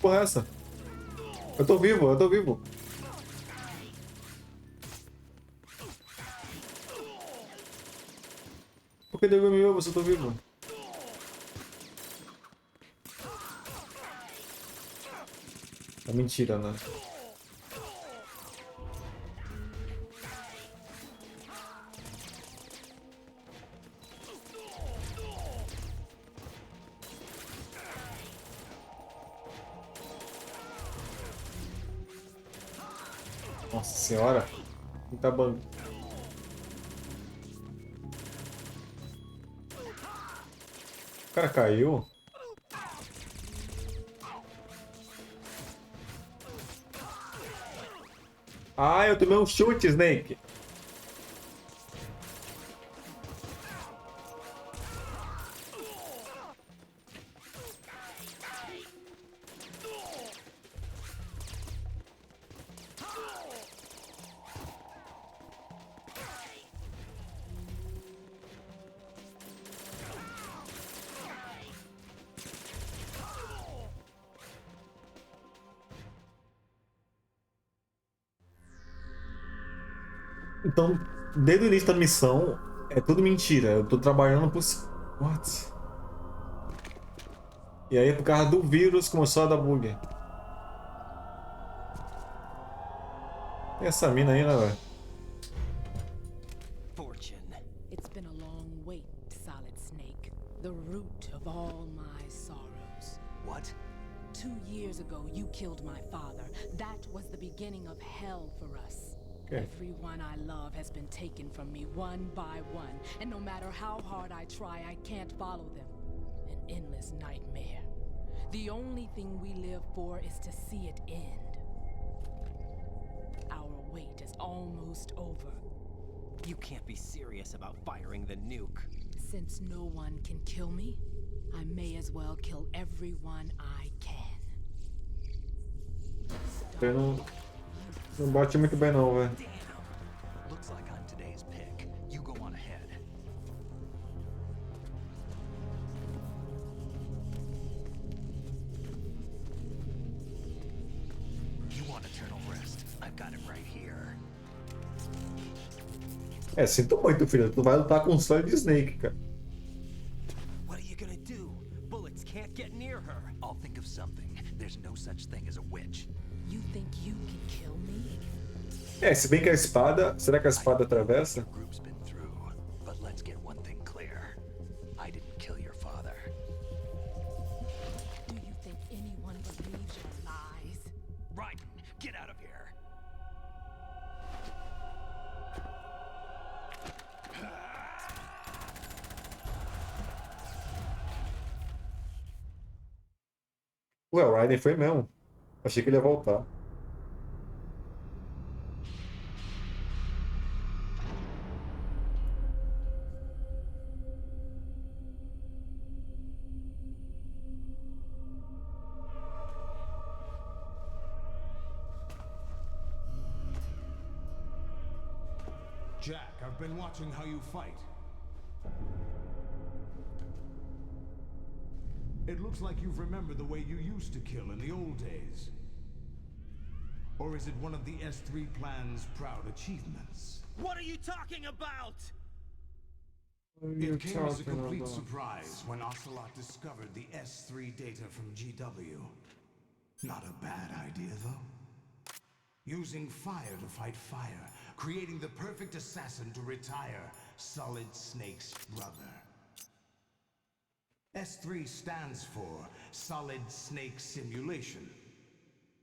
Porra, é essa? Eu tô vivo, eu tô vivo. Por que deu meu se eu tô vivo? É mentira, né? Nossa senhora. Muita banda. O cara caiu. Ah, eu tomei um chute, Snake. Então, desde o início da missão, é tudo mentira. Eu tô trabalhando por... What? E aí, por causa do vírus, começou a dar bug. Tem essa mina aí, né, velho? Fortune. It's been a long wait, Solid Snake. The root of all my sorrows. What? 2 years ago, you killed my father. That was the beginning of hell for us. Okay. Everyone I love has been taken from me one by one, and no matter how hard I try, I can't follow them. An endless nightmare. The only thing we live for is to see it end. Our wait is almost over. You can't be serious about firing the nuke. Since no one can kill me, I may as well kill everyone I can. Não bate muito bem não, velho. Looks like I'm today's pick. You go on ahead. You want eternal rest? I've got it right here. É, sinto muito, filho. Tu vai lutar com o Solid Snake, cara. What are you gonna do? Bullets can't get near her. I'll think of something. There's no such thing as a witch. You think you can kill me? É, se bem que a espada... Será que a espada atravessa? Group's been through, but let's get one thing clear. I didn't kill your father. Do you think anyone believes your lies? Right, get out of here. Ué, o Raiden foi mesmo. Achei que ele ia voltar. Jack, I've been watching how you fight. It looks like you've remembered the way you used to kill in the old days. Or is it one of the S3 plan's proud achievements? What are you talking about? It came as a complete surprise when Ocelot discovered the S3 data from GW. Not a bad idea, though. Using fire to fight fire, creating the perfect assassin to retire Solid Snake's brother. S3 stands for Solid Snake Simulation.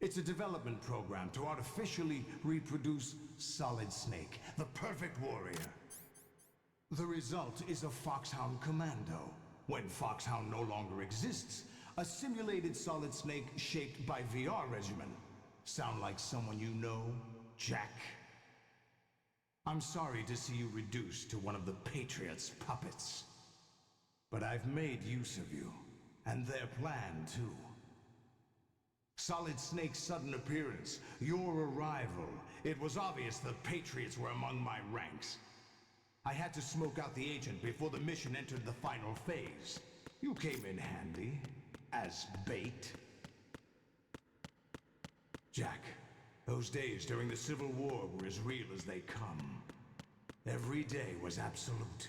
It's a development program to artificially reproduce Solid Snake, the perfect warrior. The result is a Foxhound Commando. When Foxhound no longer exists, a simulated Solid Snake shaped by VR regimen. Sound like someone you know, Jack? I'm sorry to see you reduced to one of the Patriots' puppets. But I've made use of you, and their plan too. Solid Snake's sudden appearance, your arrival, it was obvious the Patriots were among my ranks. I had to smoke out the agent before the mission entered the final phase. You came in handy, as bait. Jack, those days during the Civil War were as real as they come. Every day was absolute,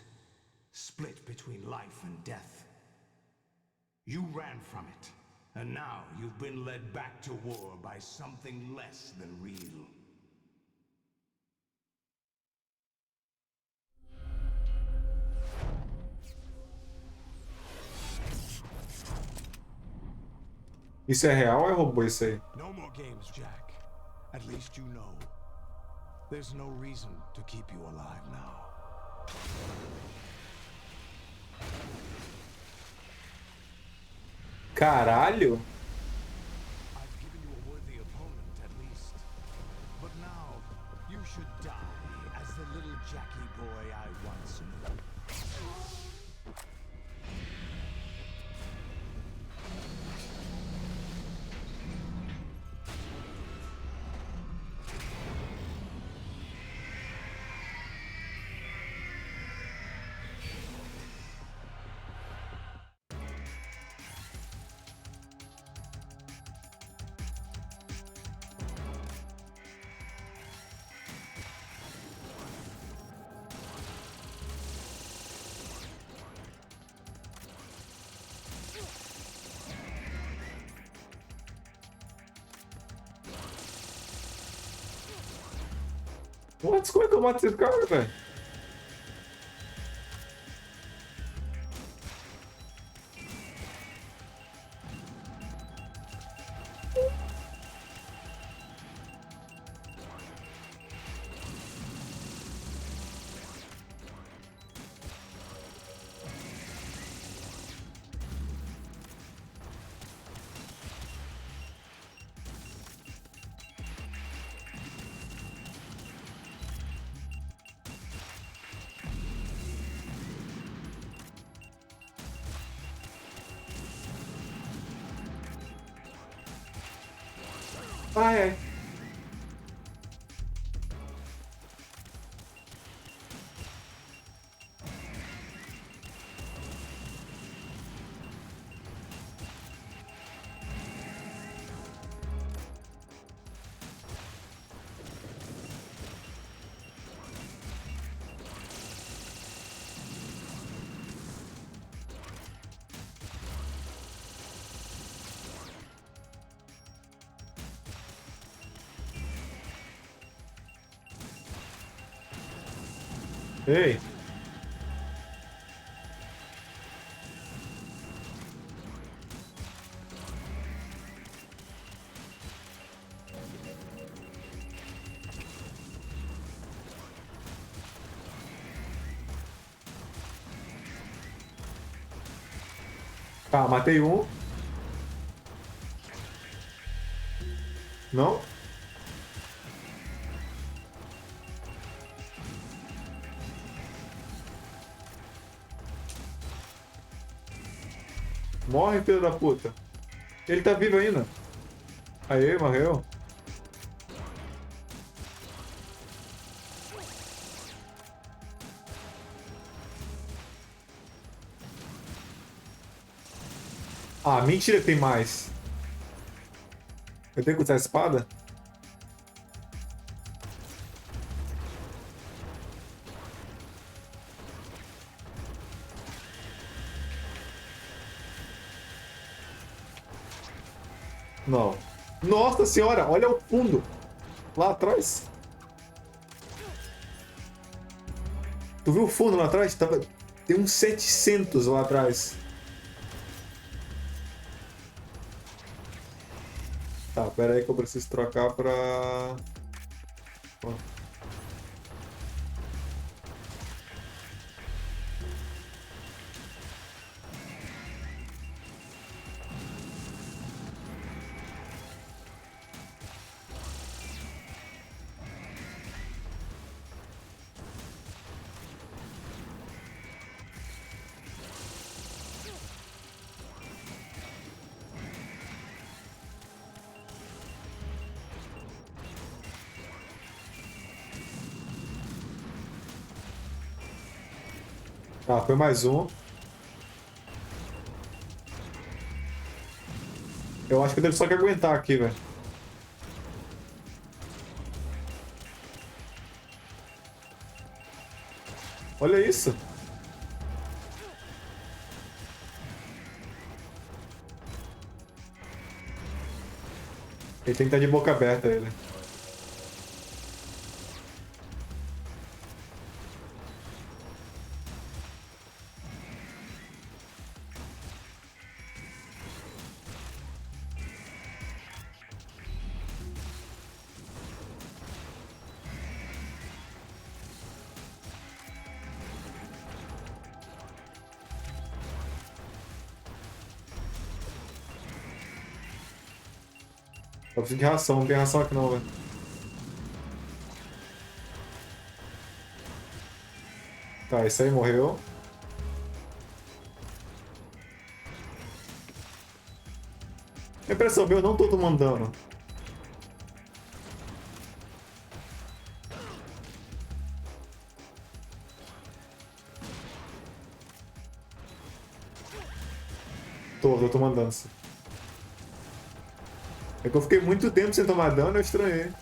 split between life and death. You ran from it, and now you've been led back to war by something less than real. Isso é real ou é robô isso aí? No more games, Jack. At least you know. There's no reason to keep you alive now. Caralho! I've given you a worthy opponent, at least. But now, you should die as the little Jackie boy I once knew. What? Como é que eu mato esse cara, velho? Ai, ai. Ei! Tá, matei um. Não? Morre, filho da puta. Ele tá vivo ainda. Aê, morreu. Ah, mentira que tem mais. Eu tenho que usar a espada? Não. Nossa senhora, olha o fundo. Lá atrás. Tu viu o fundo lá atrás? Tem uns 700 lá atrás. Tá, pera aí que eu preciso trocar pra... Ó. Tá, foi mais um. Eu acho que eu devo só que aguentar aqui, velho. Olha isso. Ele tem que estar de boca aberta, ele. Eu preciso de ração, não tem ração aqui não, velho. Tá, esse aí morreu. É impressão minha, eu não tô tomando dano. Tô tomando dano, sim. É que eu fiquei muito tempo sem tomar dano, eu estranhei.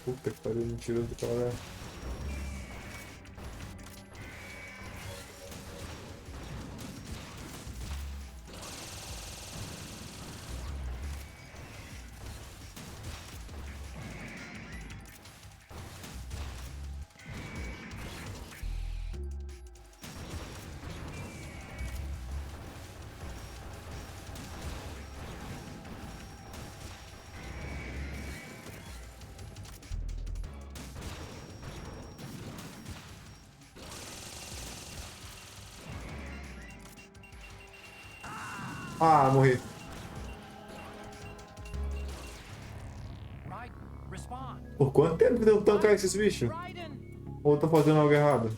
Puta que pariu, mentira do cara. Ah, morri. Por quanto tempo que deu tancar esses bichos? Ou eu tô fazendo algo errado?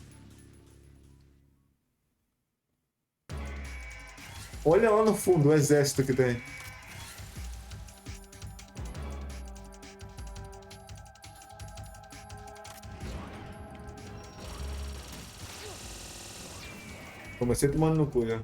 Olha lá no fundo o exército que tem. Comecei tomando no cu já.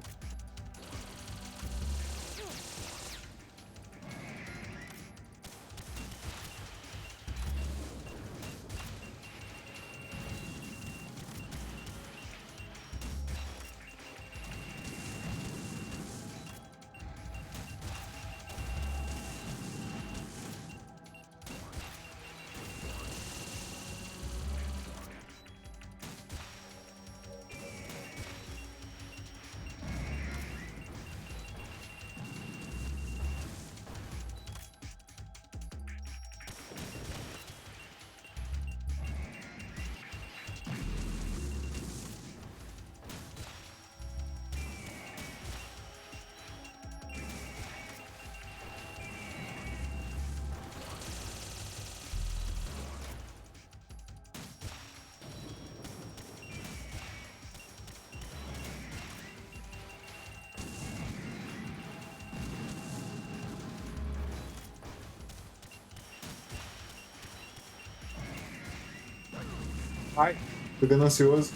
Ai, tô ganancioso.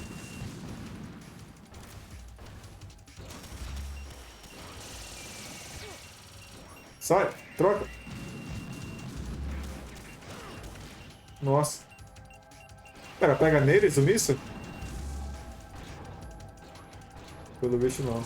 Sai, troca. Nossa. Cara, pega neles o míssil? Pelo bicho não.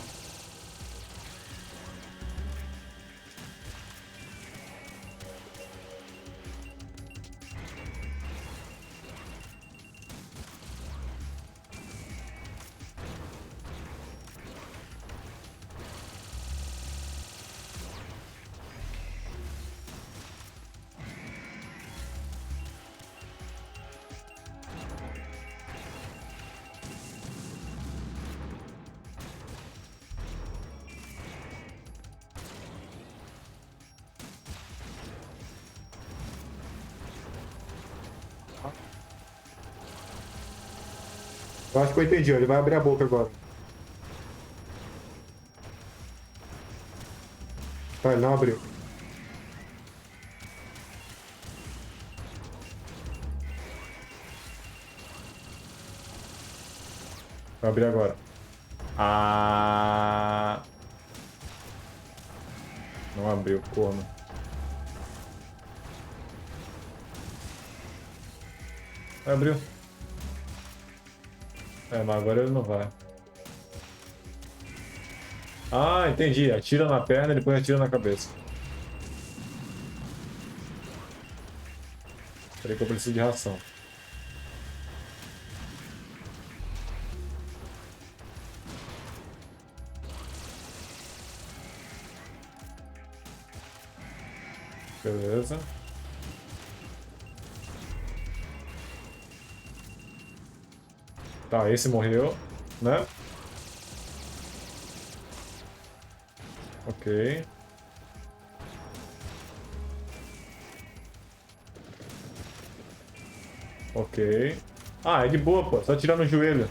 Eu acho que eu entendi, ó. Ele vai abrir a boca agora. Tá, ele não abriu. Vai abrir agora. Ah... Não abriu, corno. Abriu. É, mas agora ele não vai. Ah, entendi. Atira na perna e depois atira na cabeça. Peraí que eu preciso de ração. Beleza. Tá, esse morreu, né? Ok. Ok. Ah, é de boa, pô. Só tirar no joelho.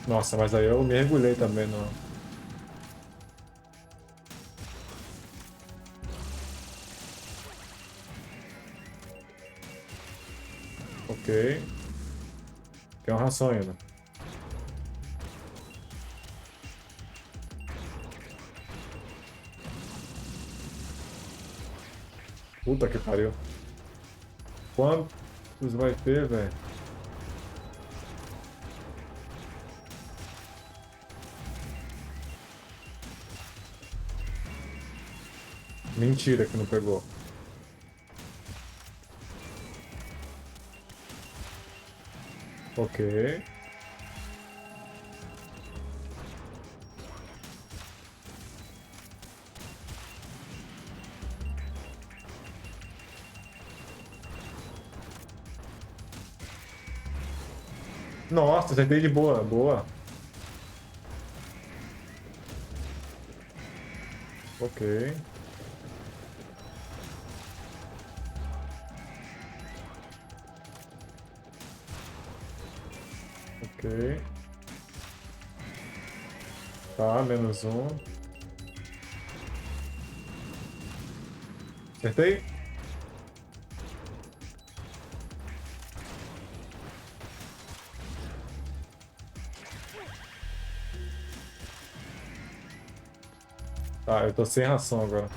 Nossa, mas aí eu mergulhei também no... Ok. Tem uma ração ainda. Puta que pariu. Quantos vai ter, velho? Mentira que não pegou. Ok. Nossa, acertei de boa. Boa. Ok. Ok. Tá, menos um. Acertei? Tá, eu tô sem ração agora.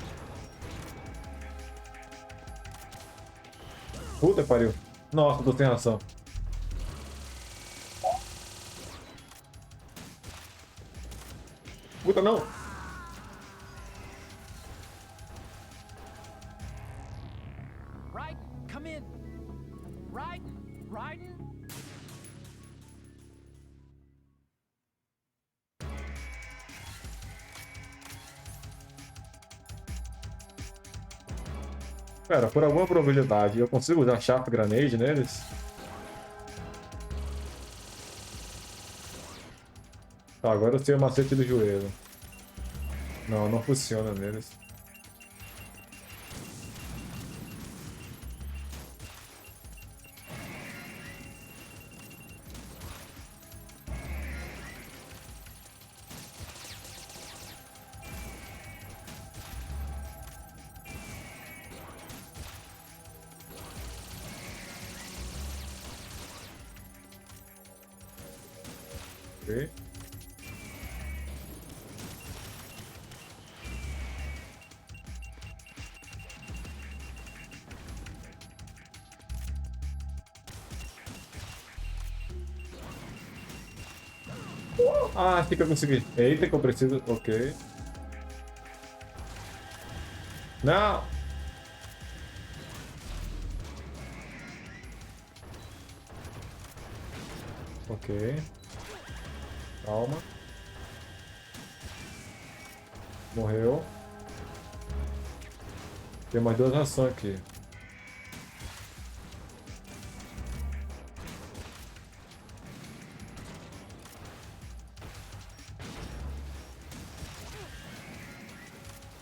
Puta que pariu. Nossa, eu tô sem ração. Puta, não! Right? Come in. Right? Riding? Pera, por alguma probabilidade, eu consigo usar Sharp Grenade neles? Tá, agora eu sei o macete do joelho. Não, não funciona neles. Ok. Ah, achei que eu consegui. Eita, que eu preciso. Ok. Não! Ok. Calma. Morreu. Tem mais 2 rações aqui.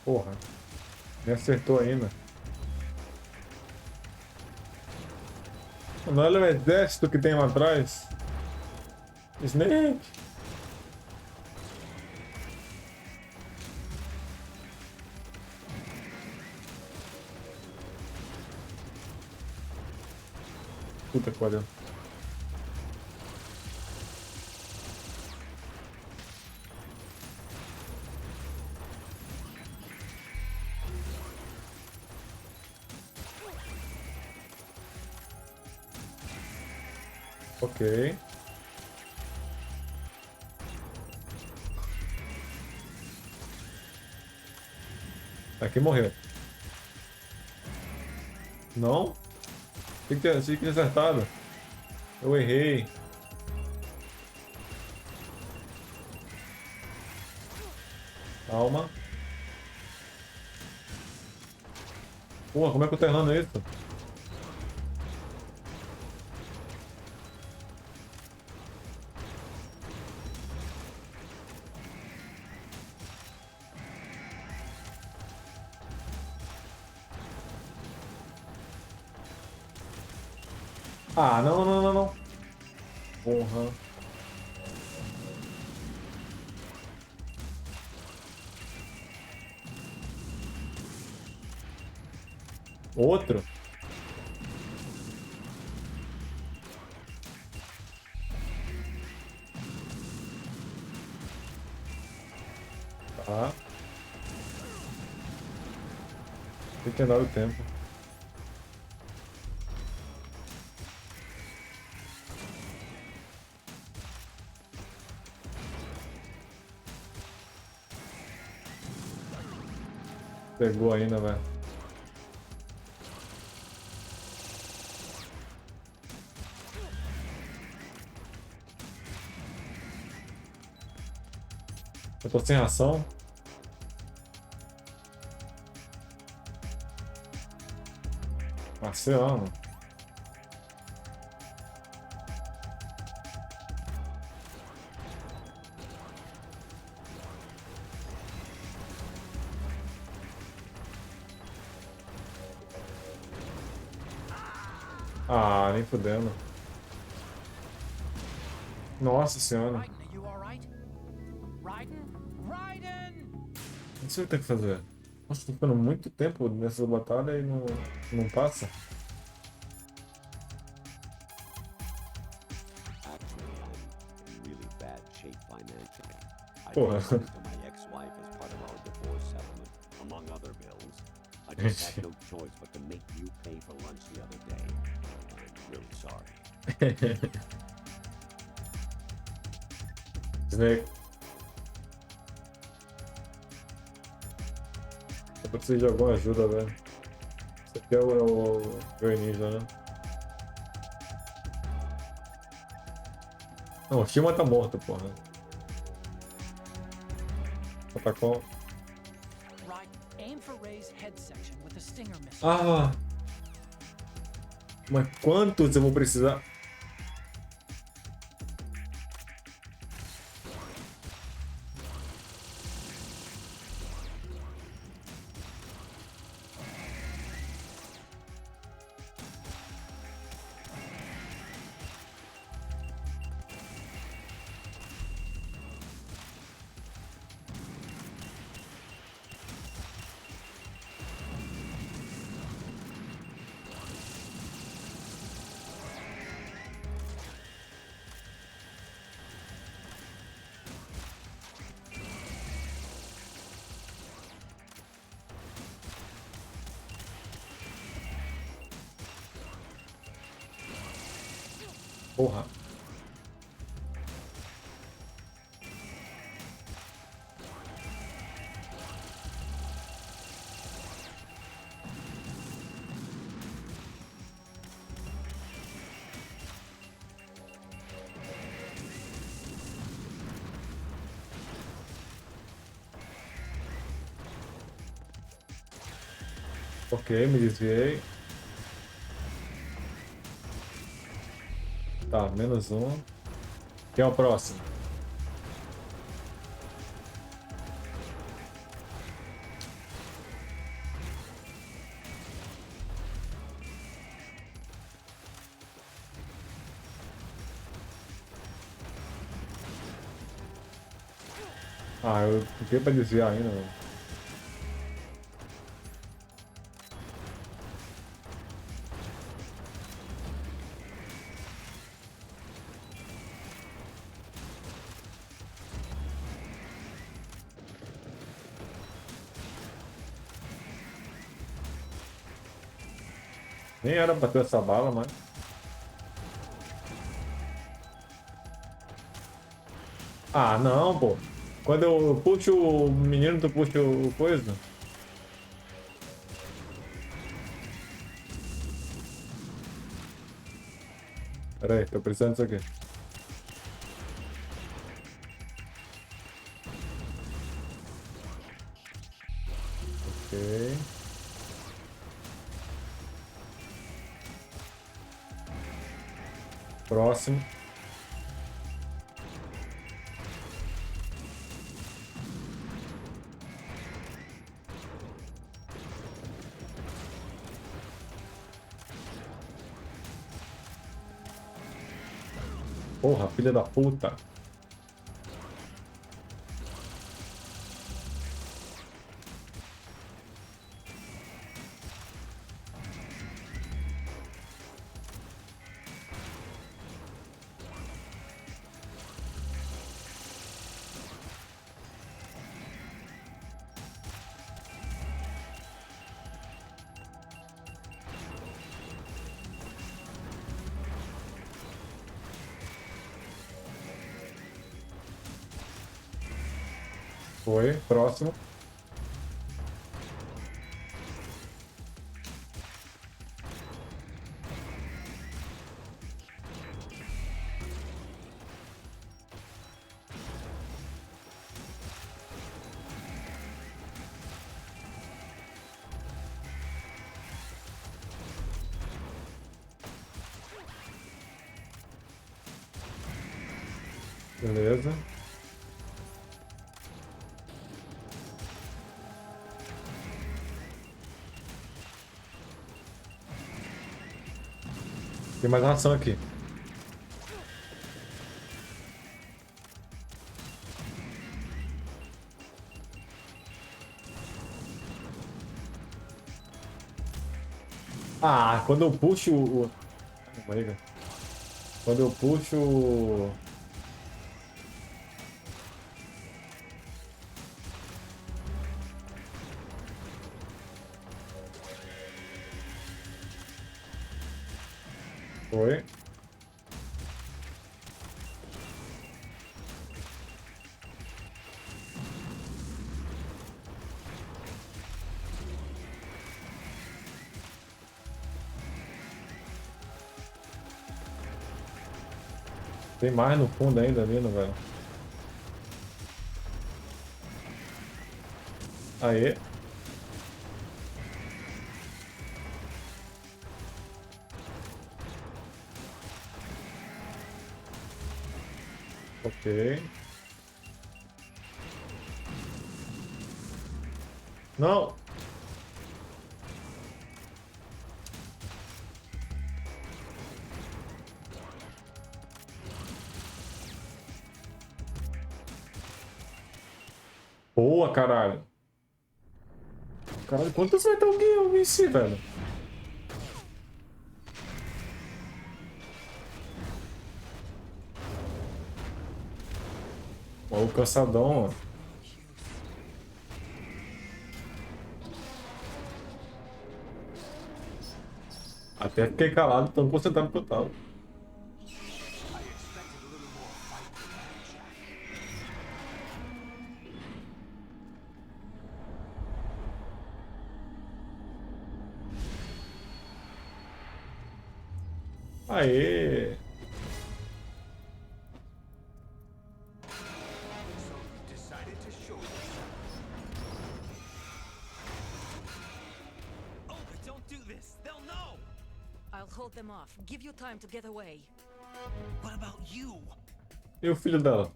Porra. Me acertou ainda. Não, olha o exército que tem lá atrás. Snake! Puta que pariu. Ok. Aqui morreu. Não? Tinha que ter acertado. Eu errei. Calma. Porra, como é que eu tô errando isso? Ah, não, não, não, não. Porra. Outro? Tá. Tem que andar o tempo. Pegou ainda, velho. Eu tô sem ação. Marciano. Ah, nem fudendo. Nossa senhora. Raiden, are you alright? Raiden? Raiden! O que você tem que fazer? Nossa, tô ficando muito tempo nessa batalha e não passa. Actually, I'm in really bad shape financially. I Porra. paid money to my ex-wife as part of our divorce settlement, among other bills. I just had no choice but to make you pay for lunch the other day. I'm really sorry. Snake. Eu preciso de alguma ajuda, velho. Esse aqui é o ninja, né? Não, o Shima tá morto, porra. Atacou. Raiden, aim for Ray's head section with the Stinger missile. Ah! Mas quantos eu vou precisar? Porra. Ok, me desviei. Tá, menos um. Quem é o próximo? Ah, eu fiquei pra desviar ainda, mano. Nem era pra ter essa bala, mas... Ah, não, pô. Quando eu puxo o menino, tu puxa o coisa? Pera aí, tô precisando disso aqui. Ok. Próximo. Porra, filha da puta. Foi, próximo. Beleza. Tem mais ração aqui. Ah, quando eu puxo o... Quando eu puxo o... Foi. Tem mais no fundo ainda ali, não, velho. Aê. Ok. Não. Boa, caralho. Caralho, quantas Metal Gear eu venci, velho? Ó, o cansadão, ó. Até fiquei calado, tão concentrado que eu tava. Aê! So you decided to show yourself. Oh, but don't do this. They'll know. I'll hold them off. Give you time to get away. What about you? E o filho dela?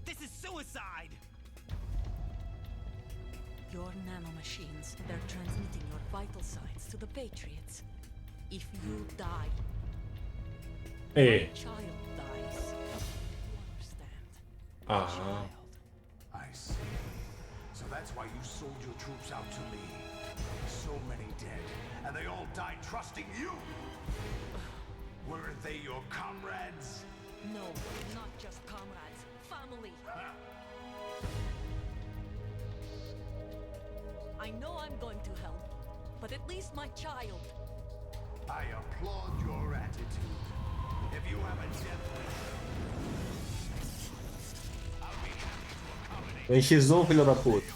This is suicide. Your nanomachines, they're transmitting your vital signs to the Patriots. If you die, Ei. my child dies. You understand? Ah. I see. So that's why you sold your troops out to me. So many dead, and they all died trusting you. Weren't they your comrades? No, not just comrades. Family. I know I'm going to help, but at least my child. I applaud your attitude. If you have a death wish, I'll be happy to accommodate. Vem X1, filho da puta.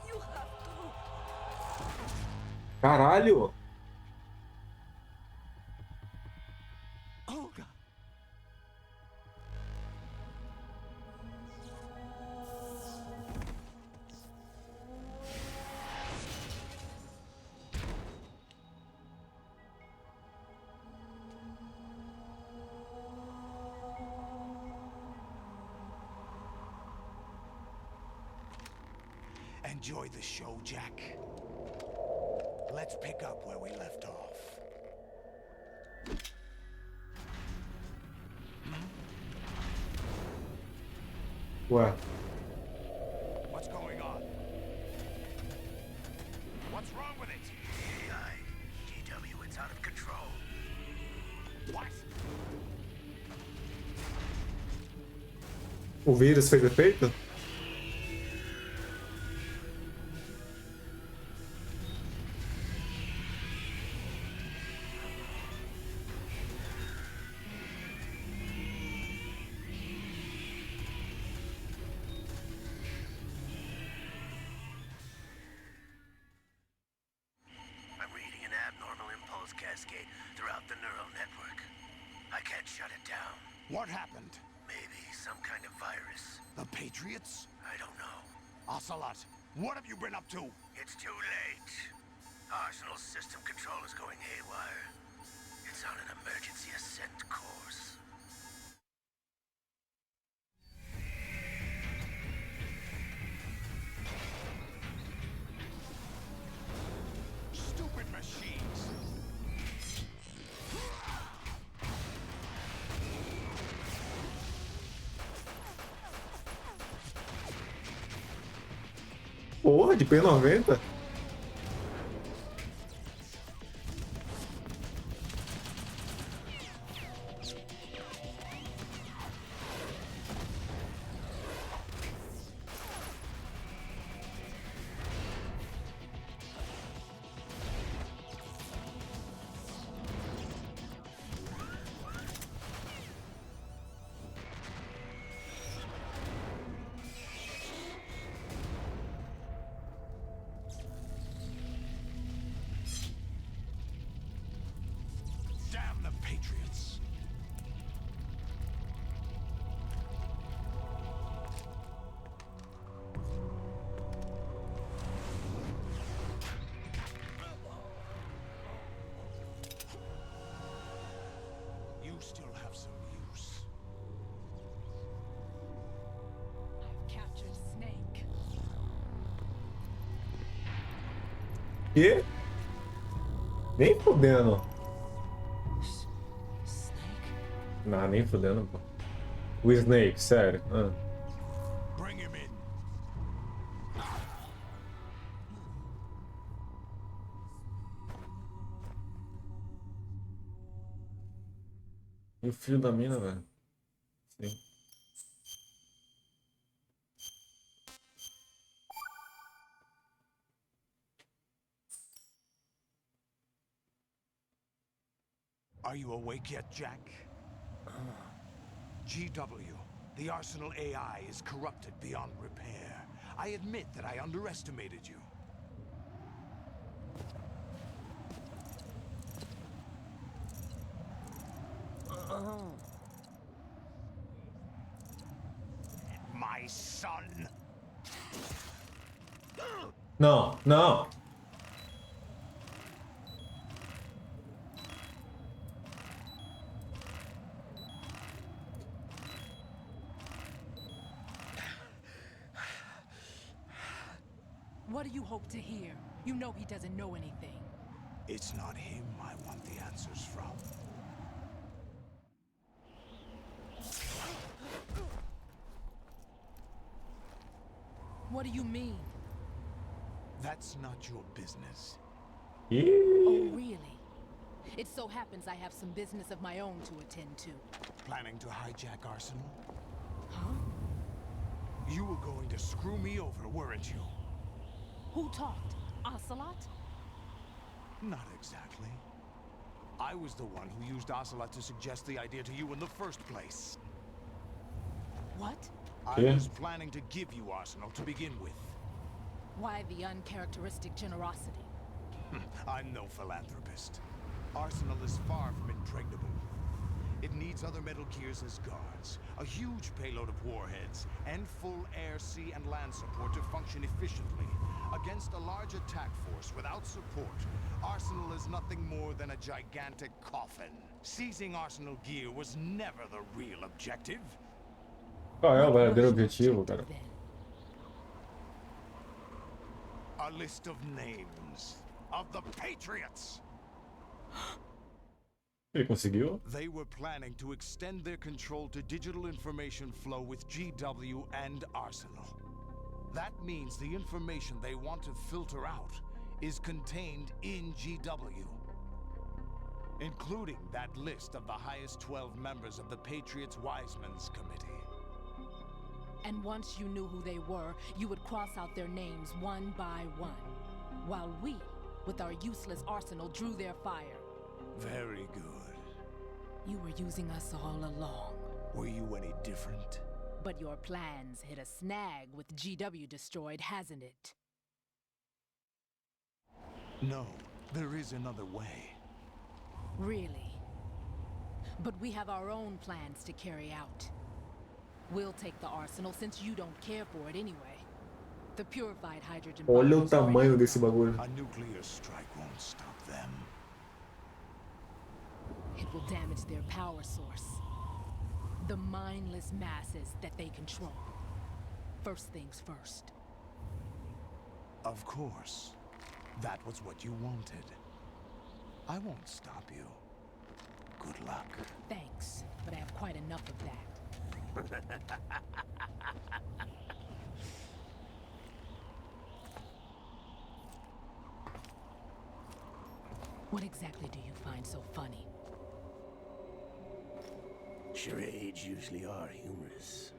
You have to. Caralho! Olga. Enjoy the show, Jack. Let's pick up where we left off. Ué. What's going on? What's wrong with it? AI, GW, it's out of control. What? O vírus fez efeito? I'm reading an abnormal impulse cascade throughout the neural network. I can't shut it down. What happened? Maybe some kind of virus. The Patriots? I don't know. Ocelot, what have you been up to? It's too late. Arsenal system control is going haywire. It's on an emergency ascent course. Stupid machines! Porra, de P90? Damn the Patriots! You still have some use. I've captured Snake. Que? Nem fudendo. Não, nem fudendo, pô. O Snake, sério. Ah. Bring him in. E o filho da mina, velho? Sim. Are you awake yet, Jack? GW, the Arsenal AI is corrupted beyond repair. I admit that I underestimated you. My son. Não, não. What do you hope to hear? You know he doesn't know anything. It's not him I want the answers from. What do you mean? That's not your business. Oh, really? It so happens I have some business of my own to attend to. Planning to hijack Arsenal? Huh? You were going to screw me over, weren't you? Who talked? Ocelot? Not exactly. I was the one who used Ocelot to suggest the idea to you in the first place. What? I was planning to give you Arsenal to begin with. Why the uncharacteristic generosity? I'm no philanthropist. Arsenal is far from impregnable. It needs other Metal Gears as guards, a huge payload of warheads, and full air, sea, and land support to function efficiently. Against a large attack force without support, Arsenal is nothing more than a gigantic coffin. Seizing Arsenal gear was never the real objective. Qual é o verdadeiro objetivo, cara? A list of names of the Patriots. Ele conseguiu? They were planning to extend their control to digital information flow with GW and Arsenal. That means the information they want to filter out is contained in GW, including that list of the highest 12 members of the Patriots Wiseman's Committee. And once you knew who they were, you would cross out their names one by one, while we, with our useless arsenal, drew their fire. Very good. You were using us all along. Were you any different? But your plans hit a snag with GW destroyed, hasn't it? No, there is another way. Really? But we have our own plans to carry out. We'll take the arsenal since you don't care for it anyway. The purified hydrogen bomb. Olha o tamanho desse bagulho. A nuclear strike won't stop them. It will damage their power source. The mindless masses that they control. First things first. Of course. That was what you wanted. I won't stop you. Good luck. Thanks, but I have quite enough of that. What exactly do you find so funny? Charades usually are humorous.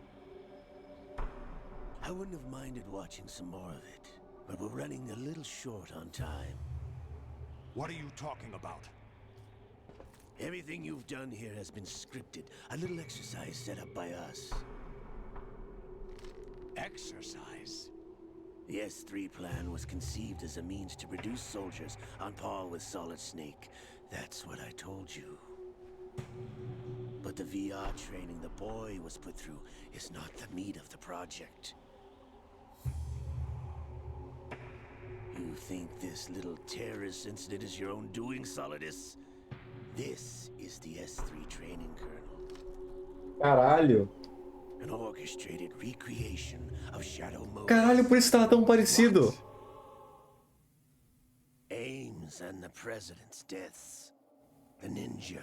I wouldn't have minded watching some more of it, but we're running a little short on time. What are you talking about? Everything you've done here has been scripted. A little exercise set up by us. Exercise? The S3 plan was conceived as a means to produce soldiers on par with Solid Snake. That's what I told you. But the VR training the boy was put through is not the meat of the project. You think this little terrorist incident is your own doing, Solidus? This is the S3 training kernel. Caralho. An orchestrated recreation of Shadow Mode. Caralho, por isso tava tão parecido. Ames and the president's deaths. The ninja.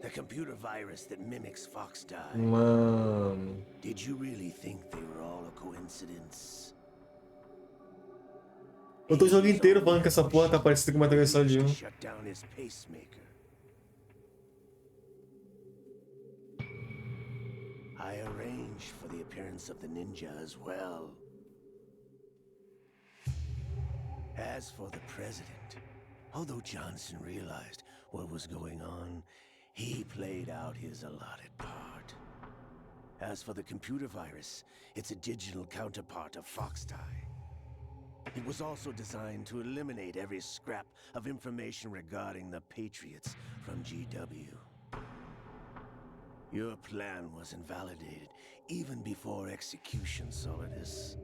The computer virus that mimics Fox die. Mano. Did you really think they were all a coincidence? Eu tô o jogo inteiro falando que essa porra tá parecida com Metal Gear Solid 1. Shut down his pacemaker. I arranged for the appearance of the ninja as well. As for the president, although Johnson realized what was going on, he played out his allotted part. As for the computer virus, it's a digital counterpart of Foxtie. It was also designed to eliminate every scrap of information regarding the Patriots from GW. Your plan was invalidated even before execution, Solidus.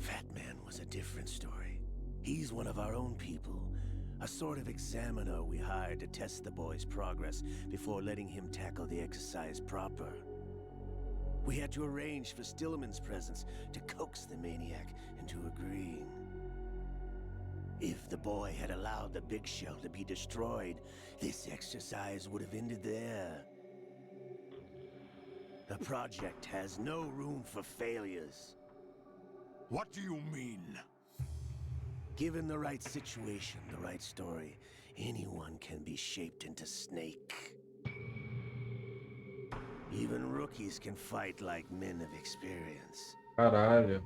Fat Man was a different story. He's one of our own people, a sort of examiner we hired to test the boy's progress before letting him tackle the exercise proper. We had to arrange for Stillman's presence to coax the maniac into agreeing. If the boy had allowed the big shell to be destroyed, this exercise would have ended there. The project has no room for failures. What do you mean? Given the right situation, the right story, anyone can be shaped into Snake. Even rookies can fight like men of experience. Caralho.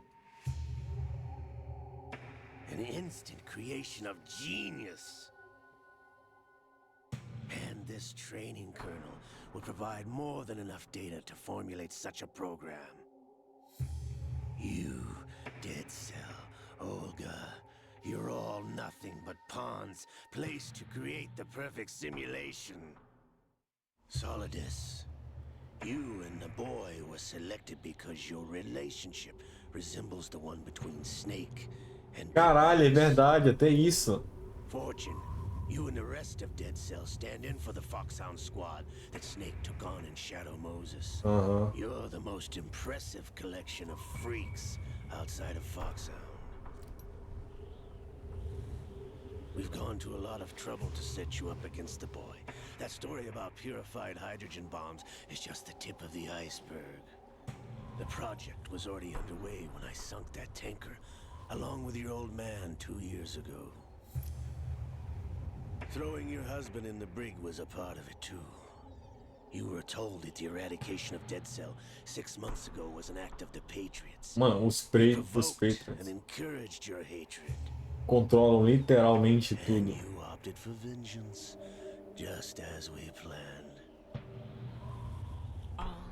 An instant creation of genius. And this training kernel will provide more than enough data to formulate such a program. You, Dead Cell, Olga, you're all nothing but pawns placed to create the perfect simulation. Solidus, you and the boy were selected because your relationship resembles the one between Snake and... Caralho, é verdade, até isso. Fortune, you and the rest of Dead Cell stand in for the Foxhound squad that Snake took on in Shadow Moses. You're the most impressive collection of freaks outside of Foxhound. We've gone to a lot of trouble to set you up against the boy. That story about purified hydrogen bombs is just the tip of the iceberg. The project was already underway when I sunk that tanker, along with your old man 2 years ago. Throwing your husband in the brig was a part of it too. You were told that the eradication of Dead Cell 6 months ago was an act of the Patriots. Mano, os Patriots And encouraged your hatred. Controlam literalmente tudo. And you opted for vengeance, just as we planned. All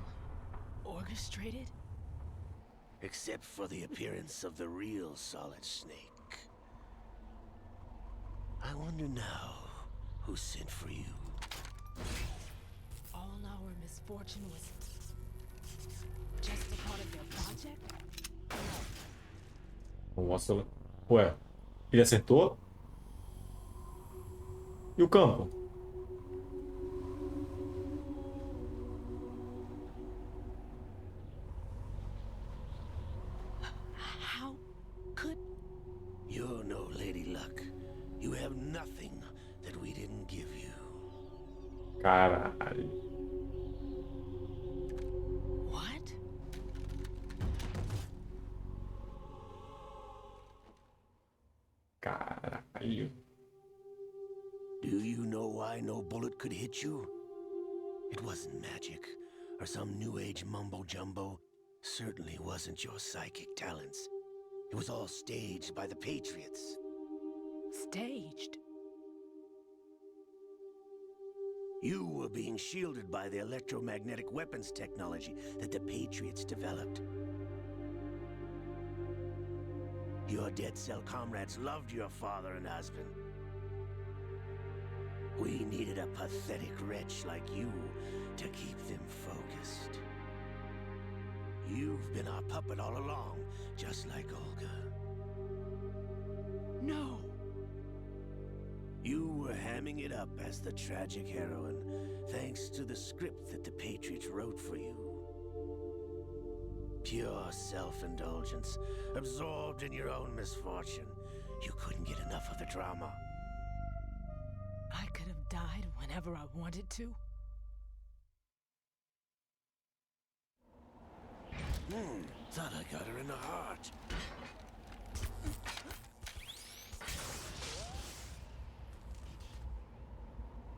orchestrated? Except for the appearance of the real Solid Snake. I wonder now who sent for you. All our misfortune was just a part of their project? Nossa, ué, ele acertou? E o campo? How could... You're no Lady Luck. You have nothing that we didn't give you. Caralho. What? Caralho. Do you know why no bullet could hit you? It wasn't magic, or some new age mumbo-jumbo. Certainly wasn't your psychic talents. It was all staged by the Patriots. Staged? You were being shielded by the electromagnetic weapons technology that the Patriots developed. Your Dead Cell comrades loved your father and husband. We needed a pathetic wretch like you to keep them focused. You've been our puppet all along, just like Olga. No! You were hamming it up as the tragic heroine, thanks to the script that the Patriots wrote for you. Pure self-indulgence, absorbed in your own misfortune. You couldn't get enough of the drama. I could have died whenever I wanted to. Thought I got her in the heart.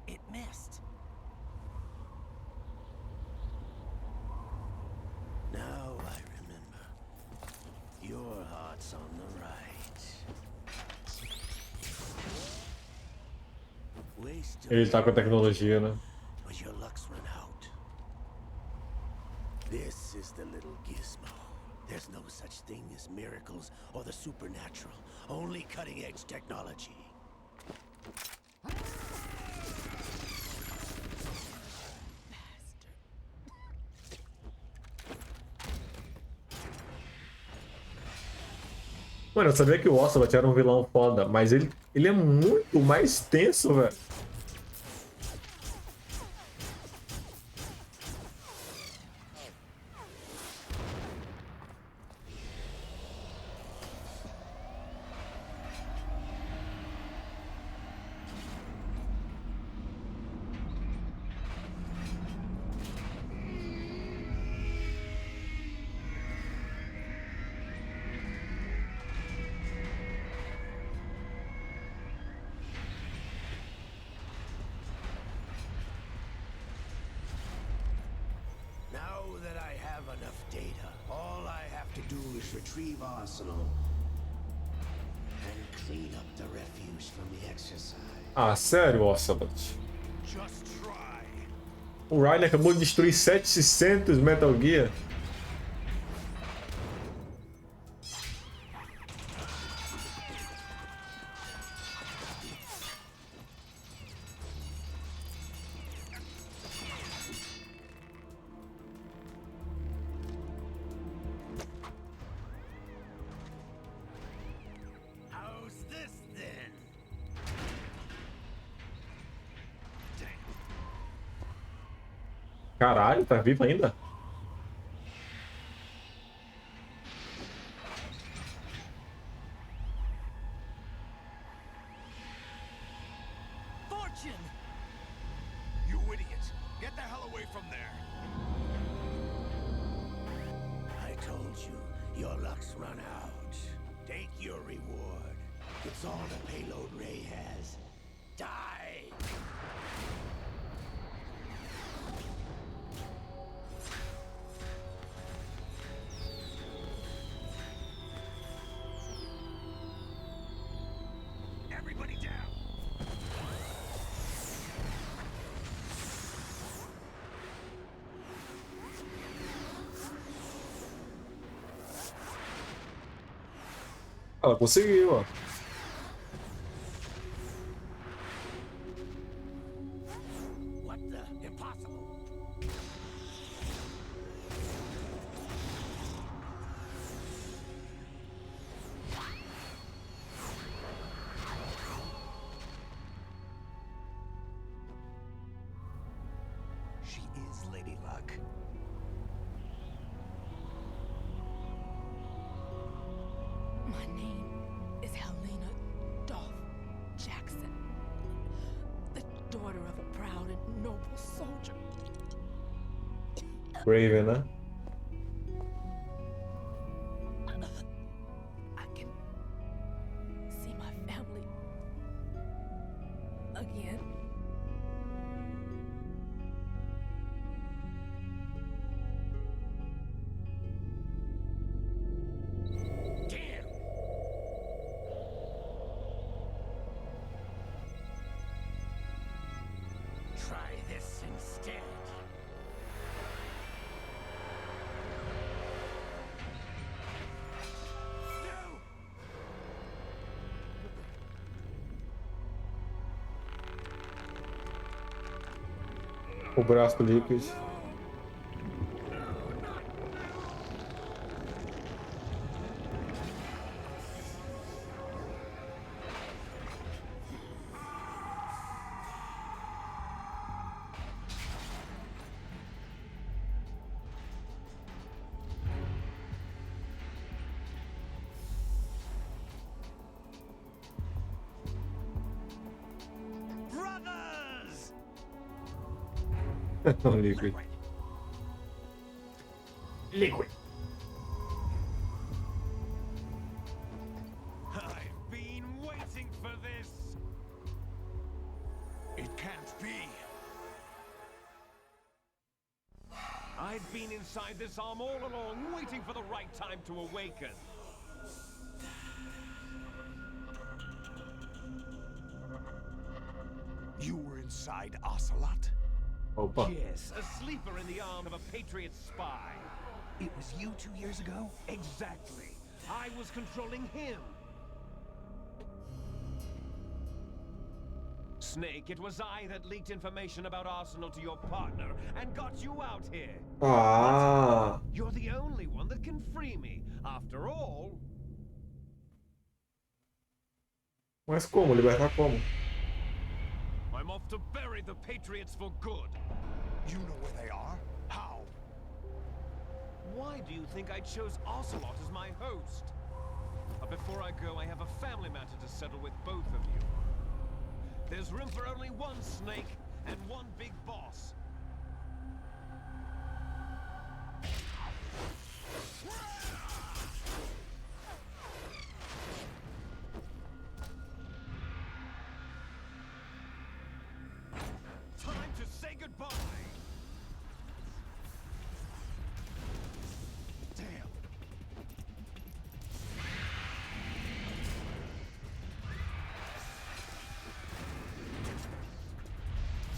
It missed. What's on the right? Waste Ele tá com a tecnologia, né? but your luck's run out. This is the little gizmo. There's no such thing as miracles or the supernatural. Only cutting-edge technology. Mano, eu sabia que o Ocelot era um vilão foda, mas ele é muito mais tenso, velho. Now that I have enough data, all I have to do is retrieve Arsenal and clean up the refuse from the exercise. Ah, sério, Ocelot? Just try. O Ryan acabou de destruir 700 Metal Gear. How's this then? Caralho, tá vivo ainda? Fortune! You idiot! Get the hell away from there! I told you, your luck's run out. Take your reward. It's all the payload Ray has. Die! Everybody down! Ela conseguiu, ó. What the? Impossible! She is Lady Luck. My name is Helena Dolph Jackson, the daughter of a proud and noble soldier. Raven, né? I can see my family again. Damn! Try this instead. No! O braço líquido. Brothers! O líquido. Liquid. I've been waiting for this! It can't be! I've been inside this arm all along, waiting for the right time to awaken. alongside Ocelot? Opa. Yes, a sleeper in the arm of a Patriot spy. It was you 2 years ago? Exactly. I was controlling him. Snake, it was I that leaked information about Arsenal to your partner and got you out here. Ah. But you're the only one that can free me. After all... Mas como? Libertar como? I'm off to bury the Patriots for good. You know where they are? How? Why do you think I chose Ocelot as my host? But before I go, I have a family matter to settle with both of you. There's room for only one Snake and one big boss. Time to say goodbye. Damn.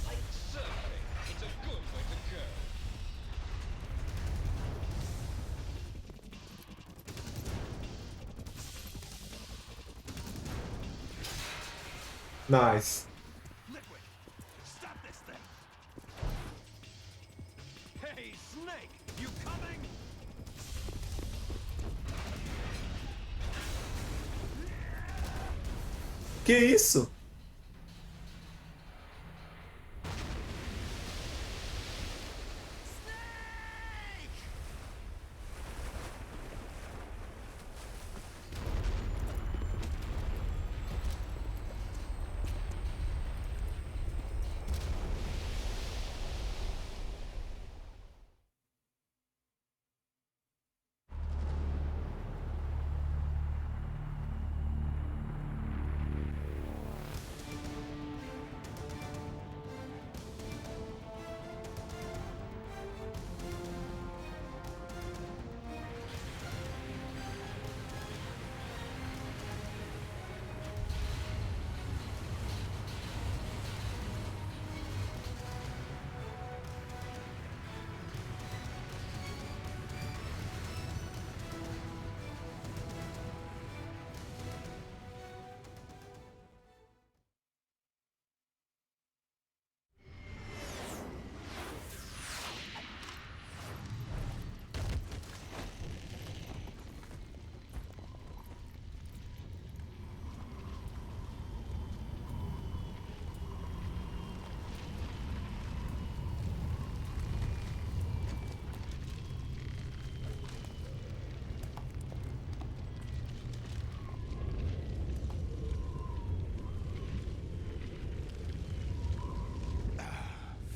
Like surfing, it's a good way to go. Nice. Liquid, stop this thing. Hey, Snake, you coming? Que isso?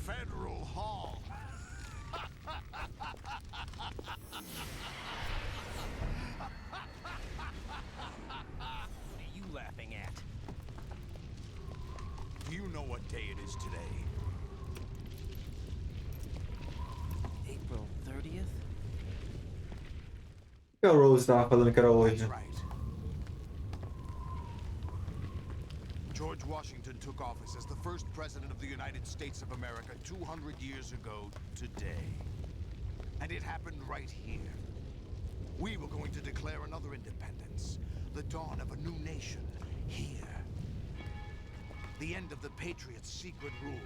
Federal Hall. What are you laughing at? Do you know what day it is today? April 30th? Que a Rose tava falando que era hoje. That's right. George Washington took office as the first president of the United States of America 200 years ago today. And it happened right here. We were going to declare another independence, the dawn of a new nation, here. The end of the Patriots' secret rule,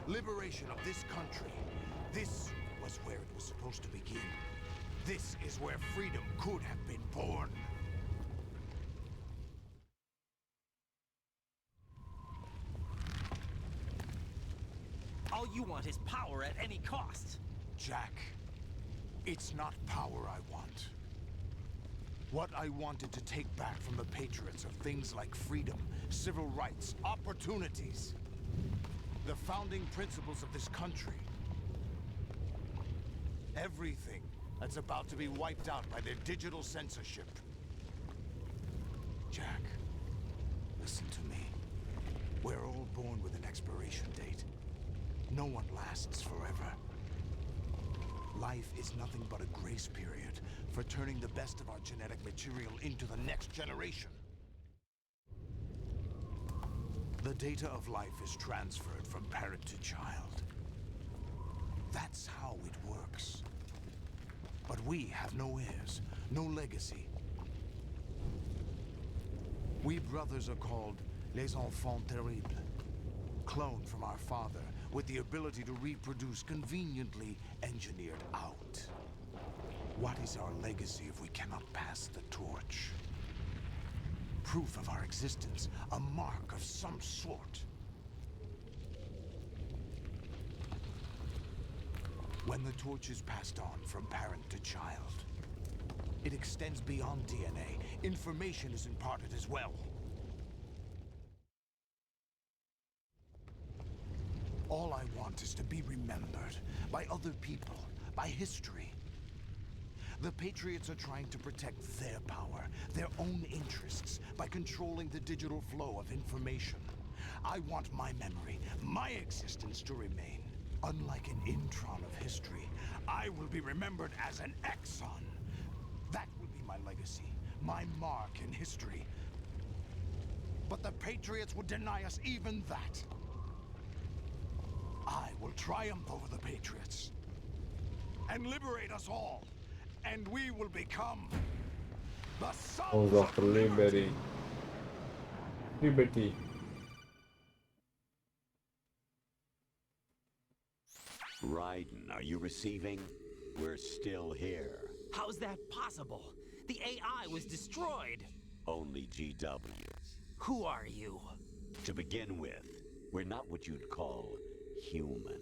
liberation of this country. This was where it was supposed to begin. This is where freedom could have been born. All you want is power at any cost. Jack, it's not power I want. What I wanted to take back from the Patriots are things like freedom, civil rights, opportunities. The founding principles of this country. Everything that's about to be wiped out by their digital censorship. Jack, listen to me. We're all born with an expiration date. No one lasts forever. Life is nothing but a grace period for turning the best of our genetic material into the next generation. The data of life is transferred from parent to child. That's how it works. But we have no heirs, no legacy. We brothers are called les enfants terribles, cloned from our father with the ability to reproduce conveniently engineered out. What is our legacy if we cannot pass the torch? Proof of our existence, a mark of some sort. When the torch is passed on from parent to child, it extends beyond DNA. Information is imparted as well. All I want is to be remembered by other people, by history. The Patriots are trying to protect their power, their own interests, by controlling the digital flow of information. I want my memory, my existence to remain. Unlike an intron of history, I will be remembered as an exon. That will be my legacy, my mark in history. But the Patriots would deny us even that. I will triumph over the Patriots and liberate us all, and we will become the sons of liberty. Liberty. Raiden, are you receiving? We're still here. How's that possible? The AI was destroyed. Only GW. Who are you? To begin with, we're not what you'd call human.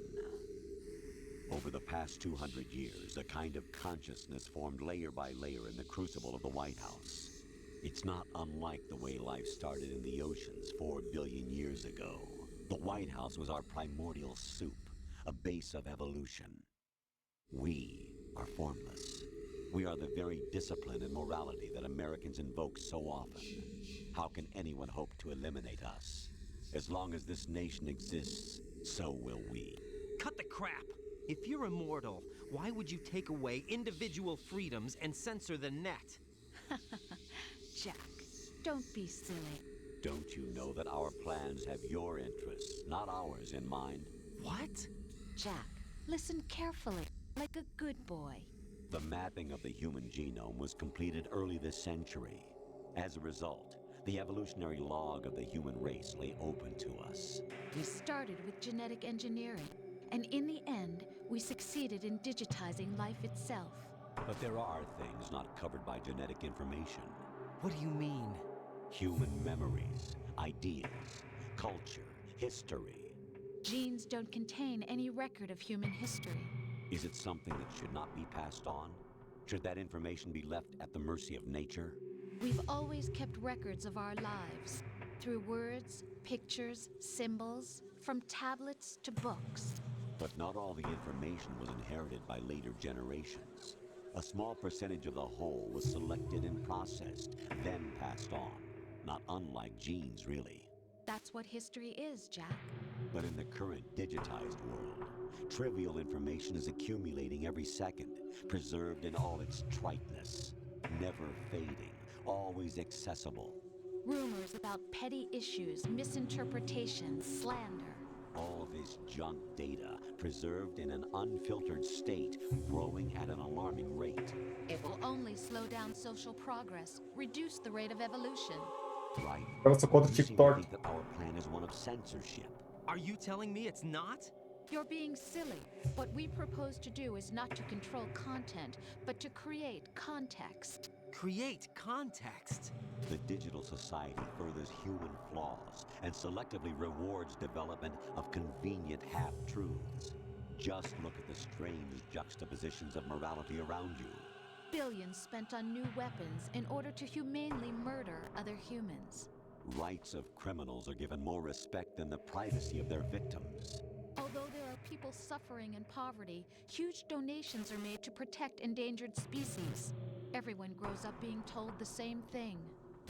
Over the past 200 years, a kind of consciousness formed layer by layer in the crucible of the White House. It's not unlike the way life started in the oceans 4 billion years ago. The White House was our primordial soup, a base of evolution. We are formless. We are the very discipline and morality that Americans invoke so often. How can anyone hope to eliminate us? As long as this nation exists, so will we. Cut the crap! If you're immortal, why would you take away individual freedoms and censor the net? Jack, don't be silly. Don't you know that our plans have your interests, not ours, in mind? What? Jack, listen carefully, like a good boy. The mapping of the human genome was completed early this century. As a result, the evolutionary log of the human race lay open to us. We started with genetic engineering, and in the end, we succeeded in digitizing life itself. But there are things not covered by genetic information. What do you mean? Human memories, ideas, culture, history. Genes don't contain any record of human history. Is it something that should not be passed on? Should that information be left at the mercy of nature? We've always kept records of our lives, through words, pictures, symbols, from tablets to books. But not all the information was inherited by later generations. A small percentage of the whole was selected and processed, then passed on. Not unlike genes, really. That's what history is, Jack. But in the current digitized world, trivial information is accumulating every second, preserved in all its triteness, never fading, always accessible. Rumors about petty issues, misinterpretations, slander. All this junk data, preserved in an unfiltered state, growing at an alarming rate. It will only slow down social progress, reduce the rate of evolution. Right. Ela só contra o You seem to TikTok. think that our plan is one of censorship. Are you telling me it's not? You're being silly. What we propose to do is not to control content, but to create context. Create context? The digital society furthers human flaws and selectively rewards development of convenient half-truths. Just look at the strange juxtapositions of morality around you. Billions spent on new weapons in order to humanely murder other humans. Rights of criminals are given more respect than the privacy of their victims. Although there are people suffering in poverty, huge donations are made to protect endangered species. Everyone grows up being told the same thing.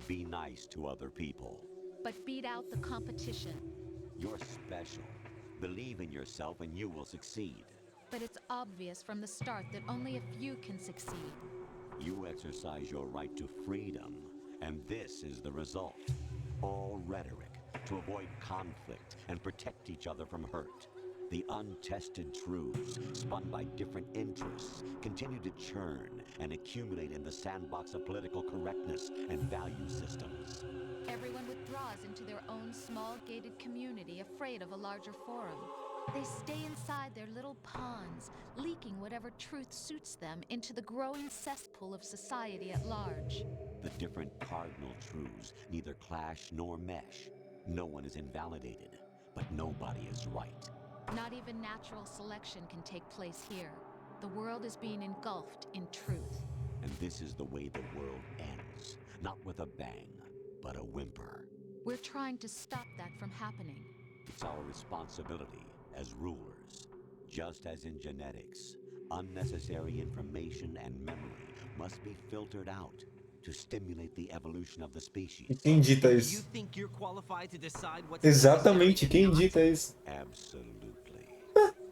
Be nice to other people. But beat out the competition. You're special. Believe in yourself and you will succeed. But it's obvious from the start that only a few can succeed. You exercise your right to freedom, and this is the result. All rhetoric, to avoid conflict and protect each other from hurt. The untested truths, spun by different interests, continue to churn and accumulate in the sandbox of political correctness and value systems. Everyone withdraws into their own small gated community, afraid of a larger forum. They stay inside their little ponds, leaking whatever truth suits them into the growing cesspool of society at large. The different cardinal truths neither clash nor mesh. No one is invalidated, but nobody is right. Not even natural selection can take place here. The world is being engulfed in truth. And this is the way the world ends, not with a bang, but a whimper. We're trying to stop that from happening. It's our responsibility as rulers. Just as in genetics, unnecessary information and memory must be filtered out to stimulate the evolution of the species. Quem dita You isso? think you're qualified to decide what's Exatamente, quem dita isso? Absolutely.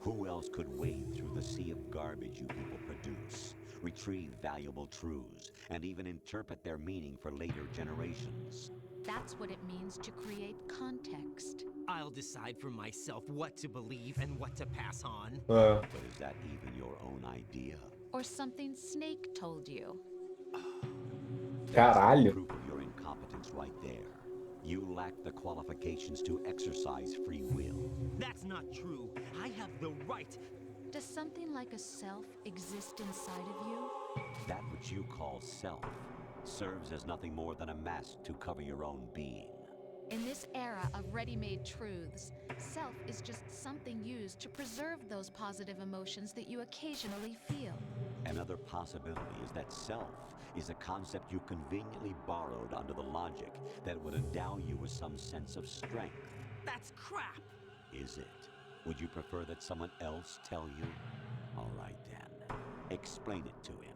Who else could wade through the sea of garbage you people produce, retrieve valuable truths, and even interpret their meaning for later generations? That's what it means to create context. I'll decide for myself what to believe and what to pass on. But is that even your own idea? Or something Snake told you. Caralho. Proof of your incompetence right there. You lack the qualifications to exercise free will. That's not true. I have the right. Does something like a self exist inside of you? That which you call self serves as nothing more than a mask to cover your own being. In this era of ready-made truths, self is just something used to preserve those positive emotions that you occasionally feel. Another possibility is that self is a concept you conveniently borrowed under the logic that would endow you with some sense of strength. That's crap! Is it? Would you prefer that someone else tell you? All right then, explain it to him.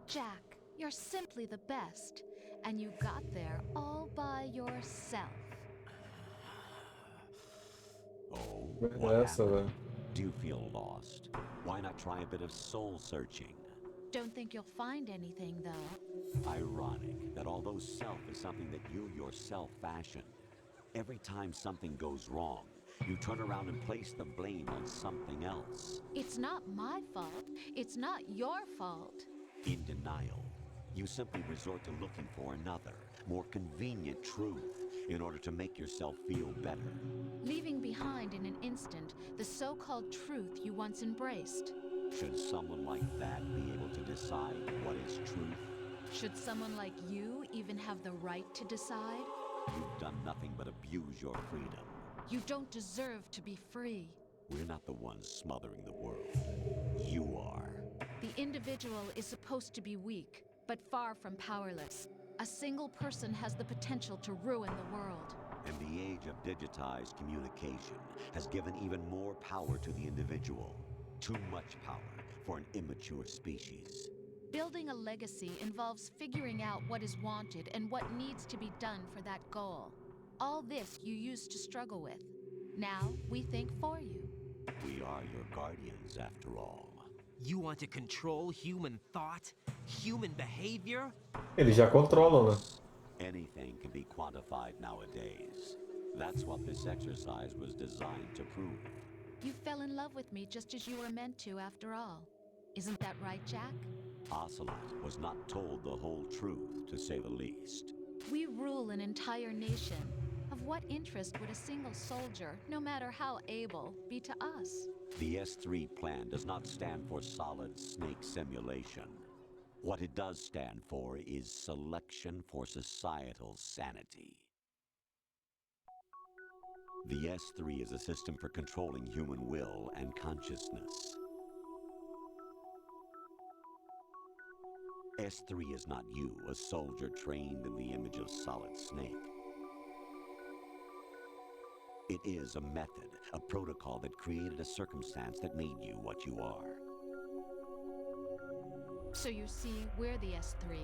Jack, you're simply the best, and you got there all by yourself. Oh, what Essa, happened? velho. Do you feel lost? Why not try a bit of soul searching? Don't think you'll find anything, though. Ironic that although self is something that you yourself fashioned, every time something goes wrong, you turn around and place the blame on something else. It's not my fault. It's not your fault. In denial, you simply resort to looking for another, more convenient truth in order to make yourself feel better. Leaving behind in an instant the so-called truth you once embraced. Should someone like that be able to decide what is truth? Should someone like you even have the right to decide? You've done nothing but abuse your freedom. You don't deserve to be free. We're not the ones smothering the world. You are. The individual is supposed to be weak, but far from powerless. A single person has the potential to ruin the world. And the age of digitized communication has given even more power to the individual. Too much power for an immature species. Building a legacy involves figuring out what is wanted and what needs to be done for that goal. All this you used to struggle with. Now we think for you. We are your guardians, after all. You want to control human thought, human behavior? Eles já controlam, né? Anything can be quantified nowadays. That's what this exercise was designed to prove. You fell in love with me just as you were meant to, after all. Isn't that right, Jack? Ocelot was not told the whole truth, to say the least. We rule an entire nation. Of what interest would a single soldier, no matter how able, be to us? The S3 plan does not stand for solid snake simulation. What it does stand for is selection for societal sanity. The S3 is a system for controlling human will and consciousness. S3 is not you, a soldier trained in the image of Solid Snake. It is a method, a protocol that created a circumstance that made you what you are. So you see, we're the S3,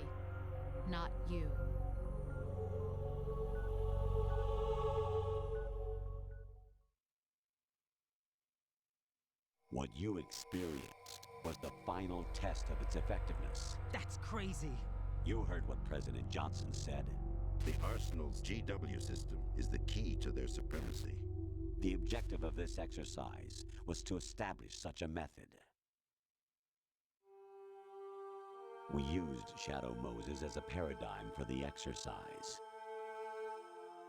not you. What you experienced was the final test of its effectiveness. That's crazy. You heard what President Johnson said. The Arsenal's GW system is the key to their supremacy. The objective of this exercise was to establish such a method. We used Shadow Moses as a paradigm for the exercise.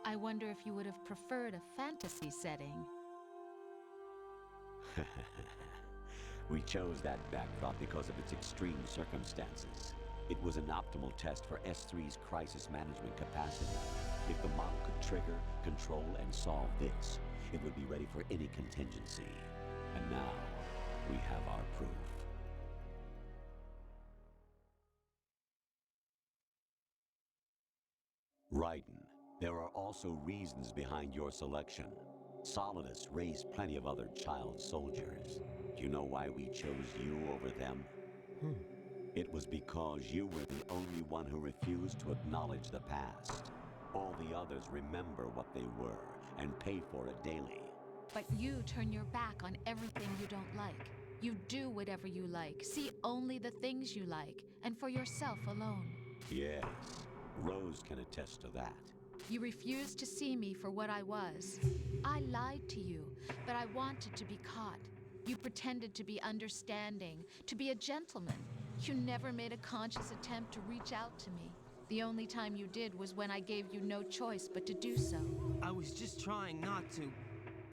I wonder if you would have preferred a fantasy setting. We chose that backdrop because of its extreme circumstances. It was an optimal test for S3's crisis management capacity. If the model could trigger, control, and solve this, it would be ready for any contingency. And now, we have our proof. Raiden, there are also reasons behind your selection. Solidus raised plenty of other child soldiers. Do you know why we chose you over them? It was because you were the only one who refused to acknowledge the past. All the others remember what they were and pay for it daily. But you turn your back on everything you don't like. You do whatever you like, see only the things you like, and for yourself alone. Yes, Rose can attest to that. You refused to see me for what I was. I lied to you, but I wanted to be caught. You pretended to be understanding, to be a gentleman. You never made a conscious attempt to reach out to me. The only time you did was when I gave you no choice but to do so. I was just trying not to.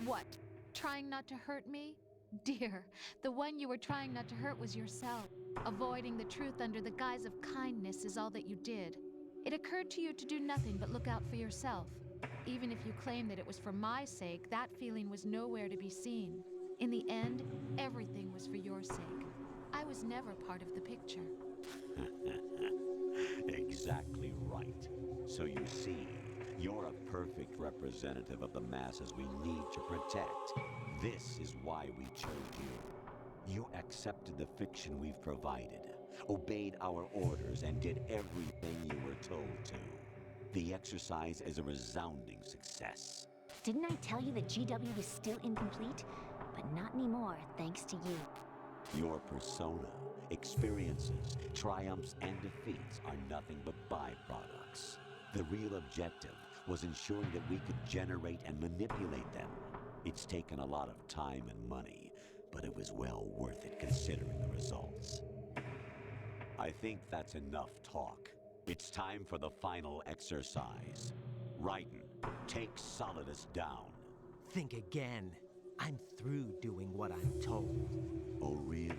What? Trying not to hurt me? Dear, the one you were trying not to hurt was yourself. Avoiding the truth under the guise of kindness is all that you did. It occurred to you to do nothing but look out for yourself. Even if you claim that it was for my sake, that feeling was nowhere to be seen. In the end, everything was for your sake. I was never part of the picture. Exactly right. So you see, you're a perfect representative of the masses we need to protect. This is why we chose you. You accepted the fiction we've provided, obeyed our orders, and did everything you were told to. The exercise is a resounding success. Didn't I tell you that GW was still incomplete? But not anymore, thanks to you. Your persona, experiences, triumphs, and defeats are nothing but byproducts. The real objective was ensuring that we could generate and manipulate them. It's taken a lot of time and money, but it was well worth it considering the results. I think that's enough talk. It's time for the final exercise. Raiden, take Solidus down. Think again. I'm through doing what I'm told. Oh, really?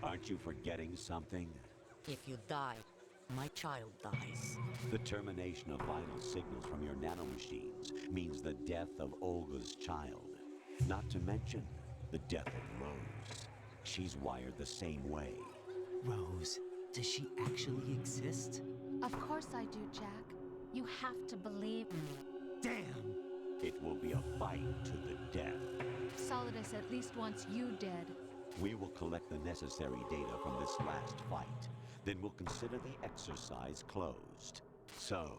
Aren't you forgetting something? If you die, my child dies. The termination of vital signals from your nanomachines means the death of Olga's child. Not to mention the death of Rose. She's wired the same way. Rose, does she actually exist? Of course I do, Jack. You have to believe me. Damn! It will be a fight to the death. Solidus at least wants you dead. We will collect the necessary data from this last fight. Then we'll consider the exercise closed. So,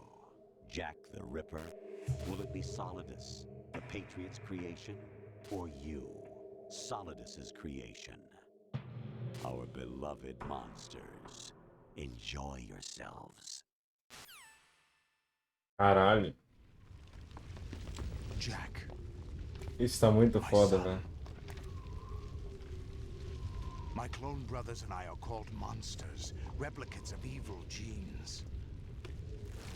Jack the Ripper, will it be Solidus, the Patriot's creation, or you, Solidus's creation? Our beloved monsters, enjoy yourselves. Caralho. Jack. Isso tá muito foda, velho. My clone brothers and I are called monsters, replicates of evil genes.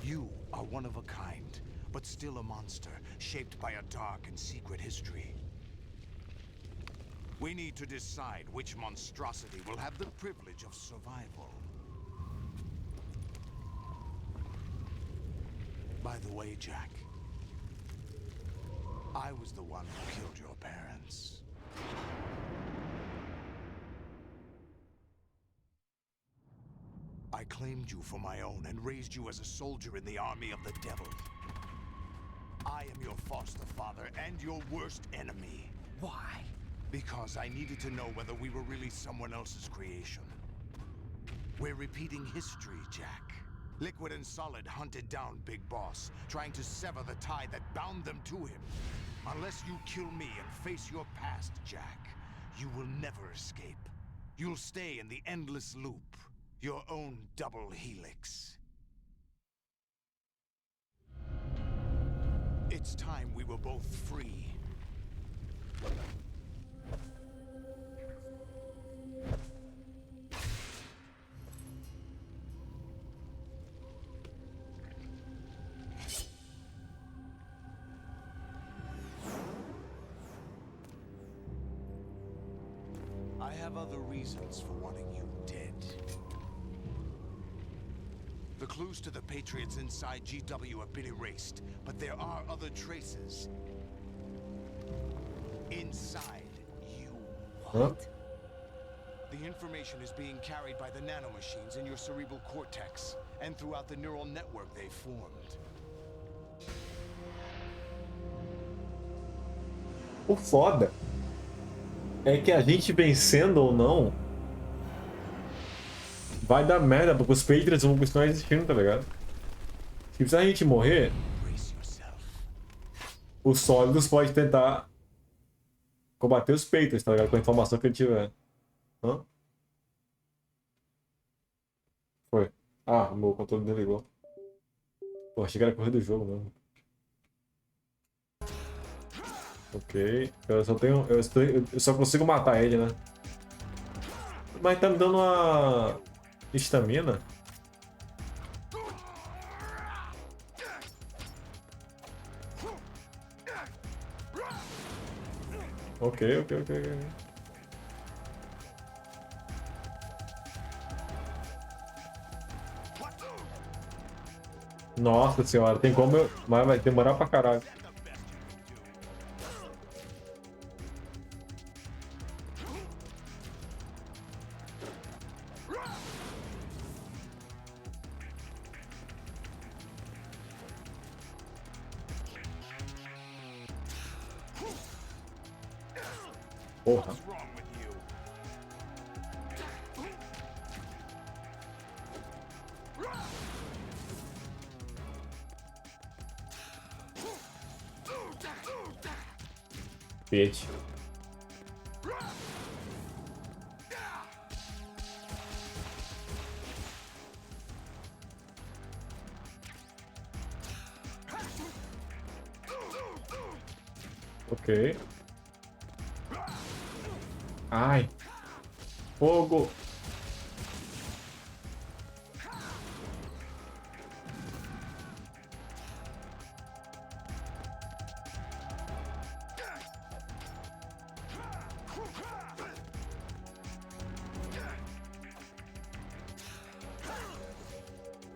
You are one of a kind, but still a monster, shaped by a dark and secret history. We need to decide which monstrosity will have the privilege of survival. By the way, Jack, I was the one who killed your parents. I claimed you for my own and raised you as a soldier in the army of the devil. I am your foster father and your worst enemy. Why? Because I needed to know whether we were really someone else's creation. We're repeating history, Jack. Liquid and Solid hunted down Big Boss, trying to sever the tie that bound them to him. Unless you kill me and face your past, Jack, you will never escape. You'll stay in the endless loop, your own double helix. It's time we were both free. I have other reasons for wanting you dead. The clues to the Patriots inside GW have been erased, but there are other traces. Inside you. What? The information is being carried by the nanomachines in your cerebral cortex, and throughout the neural network they formed. O foda é que a gente vencendo ou não vai dar merda, porque os Patriots vão continuar existindo, tá ligado? Se a gente morrer, os sólidos podem tentar combater os Patriots, tá ligado? Com a informação que ele tiver. Hã? Foi. Ah, o meu controle desligou. Pô, achei que era correr do jogo mesmo. Ok. Eu só tenho. Eu só consigo matar ele, né? Mas tá me dando uma estamina. Ok. Nossa senhora, tem como eu. Mas vai demorar pra caralho. Porra. Bitch. Ok. Ai. Fogo.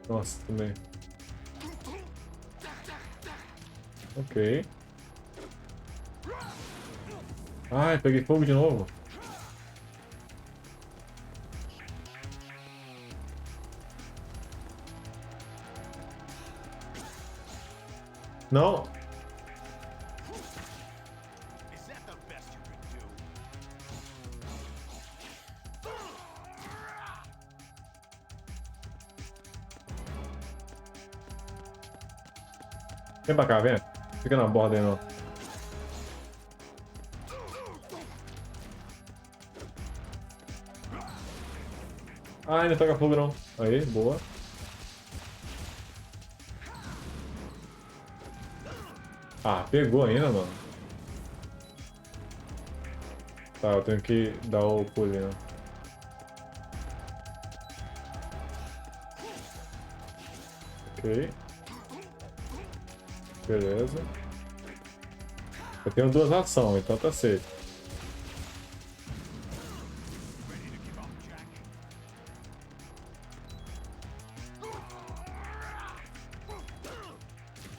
Nossa, também. Ok. Ai, peguei fogo de novo. Não. Vem pra cá, vem. Fica na borda aí, não. Ah, ainda toca fogo não. Aí, boa. Ah, pegou ainda, mano. Tá, eu tenho que dar o pulinho. Ok. Beleza. Eu tenho duas ações, então tá safe.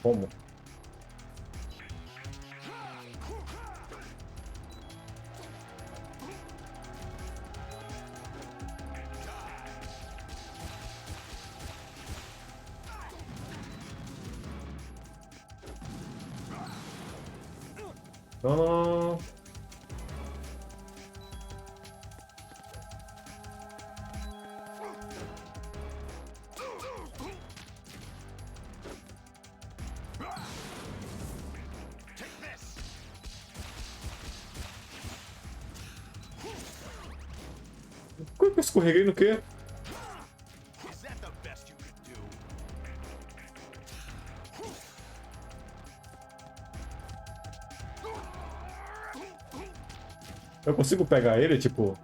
Como? Não, não, não. Como que eu escorreguei no quê? Eu consigo pegar ele, tipo...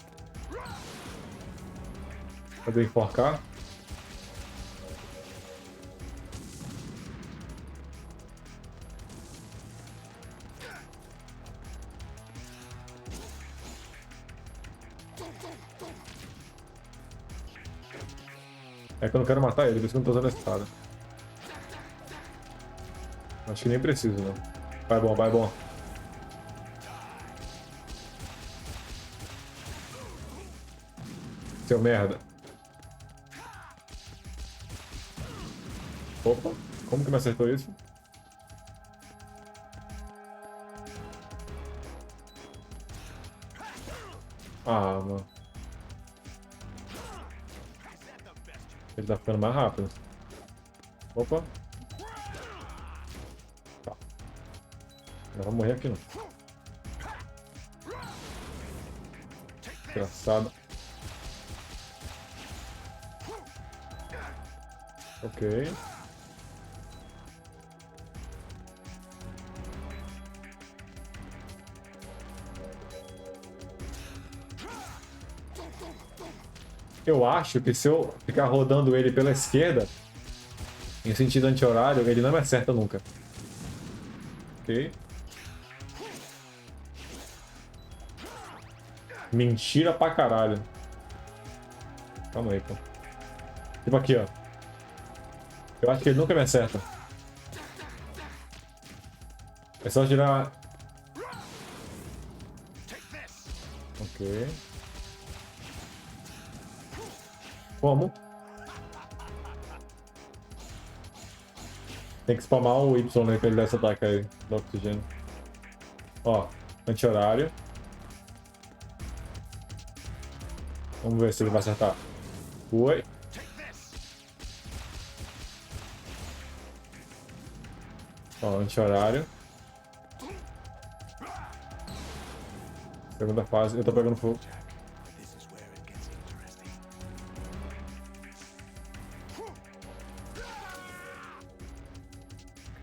Poder enforcar? É que eu não quero matar ele, por isso que eu não tô usando a espada. Acho que nem preciso, não. Vai bom, vai bom. Seu merda. Opa, como que me acertou isso? Ah, mano. Ele tá ficando mais rápido. Opa. Tá. Não vai morrer aqui, não. Engraçado. Ok. Eu acho que se eu ficar rodando ele pela esquerda, em sentido anti-horário, ele não me acerta nunca. Ok. Mentira pra caralho. Calma aí, pô. Tipo aqui, ó. Eu acho que ele nunca me acerta. É só tirar... Ok. Como? Tem que spamar o Y, né, pra ele dar esse ataque aí do oxigênio. Ó, anti-horário. Vamos ver se ele vai acertar. Oi. Ó, anti-horário. Segunda fase, eu tô pegando fogo.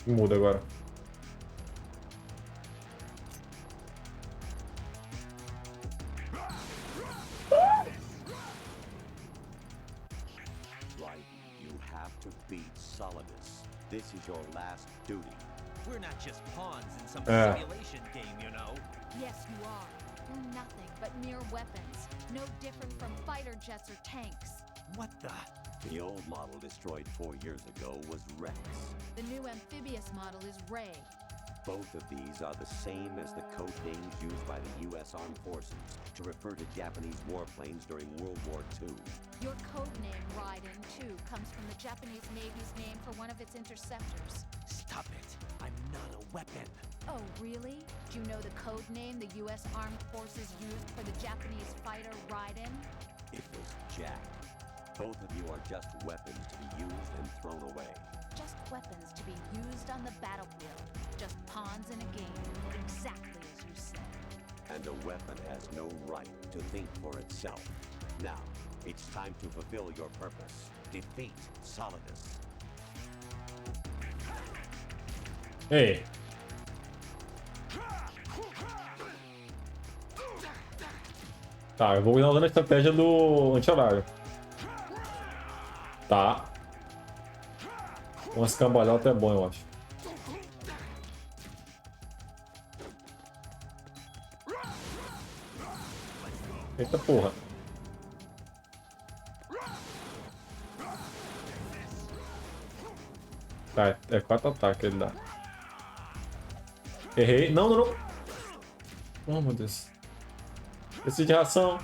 Muda agora. Right, you have to beat Solidus. This is your last duty. We're not just pawns in some Yeah. simulation game, you know. Yes, you are. You're nothing but mere weapons. No different from fighter jets or tanks. What the? The old model destroyed 4 years ago was Rex. The new amphibious model is Ray. Both of these are the same as the code names used by the U.S. Armed Forces to refer to Japanese warplanes during World War II. Your code name, Raiden, too, comes from the Japanese Navy's name for one of its interceptors. Stop it. I'm not a weapon. Oh, really? Do you know the code name the U.S. Armed Forces used for the Japanese fighter Raiden? It was Jack. Both of you are just weapons to be used and thrown away. Just weapons to be used on the battlefield. Just pawns in a game, exactly as you said. And a weapon has no right to think for itself. Now, it's time to fulfill your purpose. Defeat Solidus. Ei. Tá, eu vou usando a estratégia do anti-horário. Tá. Umas cambalhotas é bom, eu acho. Eita porra. Tá, é 4 ataques ele dá. Errei. Não, não, não. Oh, meu Deus. Preciso de ração.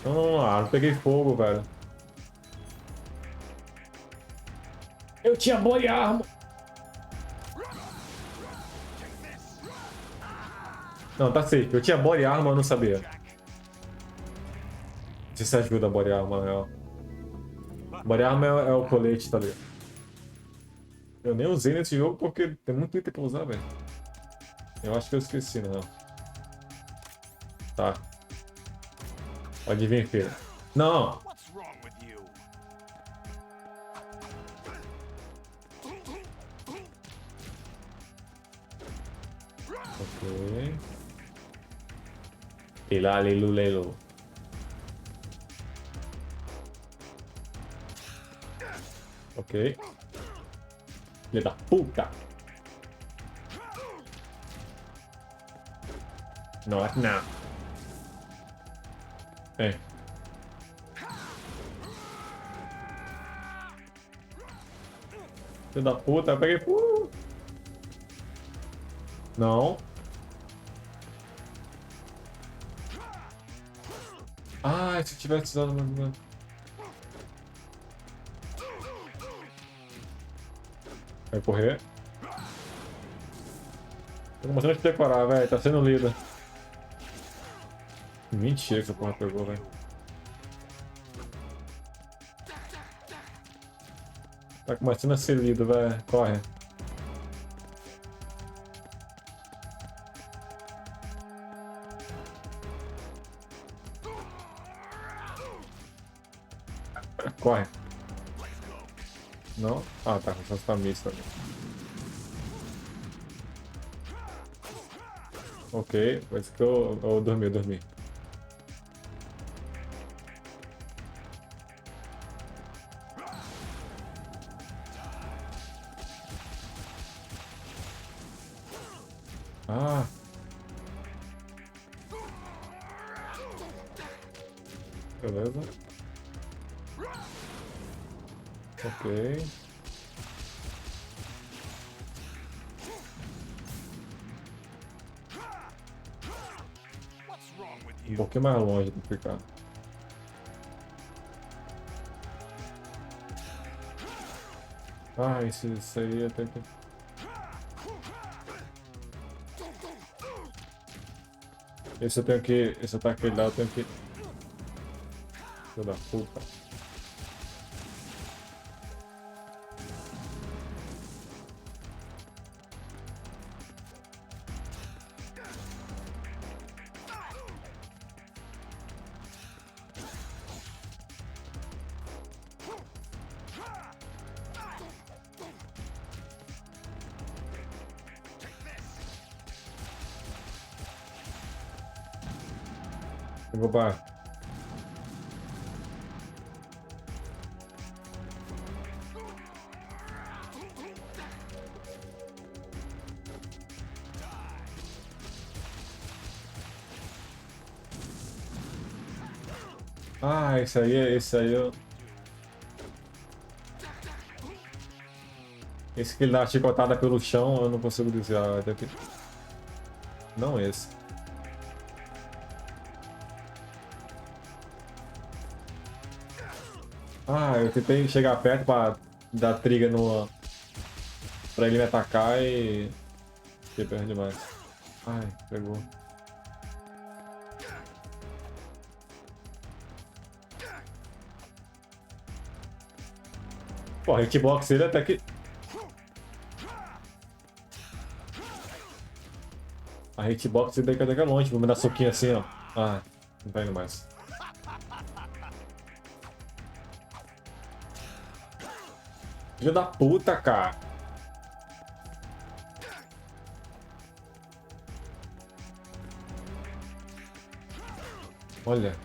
Não, não, não. Não peguei fogo, velho. Eu tinha boa de arma. Não, tá safe. Eu tinha body arma, eu não sabia. Não sei se ajuda a body arma, na real. Body arma é o colete, tá ligado? Eu nem usei nesse jogo porque tem muito item pra usar, velho. Eu acho que eu esqueci, não. Tá. Pode vir, filho. Não! Lelo, lelo. Ok. Filha da puta. Não, não. É. Filho da puta, eu peguei. Não. Ah, se eu tivesse usado uma... Vai correr. Tô começando a te decorar, velho. Tá sendo lido. Mentira que essa porra pegou, velho. Tá começando a ser lido, velho. Corre. Corre. Não? Ah, tá. Com essa mista ali. Ok. Let's go. Eu dormi, eu dormi. Ah. Beleza. Ok. Um pouquinho mais longe do ficar. Ah, isso aí até que... Esse eu tenho que... Esse ataque lá eu tenho que... Filho da puta. Eu vou para. Ah, esse aí eu... Esse que ele dá uma chicotada pelo chão, eu não consigo dizer. Até que... Não esse. Ah, eu tentei chegar perto pra dar trigger no... Pra ele me atacar e... Fiquei perto demais. Ai, pegou. Pô, a hitbox dele até que... A hitbox dele até que é longe, vou me dar soquinho assim, ó. Ah, não tá indo mais. Filho da puta, cara. Olha.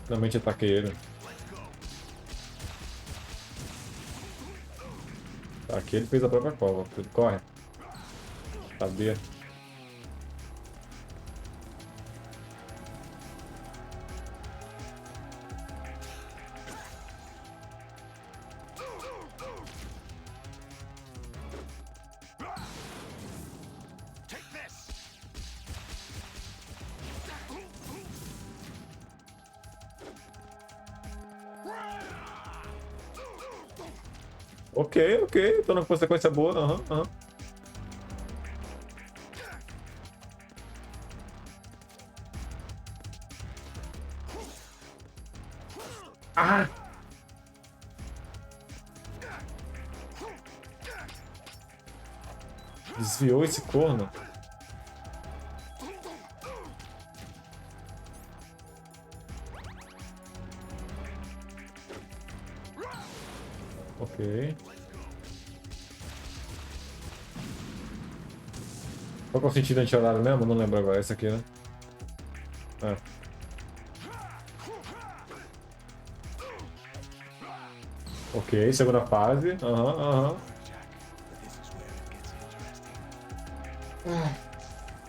Finalmente ataquei ele. Aqui ele fez a própria cova. Tudo corre. Sabia. Ok, ok, tô na consequência boa, aham. Ah! Desviou esse corno. Ok. Qual que é o sentido anti-horário mesmo? Não lembro agora. Esse aqui, né? É. Ok, segunda fase. Aham.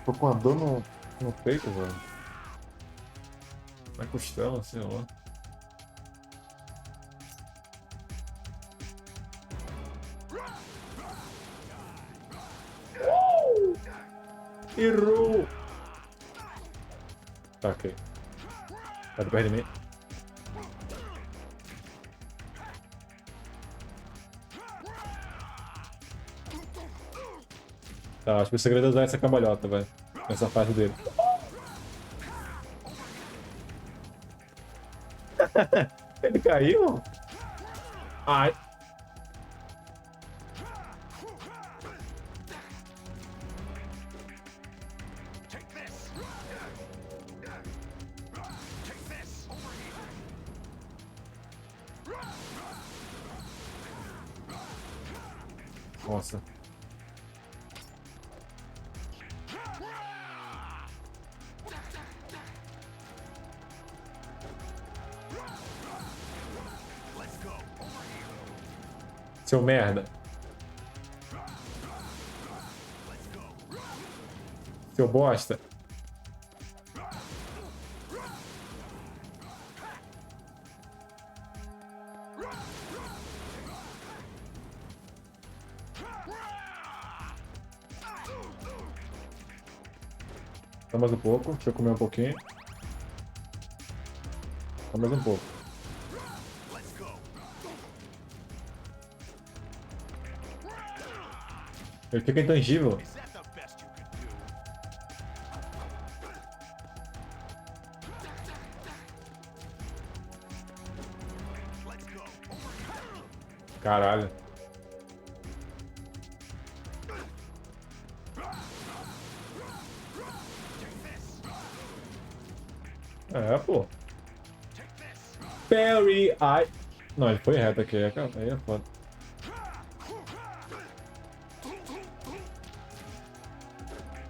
Tô com uma dor no peito, velho. Na costela, sei lá. Errou! Tá, ok. Tá perto de mim. Tá, acho que o segredo é usar essa cambalhota, velho. Nessa fase dele. Ele caiu? Ai. Nossa. Seu merda. Seu bosta. Só mais um pouco. Deixa eu comer um pouquinho. Só mais um pouco. Ele fica intangível. Caralho. É, pô. Perry, ai. Não, ele foi reto aqui. Aí é foda.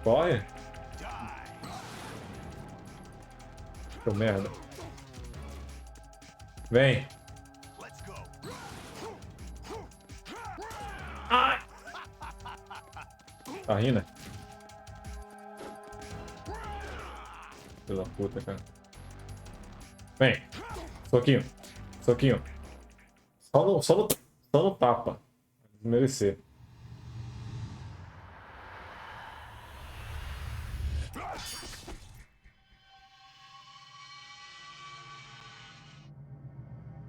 Corre. Seu merda. Vem. Ai. Tá rindo? Filho da puta, cara. Vem. Soquinho. Soquinho. Só no tapa. Merecer.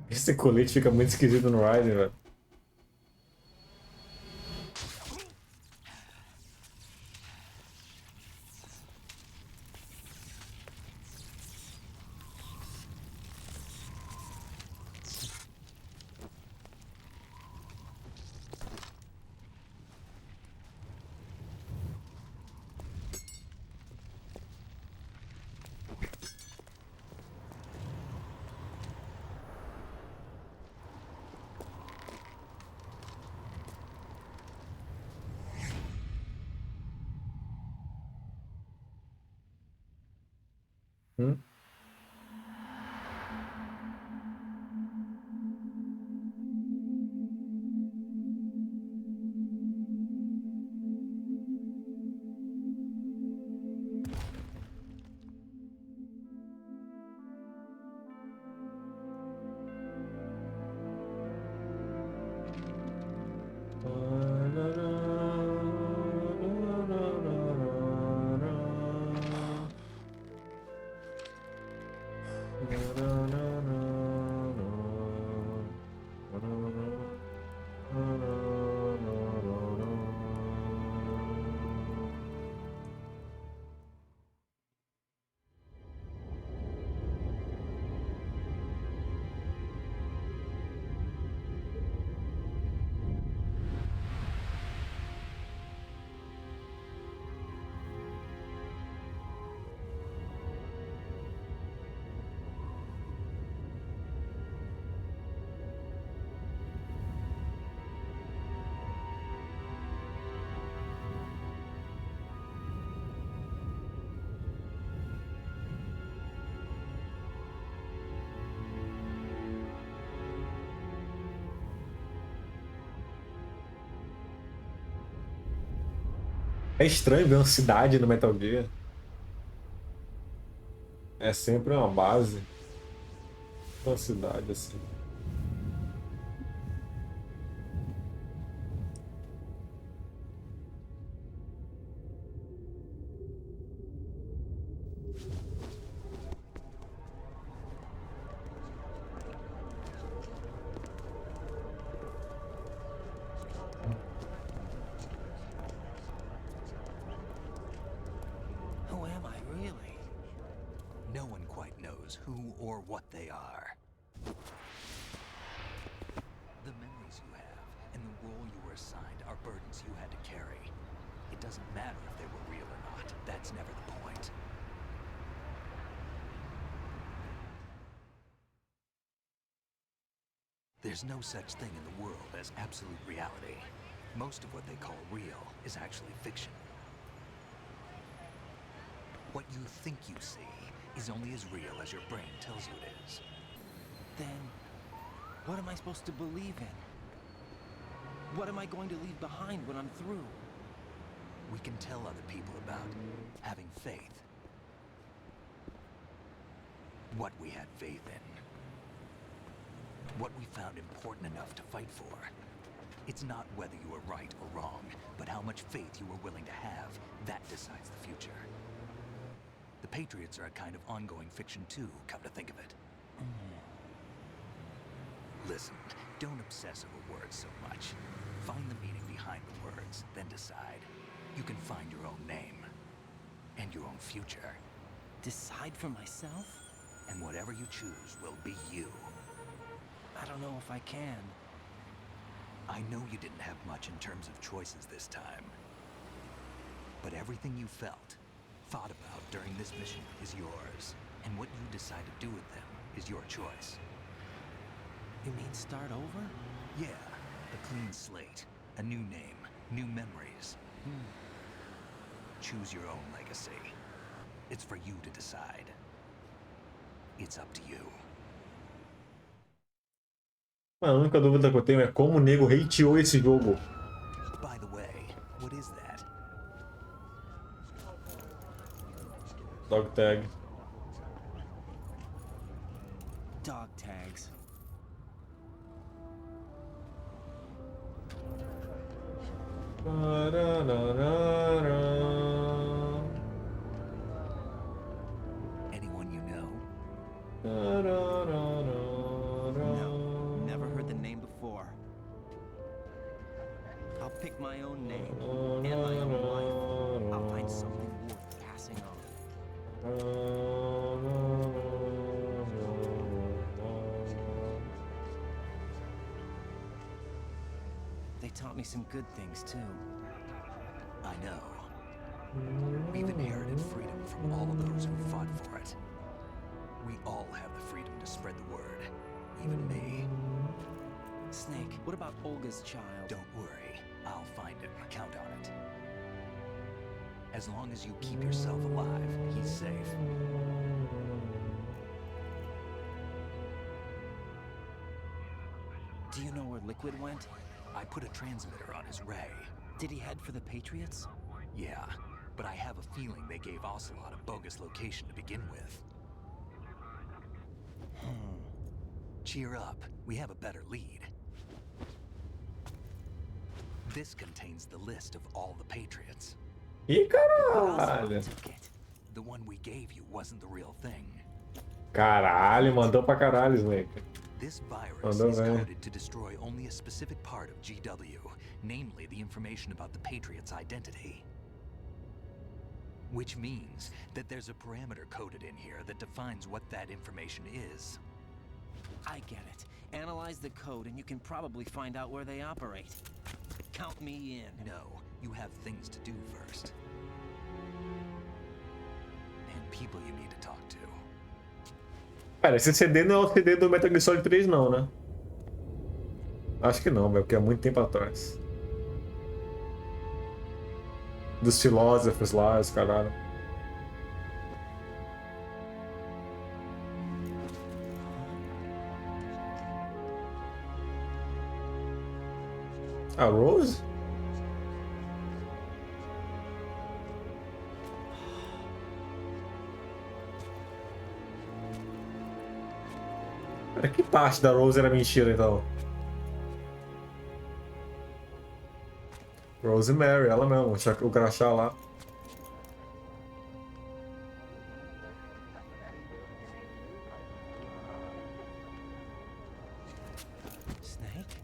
Esse colete fica muito esquisito no Raiden, velho. Hum? É estranho ver uma cidade no Metal Gear. É sempre uma base. Uma cidade assim. Who am I, really? No one quite knows who or what they are. The memories you have and the role you were assigned are burdens you had to carry. It doesn't matter if they were real or not. That's never the point. There's no such thing in the world as absolute reality. Most of what they call real is actually fiction. What you think you see is only as real as your brain tells you it is. Then, what am I supposed to believe in? What am I going to leave behind when I'm through? We can tell other people about having faith. What we had faith in. What we found important enough to fight for. It's not whether you were right or wrong, but how much faith you were willing to have. That decides the future. The Patriots are a kind of ongoing fiction too, come to think of it. Listen, don't obsess over words so much. Find the meaning behind the words, then decide. You can find your own name. And your own future. Decide for myself? And whatever you choose will be you. I don't know if I can. I know you didn't have much in terms of choices this time. But everything you felt, thought about during this mission is yours. And what you decide to do with them is your choice. You mean start over? Yeah, a clean slate, a new name, new memories. Choose your own legacy. It's for you to decide. It's up to you. A única dúvida que eu tenho é como o nego hateou esse jogo. By the way, what is that? Dog tag. Dog tags. Anyone you know? No, never heard the name before. I'll pick my own name and my own life. I'll find something worth passing on. They taught me some good things too. I know. We've inherited freedom from all those who fought for it. We all have the freedom to spread the word. Even me. Snake, what about Olga's child? Don't worry. I'll find him. Count on it. As long as you keep yourself alive, he's safe. Do you know where Liquid went? I put a transmitter on his ray. Did he head for the Patriots? Yeah, but I have a feeling they gave Ocelot a bogus location to begin with. Cheer up. We have a better lead. This contains the list of all the Patriots. Ih, caralho. The one we gave you wasn't the real thing. Caralho, mandou pra caralho, Snake. This virus Mandou is bem. coded to destroy only a specific part of GW, namely the information about the Patriots' identity. Which means that there's a parameter coded in here that defines what that information is. I get it. Analyze the code and you can probably find out where they operate. Count me in. No, you have things to do first. And people you need to talk to. Pera, esse CD não é o CD do Metal Gear Solid 3 não, né? Acho que não, velho, porque é muito tempo atrás. Dos filósofos lá, os caralho. A Rose? Mas que parte da Rose era mentira, então? Rosemary, ela mesmo, o crachá lá. Snake?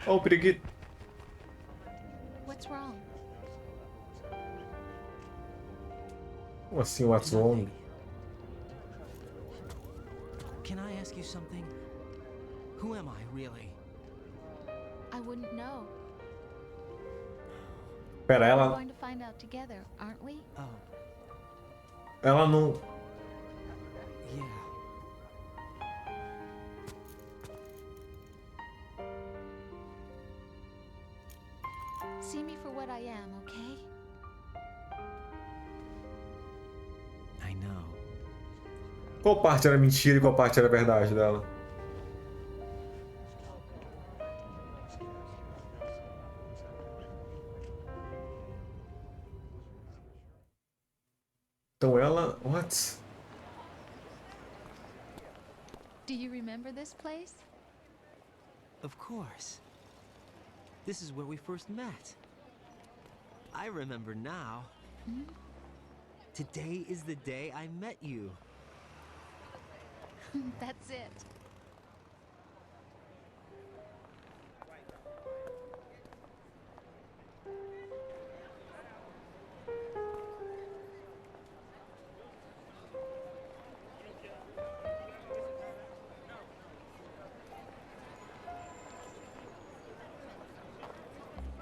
Ó, o periquito. What's wrong? Como assim, what's wrong? Can I ask you something? Who am I, really? I wouldn't know. Pera, We're ela... going to find out together, aren't we? Oh, Ela não... yeah. See me for what I am, okay? I know. Qual parte era mentira e qual parte era verdade dela? Então ela... What? Do you remember this place? Of course. This is where we first met. I remember now. Hmm? Today is the day I met you. That's it.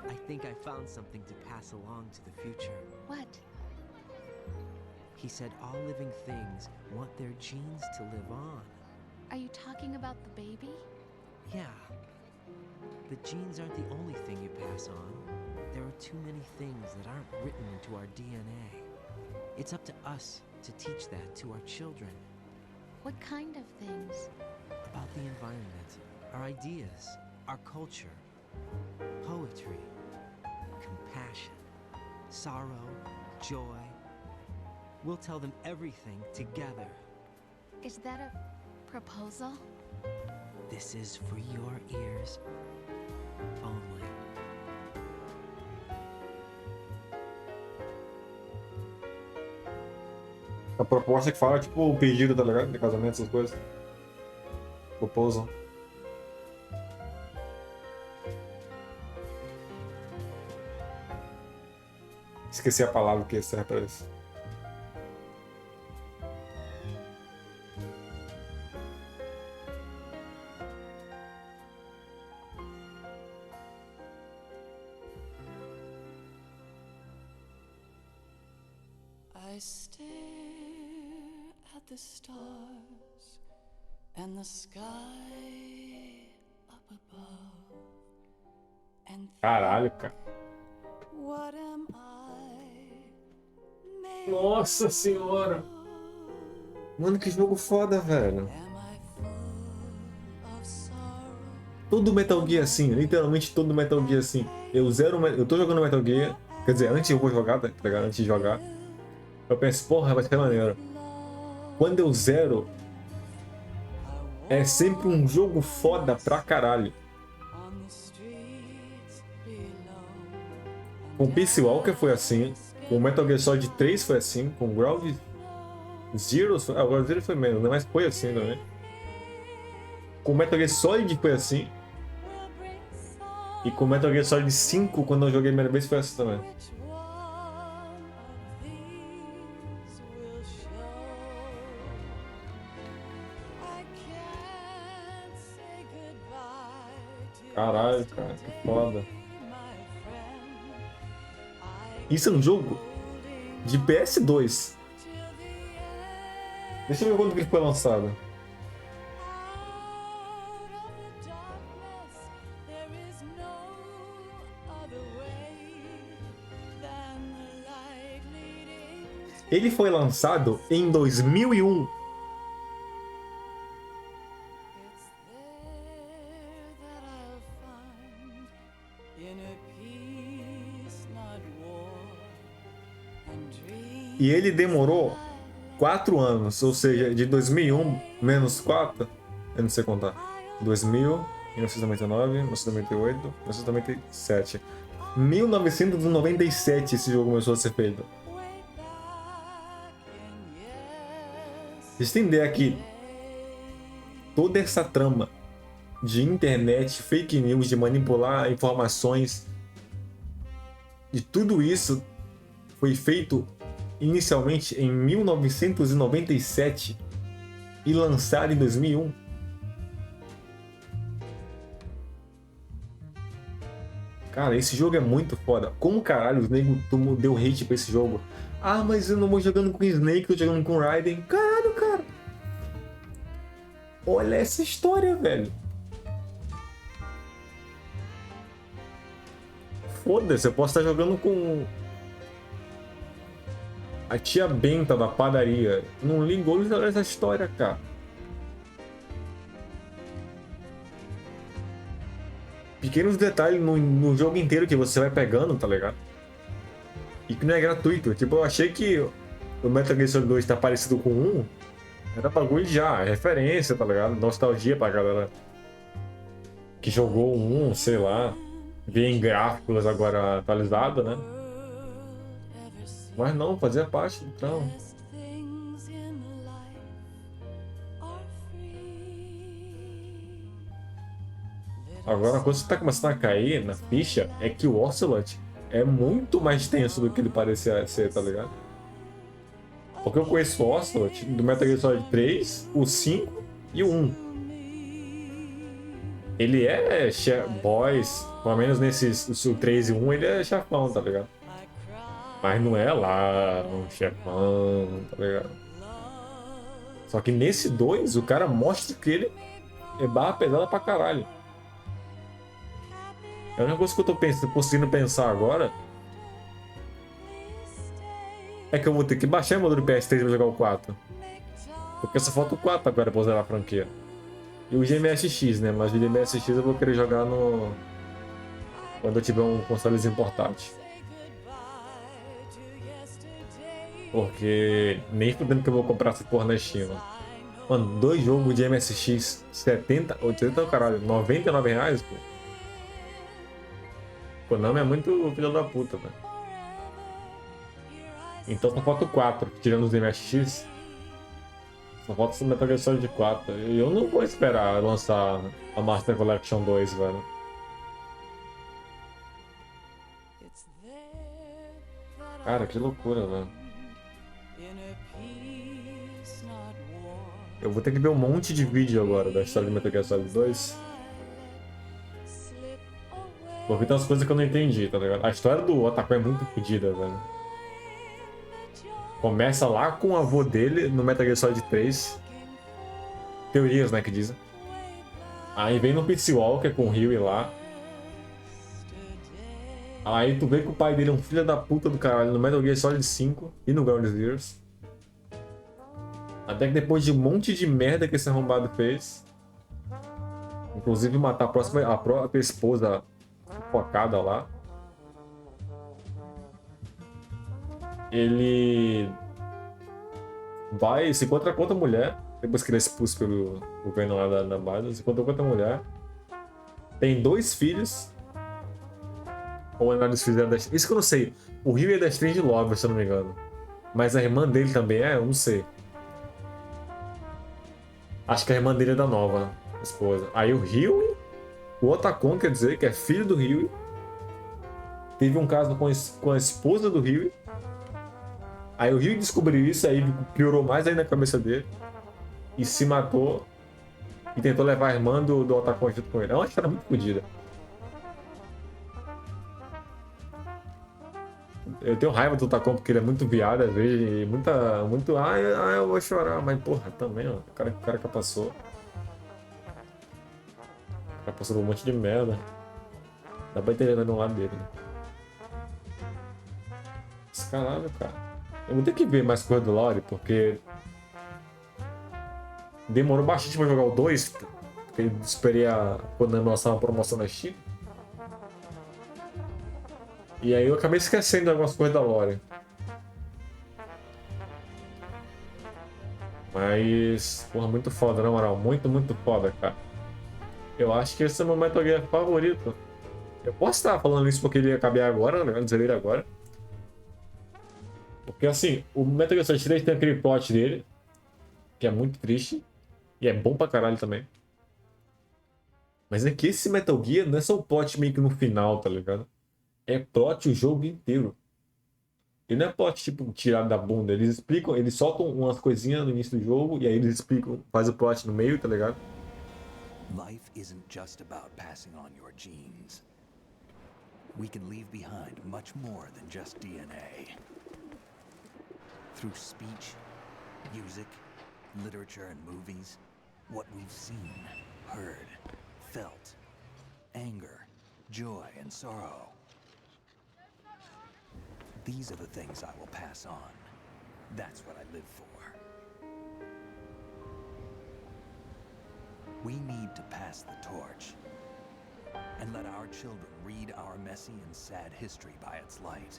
I think I found something to pass along to the future. What? He said all living things want their genes to live on. Are you talking about the baby? Yeah. But genes aren't the only thing you pass on. There are too many things that aren't written into our DNA. It's up to us to teach that to our children. What kind of things? About the environment, our ideas, our culture, poetry, compassion, sorrow, joy. We'll tell them everything together. Is that a proposal? This is for your ears only. A proposta que fala, tipo, o pedido, tá ligado? De casamento, essas coisas. Proposal. Esqueci a palavra que serve pra isso. I stare at the stars and the sky up above and Caralho, cara. what am I made Nossa senhora. Mano, que jogo foda, velho. Todo Metal Gear assim, literalmente todo Metal Gear assim. Eu tô jogando Metal Gear, quer dizer, antes eu vou jogar, tá ligado? Antes de jogar. Eu penso, porra, vai ser maneiro. Quando eu zero, é sempre um jogo foda pra caralho. Com Peace Walker foi assim, com Metal Gear Solid 3 foi assim, com Ground Zero, o Ground Zero foi menos, né? Mas foi assim também. Com Metal Gear Solid foi assim. E com Metal Gear Solid 5, quando eu joguei a primeira vez, foi assim também. Caralho, cara, que foda. Isso é um jogo de PS2. Deixa eu ver quando que ele foi lançado. Ele foi lançado em 2001. E ele demorou 4 anos, ou seja, de 2001 menos 4, eu não sei contar. 2000, 1999, 1998, 1997. 1997 esse jogo começou a ser feito. Vocês têm ideia que toda essa trama de internet, fake news, de manipular informações, de tudo isso foi feito inicialmente em 1997 e lançado em 2001? Cara, esse jogo é muito foda. Como caralho os negros deu hate pra esse jogo? Ah, mas eu não vou jogando com Snake, tô jogando com Raiden. Caralho, cara. Olha essa história, velho. Foda-se, eu posso estar jogando com a tia Benta da padaria. Não ligou essa história, cara. Pequenos detalhes no jogo inteiro que você vai pegando, tá ligado? E que não é gratuito. Tipo, eu achei que o Metal Gear Solid 2 tá parecido com o 1. Era bagulho já, referência, tá ligado? Nostalgia pra galera que jogou o 1, sei lá. Vê em gráficos agora atualizado, né? Mas não, fazia parte do tramo. Agora, a coisa que tá começando a cair na ficha é que o Ocelot é muito mais tenso do que ele parecia ser, tá ligado? Porque eu conheço o Ocelot do Metal Gear Solid 3, o 5 e o 1. Ele é boss, pelo menos nesses o 3 e 1 ele é chefão, tá ligado? Mas não é lá um chefão, tá ligado? Só que nesse 2 o cara mostra que ele é barra pesada pra caralho. É uma coisa que eu tô conseguindo pensar agora é que eu vou ter que baixar o emulador do PS3 pra jogar o 4. Porque só falta o 4 agora pra usar a franquia. E o GMSX, né? Mas o GMSX eu vou querer jogar no... quando eu tiver um consolezinho portátil. Porque nem fudendo que eu vou comprar essa porra na Steam. Mano, 2 jogos de MSX 70, 80, caralho, R$99, pô. Konami é muito filho da puta, velho. Então só falta o 4, tirando os MSX. Só falta o Metal Gear Solid 4. E eu não vou esperar lançar a Master Collection 2, velho. Cara, que loucura, velho. Eu vou ter que ver um monte de vídeo agora da história de Metal Gear Solid 2. Porque tem umas coisas que eu não entendi, tá ligado? A história do Otaku é muito fodida, velho. Começa lá com o avô dele no Metal Gear Solid 3. Teorias, né, que dizem. Aí vem no Peace Walker com o Ryu lá. Aí tu vê que o pai dele é um filho da puta do caralho no Metal Gear Solid 5 e no Ground Zeroes. Até que depois de um monte de merda que esse arrombado fez, inclusive matar a própria esposa focada lá, ele vai, se encontra com outra mulher, depois que ele é expulso pelo governo lá da base, se encontra com outra mulher, tem 2 filhos, ou é dos filhos das... Isso que eu não sei, o Ryu é da Strange Love, se eu não me engano, mas a irmã dele também é, eu não sei. Acho que a irmã dele é da nova esposa. Aí o Ryu, o Otakon, quer dizer, que é filho do Ryu, teve um caso com a esposa do Ryu. Aí o Ryu descobriu isso, aí piorou mais ainda na cabeça dele. E se matou. E tentou levar a irmã do Otakon junto com ele. É uma história muito fodida. Eu tenho raiva do Otakon porque ele é muito viado às vezes. E muito. Ai, eu vou chorar. Mas porra, também, ó. O cara que passou. O cara passou por um monte de merda. Dá pra entender no lado dele. Descaralho, cara. Eu vou ter que ver mais coisa do Lore, porque demorou bastante pra jogar o 2, porque eu esperei quando lançar uma promoção na Steam. E aí eu acabei esquecendo algumas coisas da Lore. Mas, porra, muito foda, na moral. Muito, muito foda, cara. Eu acho que esse é o meu Metal Gear favorito. Eu posso estar falando isso porque ele ia acabar agora, né? Dizer ele agora. Porque, assim, o Metal Gear Solid 3 tem aquele plot dele, que é muito triste. E é bom pra caralho também. Mas é que esse Metal Gear não é só o plot meio que no final, tá ligado? É plot o jogo inteiro. E não é plot, tipo, tirado da bunda. Eles explicam, eles soltam umas coisinhas no início do jogo e aí eles explicam, faz o plot no meio, tá ligado? Life isn't just about passing on your genes. We can leave behind much more than just DNA. Through speech, music, literature, and movies, what we've seen, heard, felt, anger, joy, and sorrow. These are the things I will pass on. That's what I live for. We need to pass the torch and let our children read our messy and sad history by its light.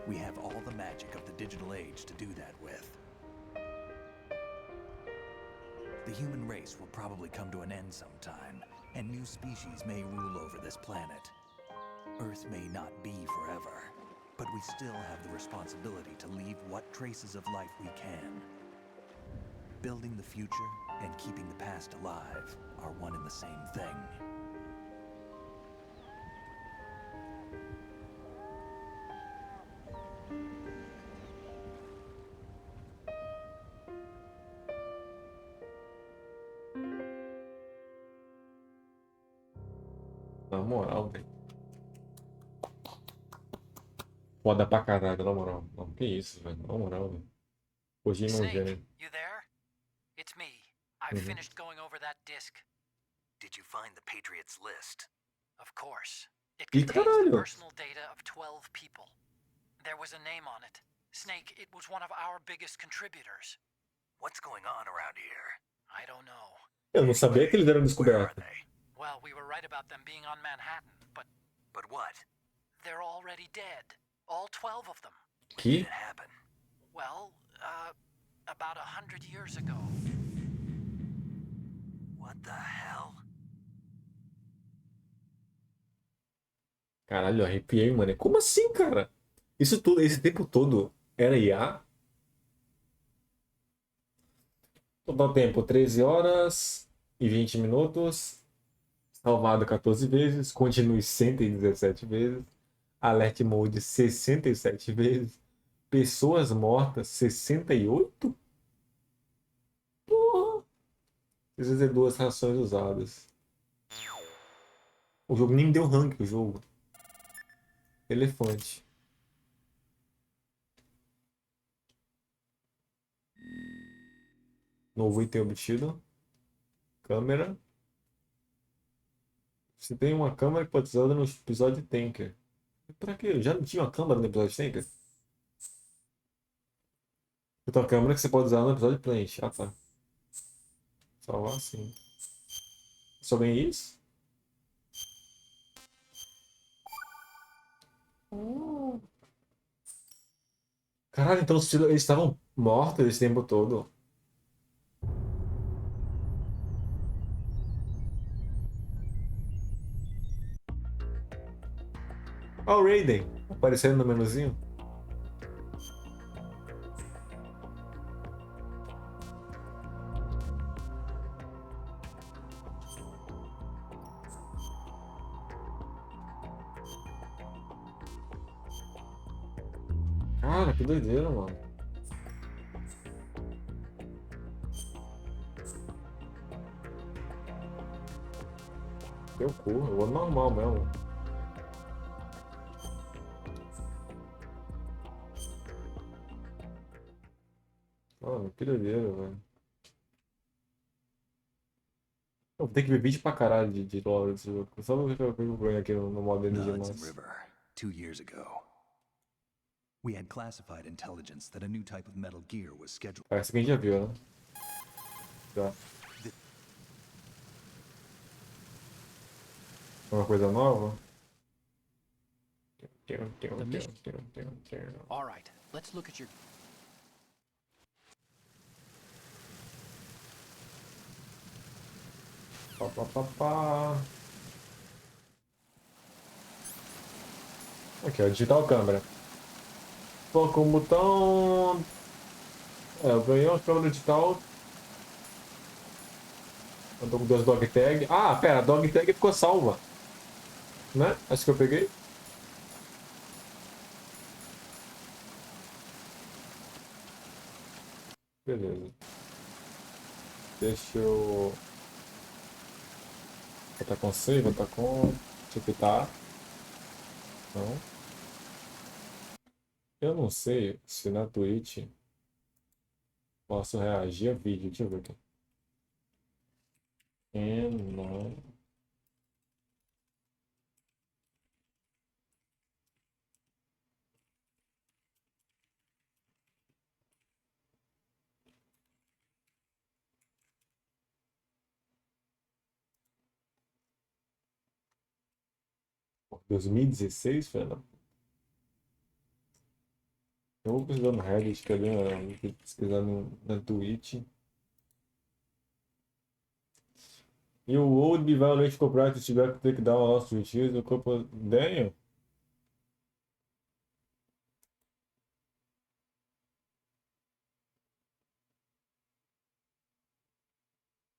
We have all the magic of the digital age to do that with. The human race will probably come to an end sometime, and new species may rule over this planet. Earth may not be forever, but we still have the responsibility to leave what traces of life we can. Building the future and keeping the past alive are one and the same thing. Na moral, velho. Foda pra caralho, na moral. Não, que isso, velho. Na moral, velho. Hoje não vê, né? You there? It's me. I've finished going over that disc. Did you find the Patriots list? Of course. It Ih, contains the caralho. personal data of 12 people. There was a name on it. Snake, it was one of our biggest contributors. What's going on around here? I don't know. Eu não sabia que eles eram descobertos. Well, we were right about them being on Manhattan, but But what? they're already dead. All 12 of them. Que? Happen. Well, about 100 years ago. What the hell? Caralho, eu arrepiei, mano. Como assim, cara? Isso tudo, esse tempo todo era IA? Total tempo, 13 horas e 20 minutos. Salvado 14 vezes. Continue 117 vezes. Alert Mode 67 vezes. Pessoas mortas 68? Porra! 62 rações usadas. O jogo nem deu rank, o jogo. Elefante. Novo item obtido. Câmera. Você tem uma câmera que pode ser usada no episódio Tanker. Pra quê? Eu já não tinha uma câmera no episódio Tanker? Eu tenho uma câmera que você pode usar no episódio Plant. Ah, tá. Salvar sim. Só ganhei isso? Caralho, então eles estavam mortos esse tempo todo. Ó, o Raiden aparecendo no menuzinho. Cara, que doideira, mano. Teu cu, eu vou normal mesmo. Mano, que doideira, velho. Eu vou ter que ver vídeo pra caralho de LoL desse jogo. Só vou ver o que eu ganho aqui no modo The NG+. Hudson River, 2 years ago. We had classified intelligence that a new type of Metal Gear was scheduled. Ah, essa aqui a gente já viu, né? Já. Uma coisa nova? All right, let's look at your... Pá, pá, pá, pá. Aqui, ó, digital câmera. Toca o botão. É, eu ganhei uma câmera digital. Eu tô com 2 dog tag. Ah, pera, a dog tag ficou salva. Né? Acho que eu peguei. Beleza. Deixa eu. Botar com save, botar com. Deixa eu quitar. Não. Eu não sei se na Twitch posso reagir a vídeo. Deixa eu ver aqui. Não. Por 2016, Fernando? Eu vou pesquisar no Reddit, cadê? Vou pesquisar na Twitch. E o Old vai além de comprar se tiver que ter que dar uma nossa justiça, o corpo. Daniel?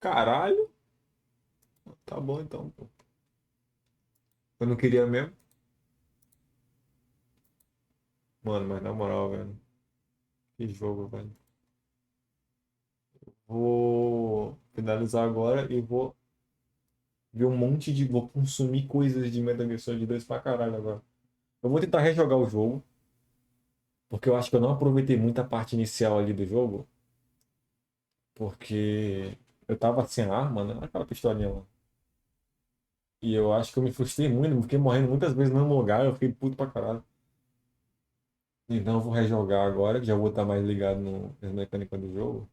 Caralho! Tá bom então, pô. Eu não queria mesmo. Mano, mas na moral, velho. Que jogo, velho. Vou finalizar agora e vou ver um monte de. Vou consumir coisas de Metal Gear Solid 2 pra caralho agora. Eu vou tentar rejogar o jogo, porque eu acho que eu não aproveitei muita parte inicial ali do jogo, porque eu tava sem arma, né? Aquela pistolinha lá. E eu acho que eu me frustrei muito, fiquei morrendo muitas vezes no mesmo lugar, eu fiquei puto pra caralho. Então eu vou rejogar agora, que já vou estar mais ligado nas mecânicas do jogo.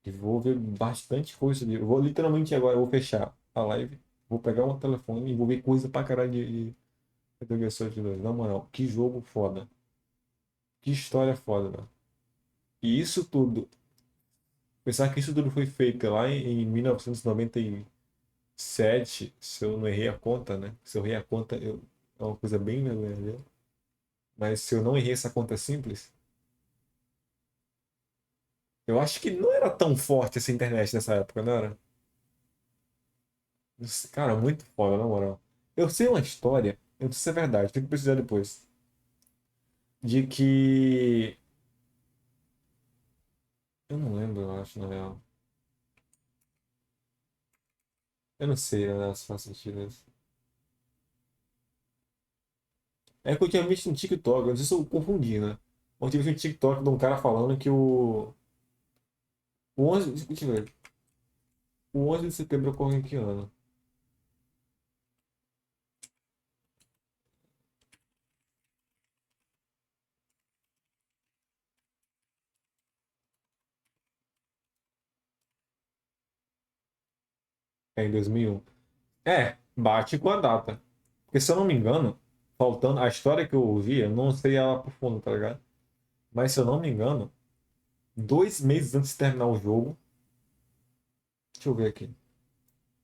E vou ver bastante coisa ali. Eu vou literalmente agora, eu vou fechar a live, vou pegar o telefone e vou ver coisa pra caralho de Metal Gear Solid 2. Na moral, que jogo foda. Que história foda, velho. E isso tudo, pensar que isso tudo foi feito lá em 1997, se eu não errei a conta, né? Se eu errei a conta, é uma coisa bem vergonha. Mas se eu não errei essa conta simples, eu acho que não era tão forte essa internet nessa época, não era? Cara, muito foda, na moral. Eu sei uma história, eu não sei se é verdade, tem que pesquisar depois. De que. Eu não lembro, eu acho, na real. Eu não sei, né, se faz sentido isso. É que eu tinha visto no TikTok, eu não sei se eu confundi, né? Eu tinha visto no TikTok de um cara falando que o 11. Deixa eu ver. O 11 de setembro ocorre em que ano? É em 2001. É, bate com a data. Porque se eu não me engano, faltando a história que eu ouvi, eu não sei ela por fundo, tá ligado? Mas se eu não me engano, 2 meses antes de terminar o jogo, deixa eu ver aqui.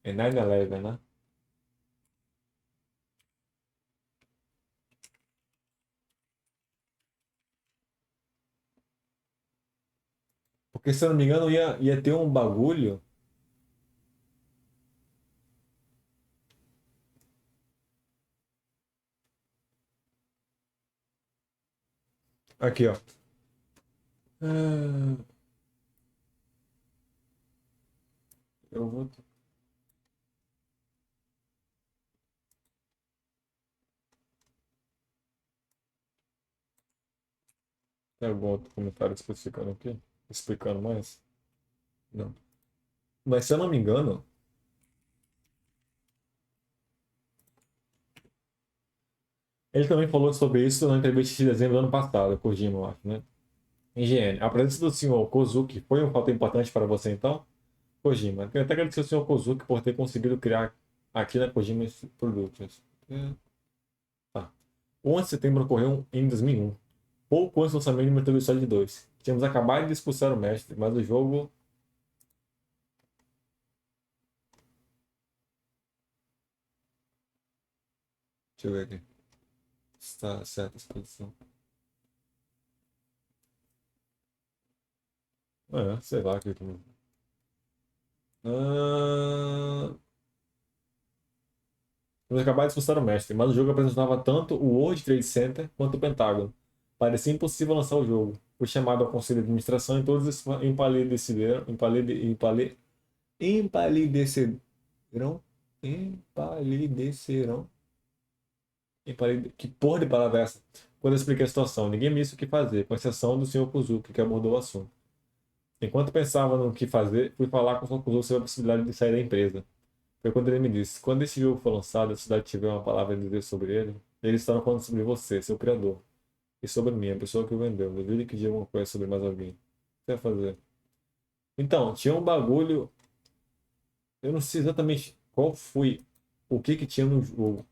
É 9/11, né? Porque se eu não me engano, ia ter um bagulho. Aqui, ó. Ah, eu vou. Tem algum outro comentário especificando aqui? Explicando mais? Não. Mas se eu não me engano, ele também falou sobre isso na entrevista de dezembro do ano passado, Kojima, eu acho, né? Engenheiro, a presença do senhor Kozuki foi um fator importante para você, então? Kojima, quero até agradecer ao senhor Kozuki por ter conseguido criar aqui na Kojima esse produto. Tá. O 11 de setembro ocorreu em 2001, pouco antes do lançamento de Metal Gear Solid 2. Tínhamos acabado de expulsar o mestre, mas o jogo Deixa eu ver aqui. Está certa essa posição. Sei lá aqui também. Eles acabaram de expulsar o mestre, mas o jogo apresentava tanto o World Trade Center quanto o Pentágono. Parecia impossível lançar o jogo. Foi chamado ao conselho de administração e todos empalideceram, empalidecerão, empalidecerão, que porra de palavra é essa? Quando eu expliquei a situação, ninguém me disse o que fazer, com exceção do Sr. Kuzuki, que abordou o assunto. Enquanto pensava no que fazer, fui falar com o Sr. Kuzuki sobre a possibilidade de sair da empresa. Foi quando ele me disse: quando esse jogo for lançado e a cidade tiver uma palavra a dizer sobre ele, eles estarão falando sobre você, seu criador, e sobre mim, a pessoa que o vendeu. Duvido que diga alguma coisa sobre mais alguém. O que você vai fazer? Então, tinha um bagulho. Eu não sei exatamente qual foi, o que tinha no jogo.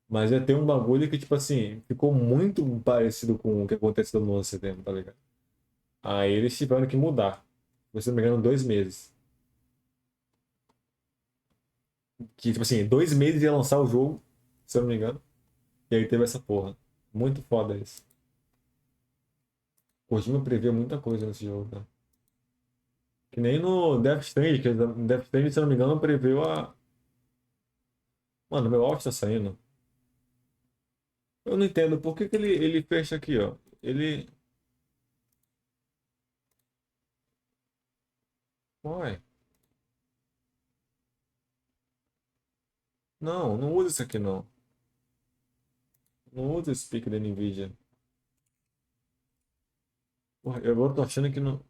Mas ia ter um bagulho que, tipo assim, ficou muito parecido com o que aconteceu no 11 de setembro, tá ligado? Aí eles tiveram que mudar. Se não me engano, 2 meses. Que, tipo assim, 2 meses ia lançar o jogo, se eu não me engano. E aí teve essa porra. Muito foda isso. Kojima prevê muita coisa nesse jogo, tá? Que nem no Death Stranding, que no Death Stranding, se eu não me engano, preveu a. Mano, meu áudio tá saindo. Eu não entendo por que ele fecha aqui, ó. Ele. Uai. Não, não usa isso aqui não. Não usa esse pique da Nvidia. Porra, eu agora tô achando que não.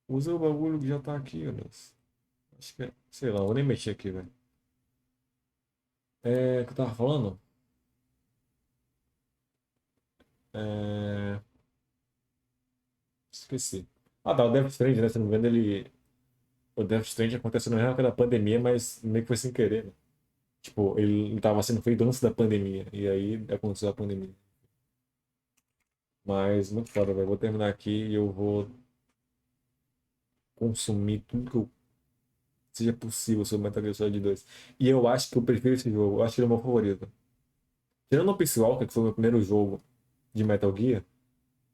Usa o bagulho que já tá aqui, olha. Acho que é. Sei lá, vou nem mexer aqui, velho. O que eu tava falando? É... Esqueci. Ah, tá, o Death Stranding, né? Se não me engano, ele. O Death Stranding aconteceu na época da pandemia, mas meio que foi sem querer, né? Tipo, ele estava sendo feito antes da pandemia. E aí aconteceu a pandemia. Mas muito foda, velho. Vou terminar aqui e eu vou consumir tudo que eu seja possível sobre Metal Gear Solid 2. E eu acho que eu prefiro esse jogo. Eu acho que ele é o meu favorito. Tirando o Peace Walker, que foi o meu primeiro jogo de Metal Gear,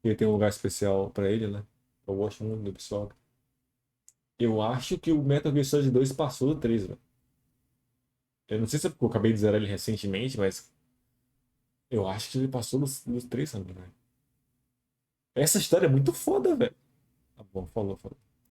e tem um lugar especial pra ele, né? Eu gosto muito do Peace Walker. Eu acho que o Metal Gear Solid 2 passou do 3, velho. Eu não sei se é porque eu acabei de zerar ele recentemente, mas eu acho que ele passou dos 3, sabe, velho? Essa história é muito foda, velho. Tá bom, falou, falou.